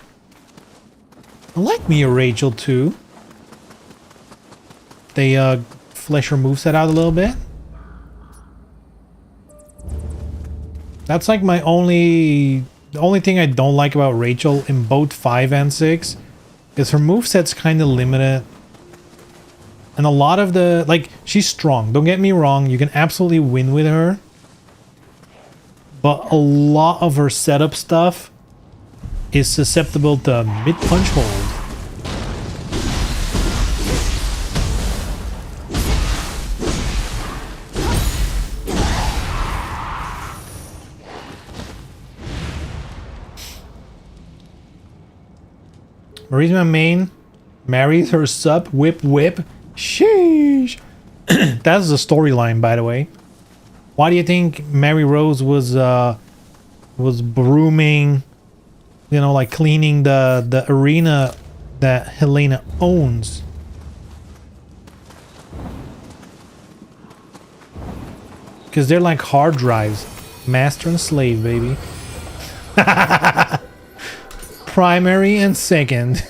I like me a Rachel too. They flesh her moveset out a little bit. That's like the only thing I don't like about Rachel in both 5 and 6 is her moveset's kind of limited. And a lot of the, like, she's strong, don't get me wrong, you can absolutely win with her. But a lot of her setup stuff is susceptible to mid-punch hold. Marie's my main, marries her sub, whip whip. Sheesh. That's the storyline, by the way. Why do you think Mary Rose was brooming, you know, like cleaning the arena that Helena owns? Because they're like hard drives. Master and slave, baby. Primary and second.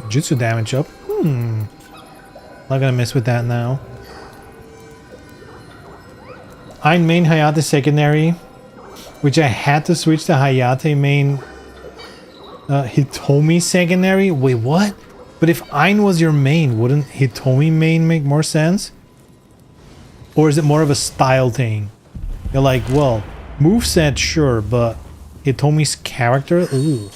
Jutsu damage up. Not gonna mess with that now. Ein main Hayate secondary, which I had to switch to Hayate main Hitomi secondary. Wait, what? But if Ein was your main, wouldn't Hitomi main make more sense? Or is it more of a style thing? You're like, well, moveset, sure, but Hitomi's character? Ooh.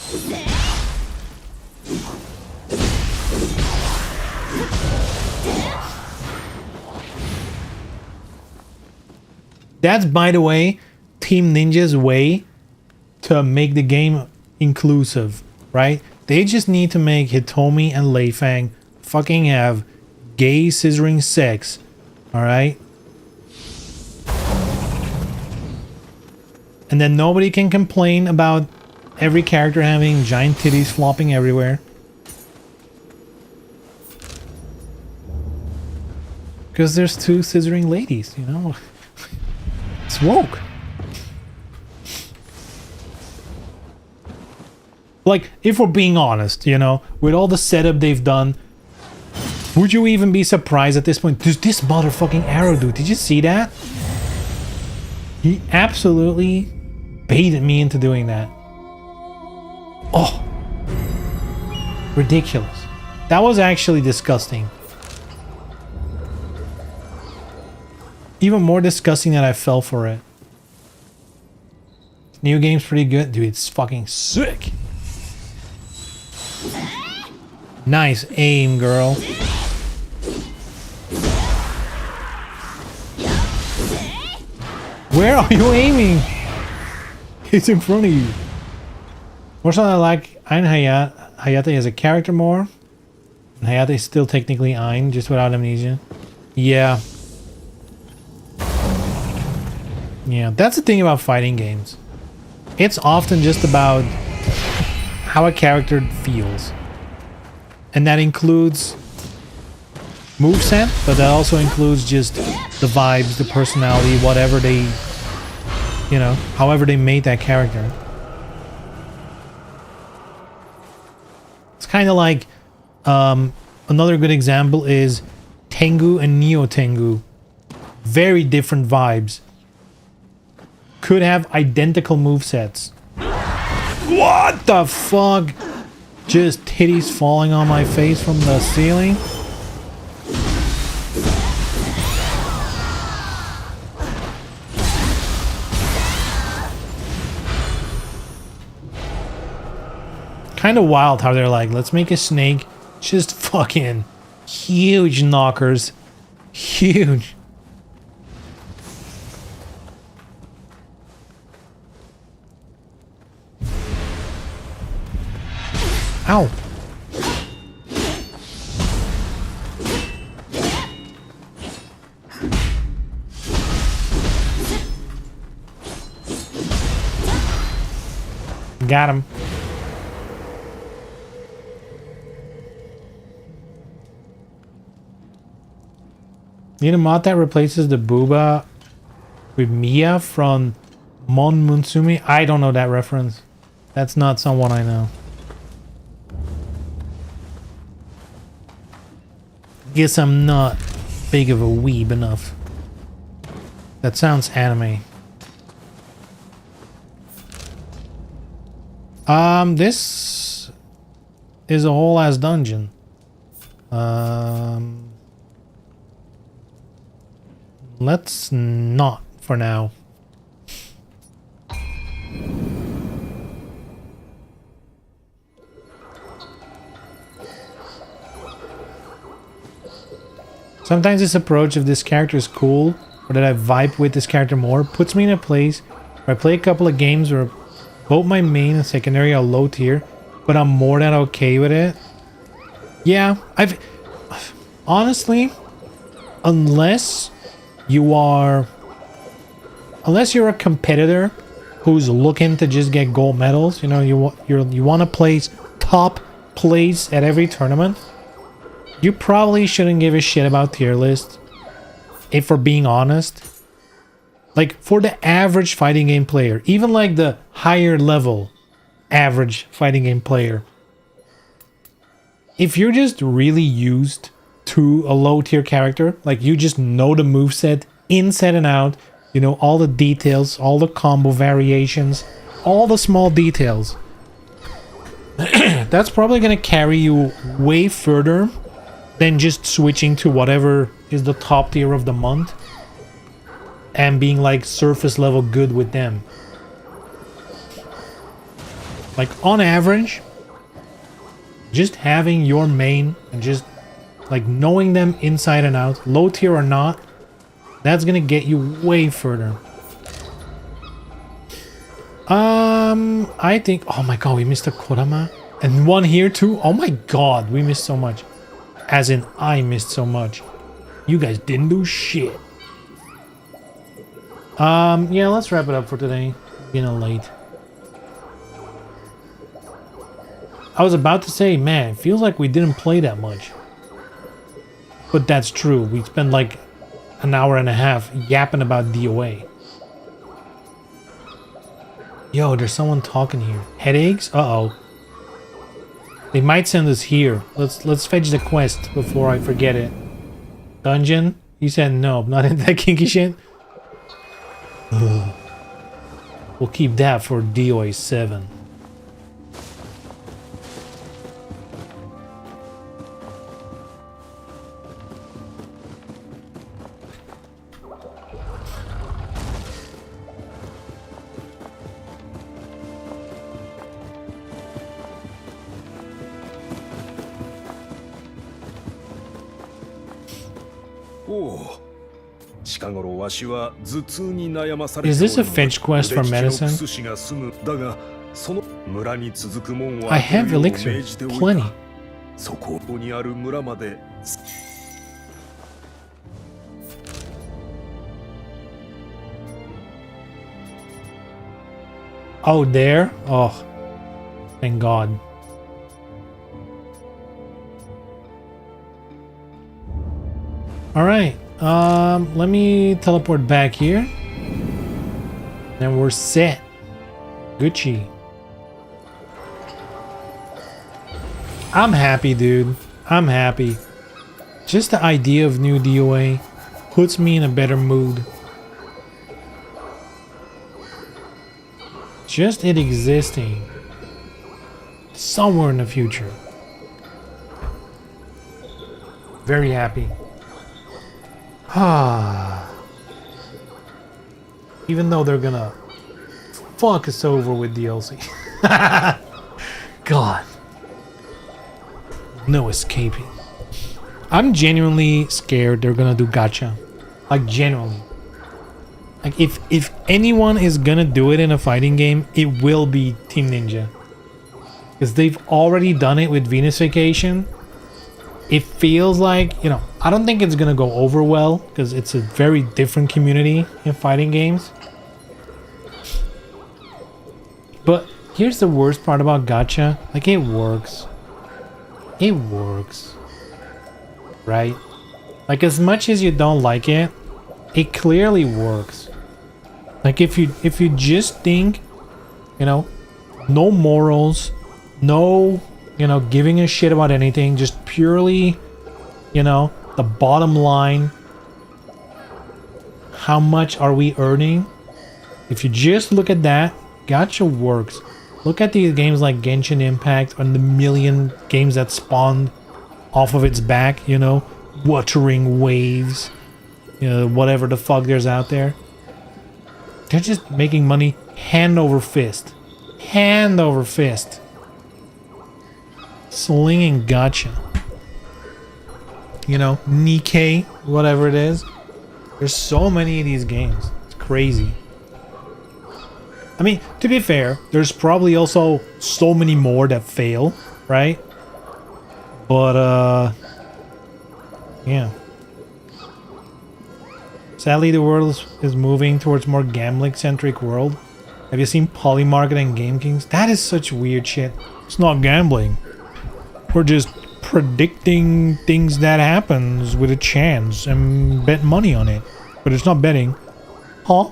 That's, by the way, Team Ninja's way to make the game inclusive, right? They just need to make Hitomi and Lei Fang fucking have gay scissoring sex. Alright? And then nobody can complain about every character having giant titties flopping everywhere. Because there's two scissoring ladies, you know? It's woke. Like, if we're being honest, you know, with all the setup they've done, would you even be surprised at this point? There's this motherfucking arrow dude. Did you see that? He absolutely baited me into doing that. Oh. Ridiculous. That was actually disgusting. Even more disgusting that I fell for it. New game's pretty good. Dude, it's fucking sick. Nice aim, girl. Where are you aiming? It's in front of you. More something I like Ein Hayate as a character more. And Hayate is still technically Ein, just without amnesia. Yeah. Yeah, that's the thing about fighting games. It's often just about how a character feels. And that includes moveset, but that also includes just the vibes, the personality, whatever they, you know, however they made that character. It's kind of like, another good example is Tengu and Nioh Tengu. Very different vibes. Could have identical movesets. What the fuck? Just titties falling on my face from the ceiling? Kind of wild how they're like, let's make a snake. Just fucking huge knockers. Huge. Ow. Got him. Need a mod that replaces the booba with Mia from Mon Munsumi? I don't know that reference. That's not someone I know. Guess I'm not big of a weeb enough. That sounds anime. This is a whole ass dungeon. Let's not for now. Sometimes this approach of this character is cool, or that I vibe with this character more, puts me in a place where I play a couple of games where both my main and secondary are low tier, but I'm more than okay with it. Yeah, honestly, unless you're a competitor who's looking to just get gold medals, you know, you want to place top place at every tournament, you probably shouldn't give a shit about tier lists, if we're being honest. Like, for the average fighting game player, even like the higher level average fighting game player, if you're just really used to a low tier character, like you just know the moveset inside and out, you know, all the details, all the combo variations, all the small details, that's probably gonna carry you way further than just switching to whatever is the top tier of the month and being like surface level good with them. Like, on average, just having your main and just like knowing them inside and out, low tier or not, that's gonna get you way further. I think, oh my god, we missed a Kodama and one here too. Oh my god, we missed so much. As in, I missed so much. You guys didn't do shit. Yeah, let's wrap it up for today. Getting late. I was about to say, man, it feels like we didn't play that much. But that's true. We spent like an hour and a half yapping about DOA. Yo, there's someone talking here. Headaches? Uh-oh. They might send us here. Let's fetch the quest before I forget it. Dungeon? You said no, I'm not into that kinky shit. Ugh. We'll keep that for DOA 7. Is this a fetch quest for medicine? I have elixir. Plenty. Oh, there? Oh, thank God. Alright, let me teleport back here. Then we're set. Gucci. I'm happy, dude. I'm happy. Just the idea of new DOA puts me in a better mood. Just it existing somewhere in the future. Very happy. Ah. Even though they're gonna fuck us over with DLC. God. No escaping. I'm genuinely scared they're gonna do gacha. Like genuinely. Like if anyone is gonna do it in a fighting game, it will be Team Ninja. Because they've already done it with Venus Vacation. It feels like, you know, I don't think it's gonna go over well because it's a very different community in fighting games. But here's the worst part about gacha. Like, it works. It works. Right? Like, as much as you don't like it, it clearly works. Like, if you just think, you know, no morals, no, you know, giving a shit about anything, just purely, you know, the bottom line, how much are we earning? If you just look at that, gacha works. Look at these games like Genshin Impact and the million games that spawned off of its back, you know, Wuthering Waves, you know, whatever the fuck there's out there. They're just making money hand over fist. Hand over fist. Slinging gacha. You know, Nikkei, whatever it is. There's so many of these games. It's crazy. I mean, to be fair, there's probably also so many more that fail, right? But, yeah. Sadly, the world is moving towards more gambling-centric world. Have you seen Polymarket and Game Kings? That is such weird shit. It's not gambling. We're just predicting things that happens with a chance and bet money on it. But it's not betting. Huh?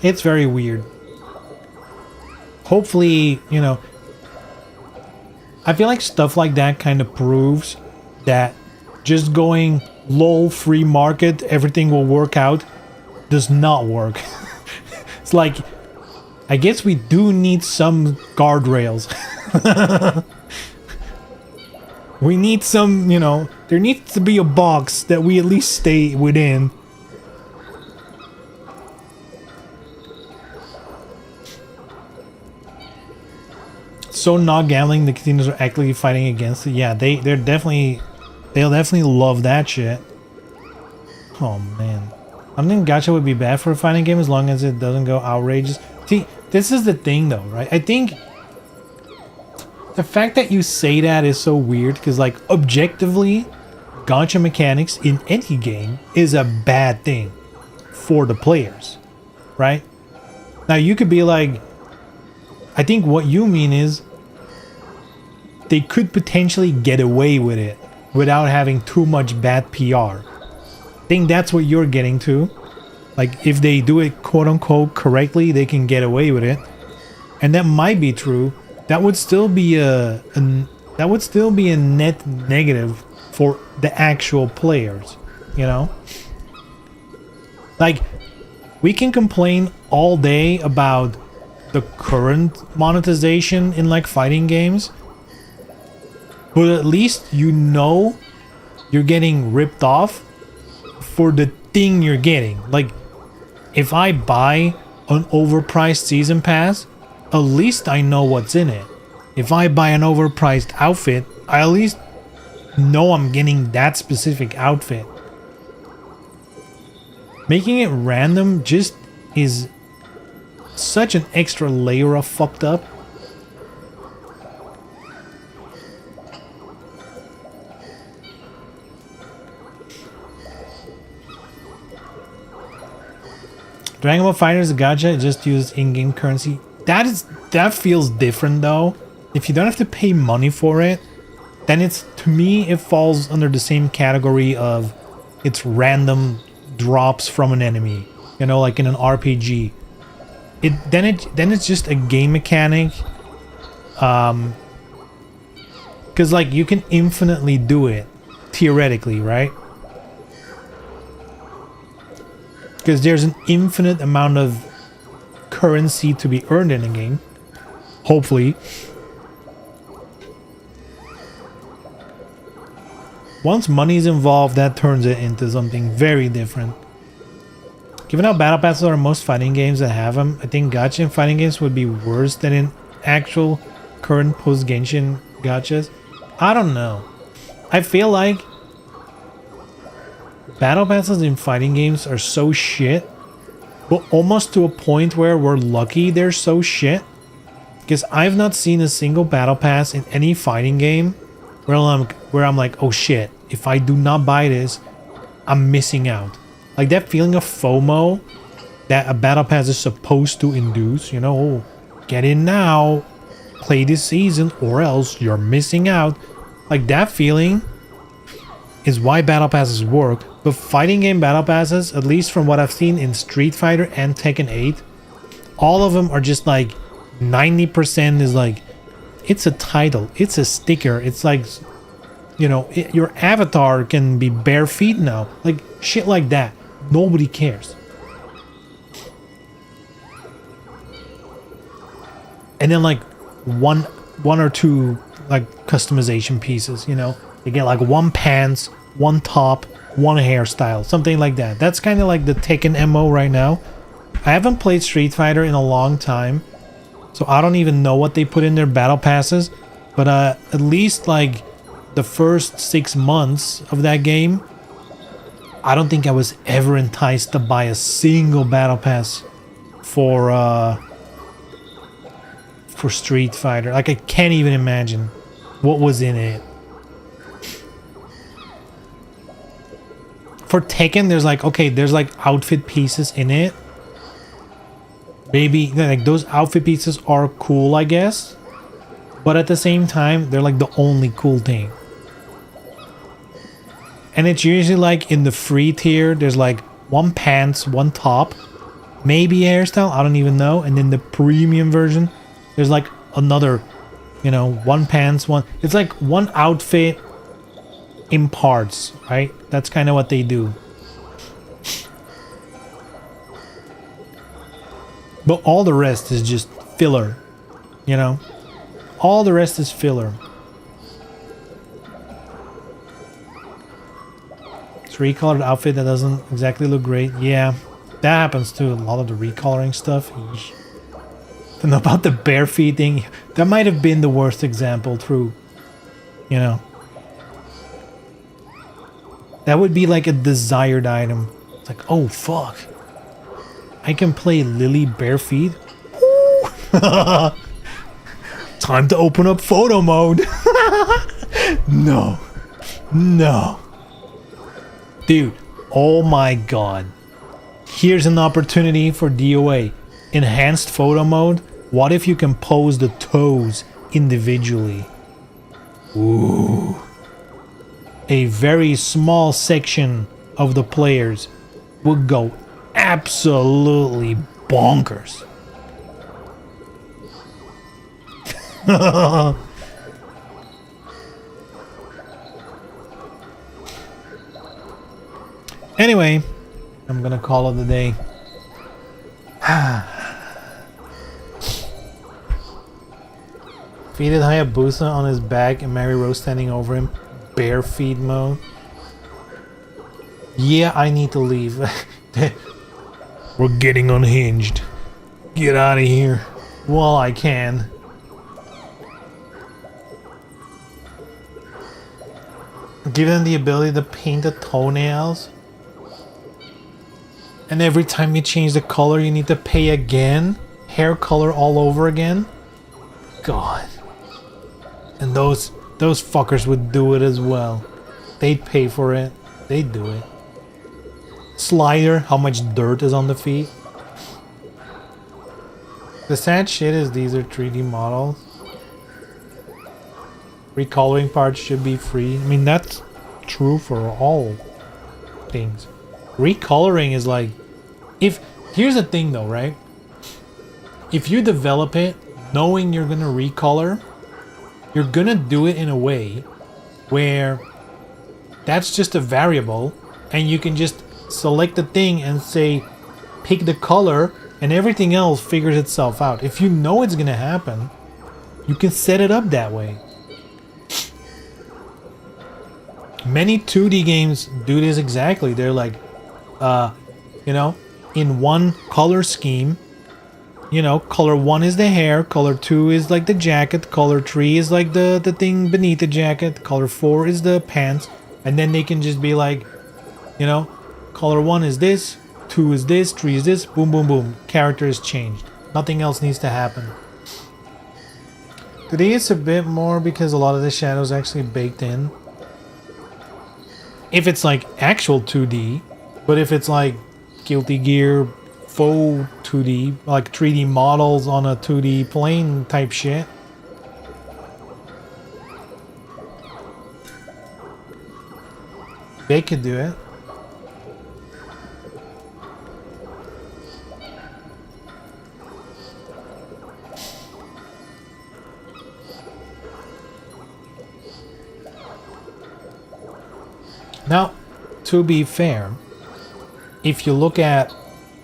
It's very weird. Hopefully, you know, I feel like stuff like that kind of proves that just going lol free market, everything will work out, does not work. It's like, I guess we do need some guardrails. We need some, you know, there needs to be a box that we at least stay within. So not gambling, the casinos are actively fighting against it. Yeah, they'll definitely love that shit. Oh man, I don't think gacha would be bad for a fighting game as long as it doesn't go outrageous. See, this is the thing though, right? I think The fact that you say that is so weird because, like, objectively, gacha mechanics in any game is a bad thing for the players, right? Now, you could be like, I think what you mean is they could potentially get away with it without having too much bad PR. I think that's what you're getting to. Like, if they do it quote-unquote correctly, they can get away with it. And that might be true. That would still be a net negative for the actual players, you know? Like, we can complain all day about the current monetization in like fighting games, but at least you know you're getting ripped off for the thing you're getting. Like, if I buy an overpriced season pass, at least I know what's in it. If I buy an overpriced outfit, I at least know I'm getting that specific outfit. Making it random just is such an extra layer of fucked up. Dragon Ball FighterZ gacha just uses in-game currency. That feels different though. If you don't have to pay money for it, then it's, to me, it falls under the same category of it's random drops from an enemy. You know, like in an RPG. Then it's just a game mechanic. Cause like you can infinitely do it, theoretically, right? Because there's an infinite amount of currency to be earned in a game. Hopefully. Once money is involved, that turns it into something very different. Given how battle passes are in most fighting games that have them, I think gacha in fighting games would be worse than in actual current post-Genshin gachas. I don't know. I feel like battle passes in fighting games are so shit, but almost to a point where we're lucky they're so shit. Because I've not seen a single battle pass in any fighting game where I'm like, oh shit, if I do not buy this, I'm missing out. Like that feeling of FOMO that a battle pass is supposed to induce, you know, oh, get in now, play this season, or else you're missing out. Like that feeling is why battle passes work. But fighting game battle passes, at least from what I've seen in Street Fighter and Tekken 8, all of them are just like 90% is like, it's a title, it's a sticker, it's like, you know, your avatar can be bare feet now, like shit like that. Nobody cares. And then like one or two like customization pieces, you know, they get like one pants, one top, one hairstyle, something like that. That's kind of like the Tekken MO right now. I haven't played Street Fighter in a long time, so I don't even know what they put in their battle passes, but at least like the first 6 months of that game, I don't think I was ever enticed to buy a single battle pass for Street Fighter. Like I can't even imagine what was in it. For Tekken, there's like, okay, there's like outfit pieces in it. Maybe like those outfit pieces are cool, I guess. But at the same time, they're like the only cool thing. And it's usually like in the free tier, there's like one pants, one top, maybe a hairstyle, I don't even know. And then the premium version, there's like another, you know, one pants, one. It's like one outfit in parts, right? That's kind of what they do. But all the rest is just filler, you know? All the rest is filler. It's a recolored outfit that doesn't exactly look great. Yeah, that happens too. A lot of the recoloring stuff. Eesh. I don't know about the bare feet thing. That might have been the worst example, true. You know? That would be like a desired item. It's like, oh fuck. I can play Lily bare feet? Time to open up photo mode. No. No. Dude, oh my god. Here's an opportunity for DOA. Enhanced photo mode. What if you can pose the toes individually? Ooh. A very small section of the players would go absolutely bonkers. Anyway, I'm gonna call it a day. Feeded Hayabusa on his back and Mary Rose standing over him. Bare feed mode. Yeah, I need to leave. We're getting unhinged. Get out of here. While I can. Give them the ability to paint the toenails. And every time you change the color, you need to pay again. Hair color all over again. God. And those fuckers would do it as well. They'd pay for it. They'd do it. Slider, how much dirt is on the feet. The sad shit is these are 3D models. Recoloring parts should be free. I mean, that's true for all things. Recoloring is like, here's the thing though, right? If you develop it knowing you're gonna recolor, you're gonna do it in a way where that's just a variable and you can just select the thing and say pick the color and everything else figures itself out. If you know it's gonna happen, you can set it up that way. Many 2D games do this exactly. They're like, you know, in one color scheme, you know, color 1 is the hair, color 2 is like the jacket, color 3 is like the thing beneath the jacket, color 4 is the pants, and then they can just be like, you know, color 1 is this, 2 is this, 3 is this, boom, boom, boom. Character is changed. Nothing else needs to happen. Today it's a bit more because a lot of the shadows actually baked in. If it's like actual 2D, but if it's like Guilty Gear faux 2D, like 3D models on a 2D plane type shit. They could do it. Now, to be fair, if you look at,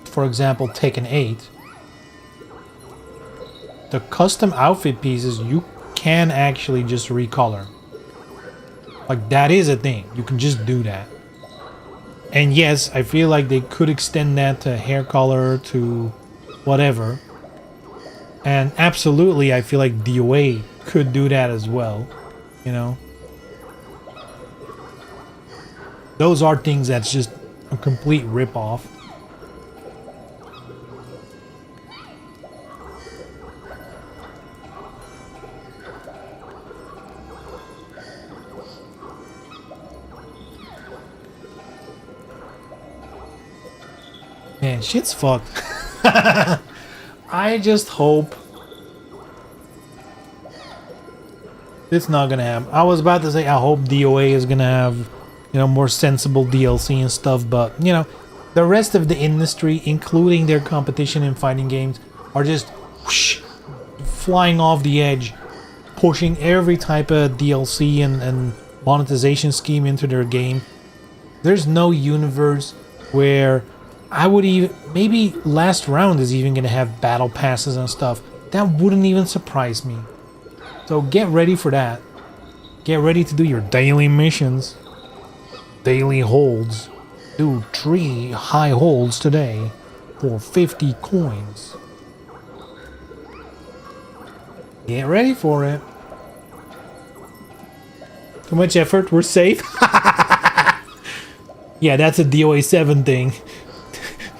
for example, Tekken 8, the custom outfit pieces you can actually just recolor. Like, that is a thing. You can just do that. And yes, I feel like they could extend that to hair color, to whatever. And absolutely, I feel like DOA could do that as well. You know? Those are things that's just a complete rip-off. Man, shit's fucked. I just hope it's not gonna happen. I was about to say I hope DOA is gonna have, you know, more sensible DLC and stuff, but, you know, the rest of the industry, including their competition in fighting games, are just whoosh, flying off the edge, pushing every type of DLC and monetization scheme into their game. There's no universe where I would even, maybe last round is even going to have battle passes and stuff. That wouldn't even surprise me. So get ready for that. Get ready to do your daily missions. Daily holds. Do 3 high holds today for 50 coins. Get ready for it. Too much effort, we're safe. Yeah, that's a DOA 7 thing.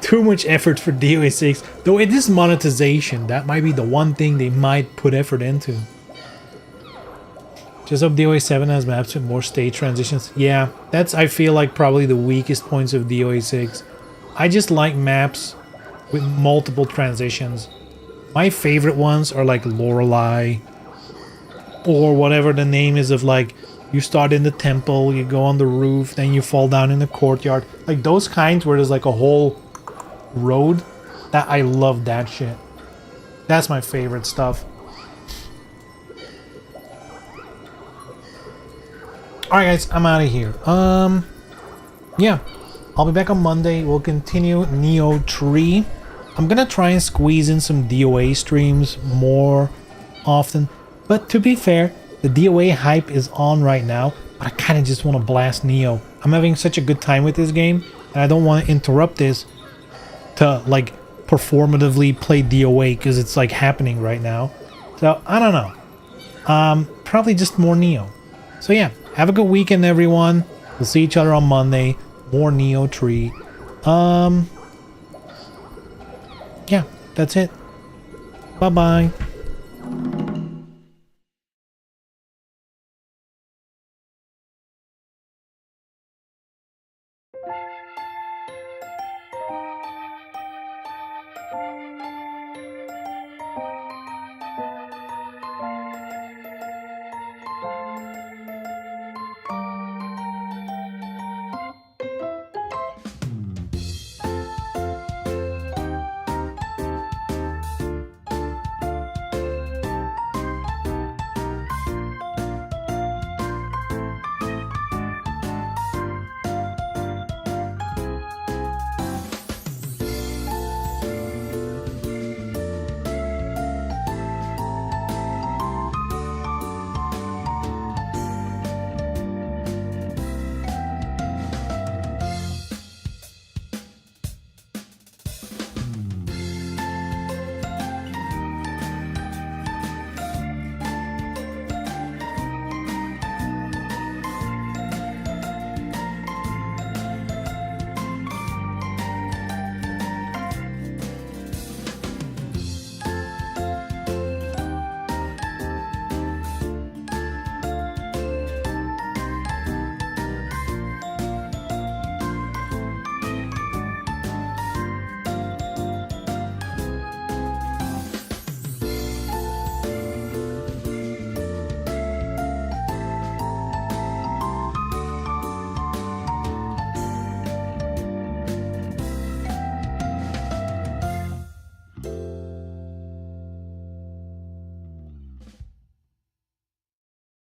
Too much effort for DOA 6. Though it is monetization, that might be the one thing they might put effort into. Just hope DOA 7 has maps with more stage transitions. Yeah, that's, I feel like, probably the weakest points of DOA 6. I just like maps with multiple transitions. My favorite ones are like Lorelei, or whatever the name is of, like, you start in the temple, you go on the roof, then you fall down in the courtyard. Like those kinds where there's like a whole road. That, I love that shit. That's my favorite stuff. Alright guys, I'm out of here. Yeah. I'll be back on Monday. We'll continue Nioh 3. I'm gonna try and squeeze in some DOA streams more often. But to be fair, the DOA hype is on right now. But I kind of just want to blast Nioh. I'm having such a good time with this game. And I don't want to interrupt this to, like, performatively play DOA because it's, like, happening right now. So, I don't know. Probably just more Nioh. So, yeah. Have a good weekend, everyone. We'll see each other on Monday. More Nioh 3. Yeah, that's it. Bye-bye.